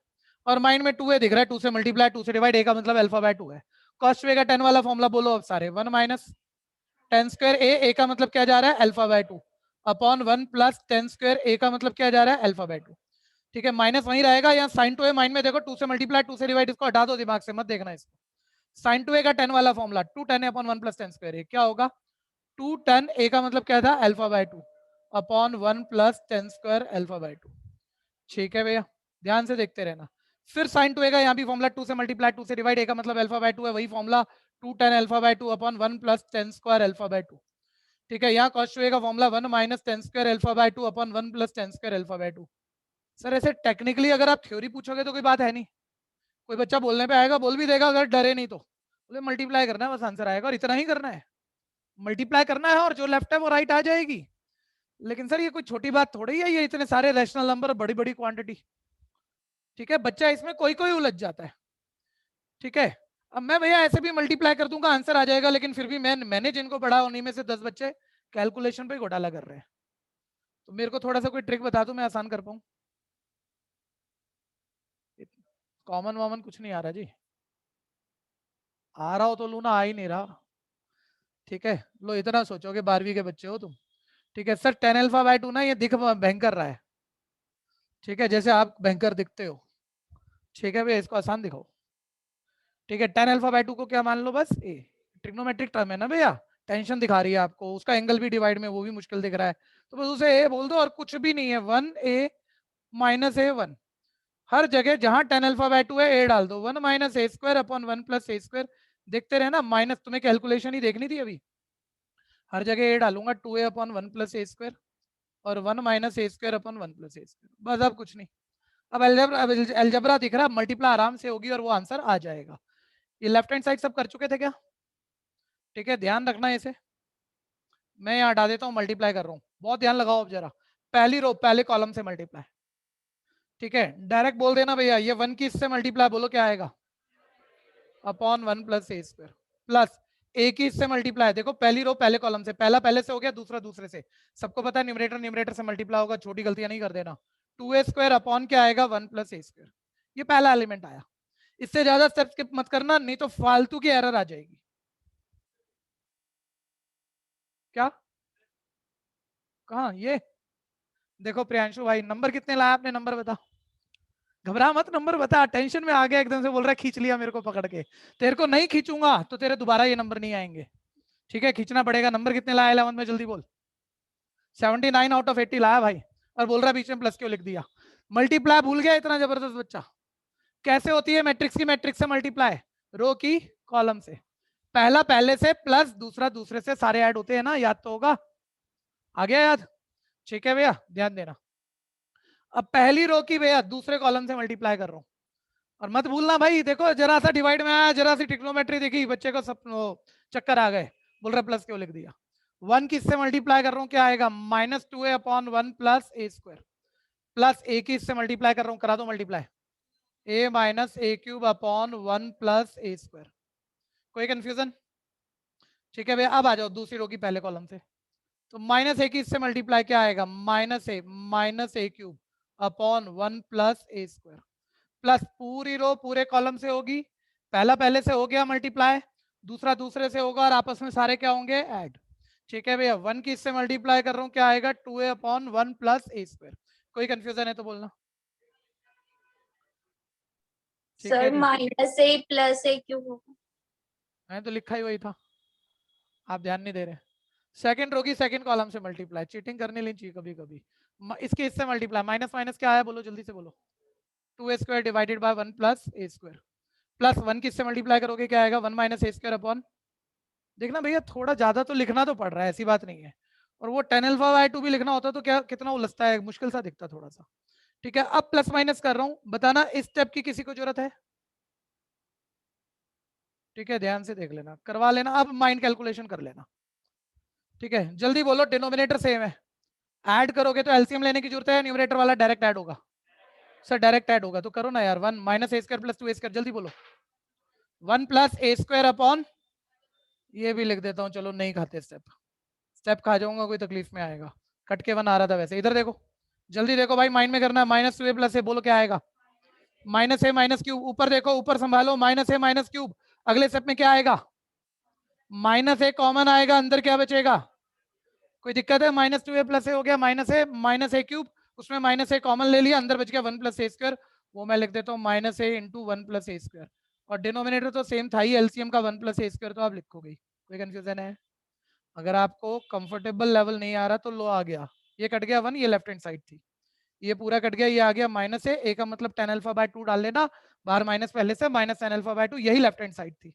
और माइंड में 2a दिख रहा है, 2 से मल्टीप्लाई 2 से डिवाइड, a का मतलब अल्फा बाय 2 है, cos 2a का tan वाला फॉर्मुला बोलो अब सारे, 1 minus tan square a, a का मतलब क्या जा रहा है alpha by 2 upon 1 plus tan square a का मतलब क्या जा रहा है अल्फा बाय 2, ठीक है, माइनस वहीं रहेगा, यहाँ sin 2a माइंड में देखो, 2 से मल्टीप्लाई 2 से डिवाइड, इसको हटा दो दिमाग से, मत देखना इसको। sin 2a का tan वाला formula 2 tan a upon 1 plus tan square a, क्या होगा 2 tan a का मतलब क्या था alpha by 2 upon 1 plus tan square alpha by 2, ठीक है भैया, ध्यान से देखते रहना। फिर sin 2a का यहाँ भी फॉर्मुला 2 से मल्टीप्लाई 2 से डिवाइड, a का मतलब अल्फा बाय 2 है, वही formula 2 tan alpha by 2 upon 1 plus tan square alpha by 2, ठीक है, यहाँ cos 2a का formula 1 minus tan square alpha by 2 upon 1 plus tan square alpha by 2। Sir ऐसे टेक्निकली अगर आप थ्योरी पूछोगे तो कोई बात है नहीं, कोई बच्चा बोलने पे आएगा, बोल भी देगा, अगर डरे नहीं तो बोले मल्टीप्लाई करना है बस आंसर आएगा, और इतना ही करना है, मल्टीप्लाई करना है और जो लेफ्ट है वो राइट आ जाएगी। लेकिन सर ये कोई छोटी बात थोड़ी है, ये इतने सारे रैशनल नंबर, बड़ी बड़ी क्वांटिटी, ठीक है, बच्चा इसमें कोई कोई उलझ जाता है, ठीक है। अब मैं भैया ऐसे भी मल्टीप्लाई कर दूंगा आंसर आ जाएगा, लेकिन फिर भी मैंने जिनको पढ़ा उन्हीं में से 10 बच्चे कैलकुलेशन पे घोटाला कर रहे हैं, तो मेरे को थोड़ा सा कोई ट्रिक बता दो, मैं आसान कर पाऊँ। कॉमन वॉमन कुछ नहीं आ रहा जी, आ रहा हो तो लूना, आ ही नहीं रहा। ठीक है, लो इतना सोचोगे 12वीं के बच्चे हो तुम। ठीक है सर, 10 अल्फा बाय 2 ना ये दिख भयंकर रहा है। ठीक है, जैसे आप भयंकर दिखते हो। ठीक है भैया, इसको आसान दिखाओ। ठीक है, 10 अल्फा बाय 2 को क्या मान लो, बस ए। ट्रिग्नोमेट्रिक टर्म है ना भैया, टेंशन दिखा रही है आपको, उसका एंगल भी डिवाइड में वो भी मुश्किल दिख रहा है, तो बस उसे ए बोल दो और कुछ भी नहीं है, 1a माइनस ए 1। हर जगह जहां 10 अल्फा बाय 2 है ए डाल दो, 1 माइनस ए स्क्वायर अपॉन 1 प्लस ए स्क्वायर। देखते रहे ना, माइनस तुम्हें कैलकुलेशन ही देखनी थी अभी। हर जगह ए डालूंगा, 2a अपॉन 1 प्लस ए स्क्वायर और 1 माइनस ए स्क्वायर अपॉन 1 प्लस ए स्क्वायर, बस अब कुछ नहीं। अब अलजबरा दिख रहा है, मल्टीप्लाई आराम से होगी और वो आंसर आ जाएगा। ये लेफ्ट हैंड साइड सब कर चुके थे क्या? ठीक है, ध्यान रखना है इसे। मैं यहाँ हटा देता हूँ, मल्टीप्लाई कर रहा हूँ, बहुत ध्यान लगाओ अब जरा। पहली रो पहले कॉलम से मल्टीप्लाई। ठीक है, डायरेक्ट बोल देना भैया, ये 1 की इससे मल्टीप्लाई, बोलो क्या आएगा, अपॉन 1 प्लस ए स्क्वायर, प्लस ए की इससे मल्टीप्लाई। देखो पहली रो पहले कॉलम से, पहला पहले से हो गया, दूसरा दूसरे से। सबको पता है न्यूमरेटर न्यूमरेटर से मल्टीप्लाई होगा, छोटी गलतियां नहीं कर देना। 2a स्क्वायर अपॉन क्या आएगा, 1 प्लस ए स्क्वायर। ये पहला एलिमेंट आया। इससे ज्यादा स्टेप स्किप मत करना, नहीं तो फालतू की एरर आ जाएगी। क्या कहा ये? देखो प्रियांशु भाई, नंबर कितने लाया आपने, नंबर बता। घबरा मत, नंबर बता। टेंशन में आ गया एकदम से, बोल रहा है खींच लिया मेरे को पकड़ के। तेरे को नहीं खींचूंगा तो तेरे दोबारा ये नंबर नहीं आएंगे। ठीक है, खींचना पड़ेगा। नंबर कितने लाया 11 में, जल्दी बोल। 79 आउट ऑफ 80 लाया भाई। और बोल रहा है बीच में प्लस क्यों लिख दिया। मल्टीप्लाई भूल गया, इतना जबरदस्त बच्चा। कैसे होती है मैट्रिक्स की, मैट्रिक्स से मल्टीप्लाई, रो की कॉलम से, पहला पहले से प्लस दूसरा दूसरे से, सारे ऐड होते हैं ना, याद तो होगा। आ गया याद? ठीक है भैया, ध्यान देना। अब पहली रो की भैया दूसरे कॉलम से मल्टीप्लाई कर रहा हूं, और मत भूलना भाई, देखो जरा सा डिवाइड में आया, जरा सी ट्रिग्नोमेट्री देखी, बच्चे को सब चक्कर आ गए, बोल रहा प्लस क्यों लिख दिया। 1 किससे मल्टीप्लाई कर रहा हूँ, क्या आएगा, माइनस 2a अपॉन 1 प्लस ए स्क्वायर, प्लस ए की इससे मल्टीप्लाई कर रहा हूँ, करा दो multiply, a minus A cube upon 1 plus A square. कोई कंफ्यूजन? ठीक है भैया, अब आ जाओ दूसरी रो की पहले कॉलम से। तो माइनस ए की इससे मल्टीप्लाई क्या आएगा, माइनस ए क्यूब अपॉन 1 प्लस ए स्क्वायर, प्लस पूरी रो पूरे कॉलम से होगी, पहला पहले से हो गया मल्टीप्लाई, दूसरा दूसरे से होगा, और आपस में सारे क्या होंगे, ऐड। ठीक है भैया, 1 की इससे मल्टीप्लाई कर रहा हूँ, क्या आएगा, 2a अपॉन 1 प्लस ए स्क्वायर। कोई कंफ्यूजन है तो बोलना। ठीक है सर जी, माइनस ए प्लस ए क्यों होगा? मैंने तो लिखा ही वही था, आप ध्यान नहीं दे रहे। सेकंड रो की सेकंड कॉलम से मल्टीप्लाई, चीटिंग करने नहीं चाहिए कभी कभी। इसके इससे मल्टीप्लाई, माइनस माइनस क्या आया, बोलो जल्दी से बोलो, 2a square divided by 1 plus A square, plus 1 किससे मल्टीप्लाई करोगे, क्या आएगा, 1 माइनस ए स्क्वायर अपॉन। देखना भैया, थोड़ा ज्यादा तो लिखना तो पड़ रहा है, ऐसी बात नहीं है। और वो 10 अल्फा बाय 2 भी लिखना होता तो क्या कितना उलझता है, मुश्किल सा दिखता थोड़ा सा। ठीक है, अब प्लस माइनस कर रहा हूं, बताना इस स्टेप की किसी को जरूरत है? ठीक है, ध्यान से देख लेना, करवा लेना, अब माइंड कैलकुलेशन कर लेना। ठीक है, जल्दी बोलो, डिनोमिनेटर सेम है, ऐड करोगे तो एलसीएम लेने की जरूरत है, न्यूमरेटर वाला डायरेक्ट ऐड होगा। सर डायरेक्ट ऐड होगा तो करो ना यार, 1 माइनस ए स्क्वायर प्लस 2 ए स्क्वायर, जल्दी बोलो, 1 प्लस ए स्क्वायर अपॉन, ये भी लिख देता हूँ, चलो नहीं खाते स्टेप, स्टेप खा जाऊंगा, कोई तकलीफ में आएगा। कट के 1 आ रहा था वैसे, इधर देखो, जल्दी देखो भाई, माइंड में करना है, माइनस 2a प्लस ए, बोलो क्या आएगा, माइनस ए माइनस क्यूब, ऊपर देखो, ऊपर संभालो, माइनस ए माइनस क्यूब, अगले स्टेप में क्या आएगा, माइनस ए कॉमन आएगा, अंदर क्या बचेगा, कोई दिक्कत है, माइनस 2a प्लस ए हो गया, माइनस ए क्यूब, उसमें माइनस ए कॉमन ले लिया, अंदर बच गया 1 प्लस ए स्क्वायर, वो मैं लिख देता हूँ माइनस ए इंटू 1 प्लस ए स्क्वायर, और डिनोमिनेटर तो सेम था ही, एलसीएम का 1 प्लस ए स्क्वायर, तो आप लिखोगे। कोई कंफ्यूजन है? अगर आपको कंफर्टेबल लेवल नहीं आ रहा तो लो, आ गया, ये कट गया 1, ये लेफ्ट हैंड साइड थी, ये पूरा कट गया, ये आ गया माइनस ए का मतलब 10 अल्फा बाय 2 डाल लेना, बाहर माइनस पहले से, माइनस 10 अल्फा बाय 2, यही लेफ्ट हैंड साइड थी।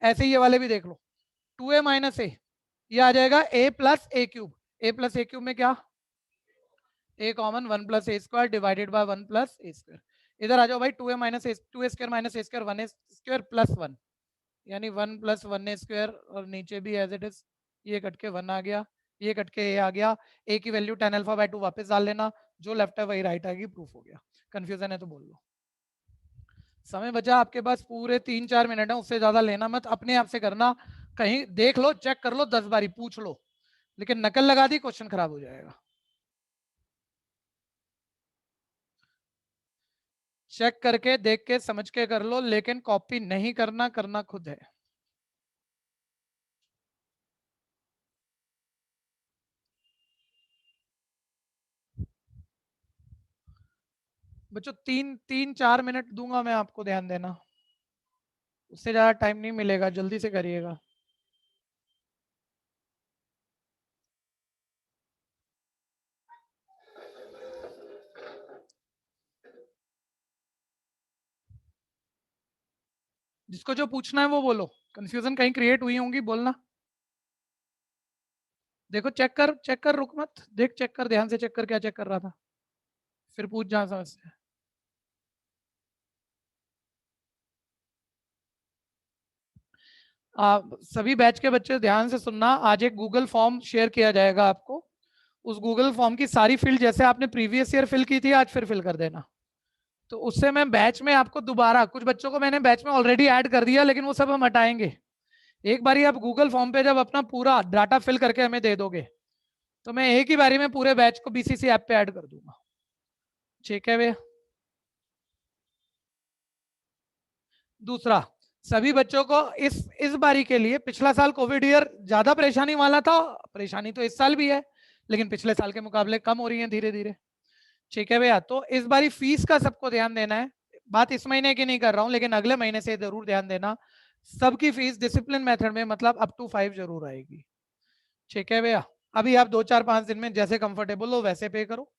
ऐसे ही ये वाले भी देख लो, 2a माइनस ए, ये आ जाएगा a plus A cube, a plus A cube में क्या, a common 1 plus A square divided by 1 plus A square. इधर आ जाओ भाई, 2a माइनस ए, 2a स्क्वायर माइनस ए स्क्वायर, 1a स्क्वायर प्लस 1, यानी 1 प्लस 1a स्क्वायर, और नीचे भी एज इट इज, ये कट के 1 आ गया, ये कट के a आ गया, a की वैल्यू 10 अल्फा बाय 2 वापस डाल लेना, जो लेफ्ट है वही राइट आएगी, प्रूफ हो गया। कंफ्यूजन है तो बोल लो। समय बचा आपके पास पूरे 3-4 मिनट है, उससे ज्यादा लेना मत, अपने आप से करना, कहीं देख लो, चेक कर लो, 10 बारी पूछ लो, लेकिन नकल लगा दी क्वेश्चन खराब हो जाएगा। चेक करके देख के समझ के कर लो, लेकिन कॉपी नहीं करना, करना खुद है। बच्चों 3-4 मिनट दूंगा मैं आपको, ध्यान देना, उससे ज्यादा टाइम नहीं मिलेगा, जल्दी से करिएगा। जिसको जो पूछना है वो बोलो, कंफ्यूजन कहीं क्रिएट हुई होंगी, बोलना। देखो चेक कर, रुक मत, देख चेक कर, ध्यान से चेक कर, क्या चेक कर रहा था, फिर पूछ जहां समझ। सभी बैच के बच्चे ध्यान से सुनना, आज एक गूगल फॉर्म शेयर किया जाएगा आपको। उस गूगल फॉर्म की सारी फील्ड जैसे आपने प्रीवियस ईयर फिल की थी, आज फिर फिल कर देना। तो उससे मैं बैच में आपको दोबारा, कुछ बच्चों को मैंने बैच में ऑलरेडी ऐड कर दिया, लेकिन वो सब हम हटाएंगे। एक बारी आप गूगल फॉर्म पे जब अपना पूरा डाटा फिल करके हमें दे दोगे, तो मैं एक ही बारी में पूरे बैच को बीसीसी ऐप पे ऐड कर दूंगा। ठीक है भैया। दूसरा, सभी बच्चों को इस बारी के लिए, पिछला साल कोविड ईयर ज्यादा परेशानी वाला था, परेशानी तो इस साल भी है, लेकिन पिछले साल के मुकाबले कम हो रही है धीरे धीरे। ठीक है भैया, तो इस बारी फीस का सबको ध्यान देना है। बात इस महीने की नहीं कर रहा हूं, लेकिन अगले महीने से जरूर ध्यान देना, सबकी फीस डिसिप्लिन मेथड में, मतलब अप टू 5 जरूर आएगी। ठीक है भैया, अभी आप 2-4-5 दिन में जैसे कंफर्टेबल हो वैसे पे करो।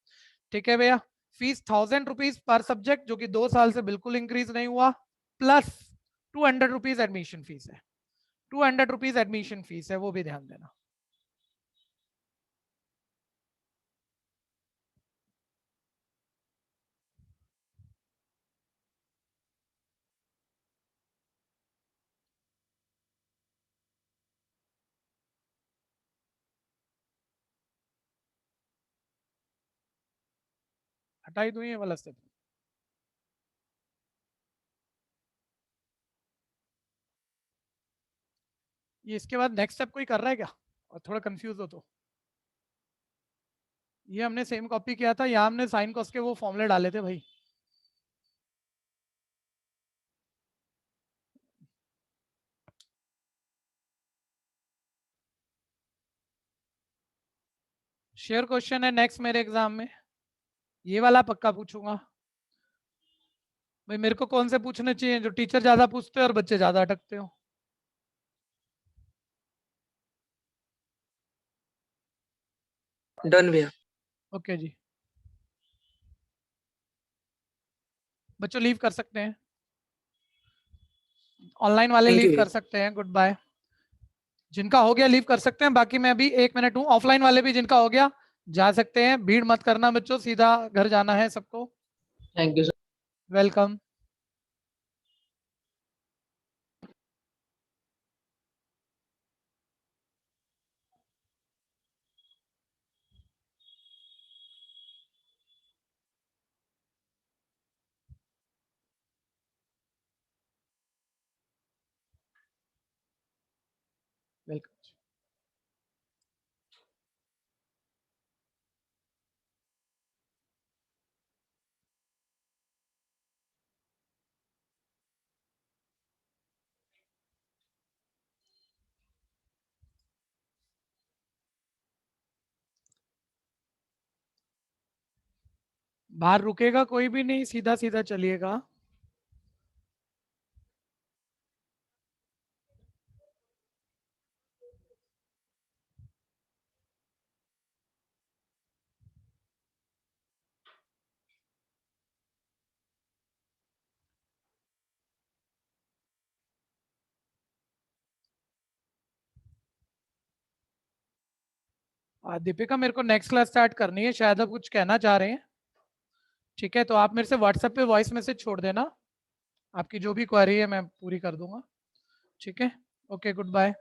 ठीक है भैया, फीस 1000 रुपीज पर सब्जेक्ट, जो कि 2 साल से बिल्कुल इंक्रीज नहीं हुआ, प्लस 200 रुपीज एडमिशन फीस है। 200 रुपीज एडमिशन फीस है, वो भी ध्यान देना। हटाई दूं ये वाला स्टेप? ये इसके बाद नेक्स्ट स्टेप कोई कर रहा है क्या, और थोड़ा कंफ्यूज हो तो? ये हमने सेम कॉपी किया था, यहाँ हमने साइन कॉस के वो फॉर्मूले डाले थे भाई। शेयर क्वेश्चन है नेक्स्ट मेरे एग्जाम में, ये वाला पक्का पूछूंगा भाई। मेरे को कौन से पूछने चाहिए, जो टीचर ज्यादा पूछते हो और बच्चे ज्यादा अटकते हो? डन भैया। ओके जी, बच्चों लीव कर सकते हैं, ऑनलाइन वाले Thank you लीव भैया। कर सकते हैं, गुड बाय। जिनका हो गया लीव कर सकते हैं, बाकी मैं अभी 1 मिनट हूँ। ऑफलाइन वाले भी जिनका हो गया जा सकते हैं, भीड़ मत करना बच्चों, सीधा घर जाना है सबको। Thank you sir. Welcome. Welcome. बाहर रुकेगा कोई भी नहीं, सीधा सीधा चलिएगा। दीपिका, मेरे को नेक्स्ट क्लास स्टार्ट करनी है, शायद आप कुछ कहना चाह रहे हैं। ठीक है, तो आप मेरे से व्हाट्सएप पे वॉइस मैसेज छोड़ देना, आपकी जो भी क्वेरी है मैं पूरी कर दूंगा। ठीक है, ओके, गुड बाय।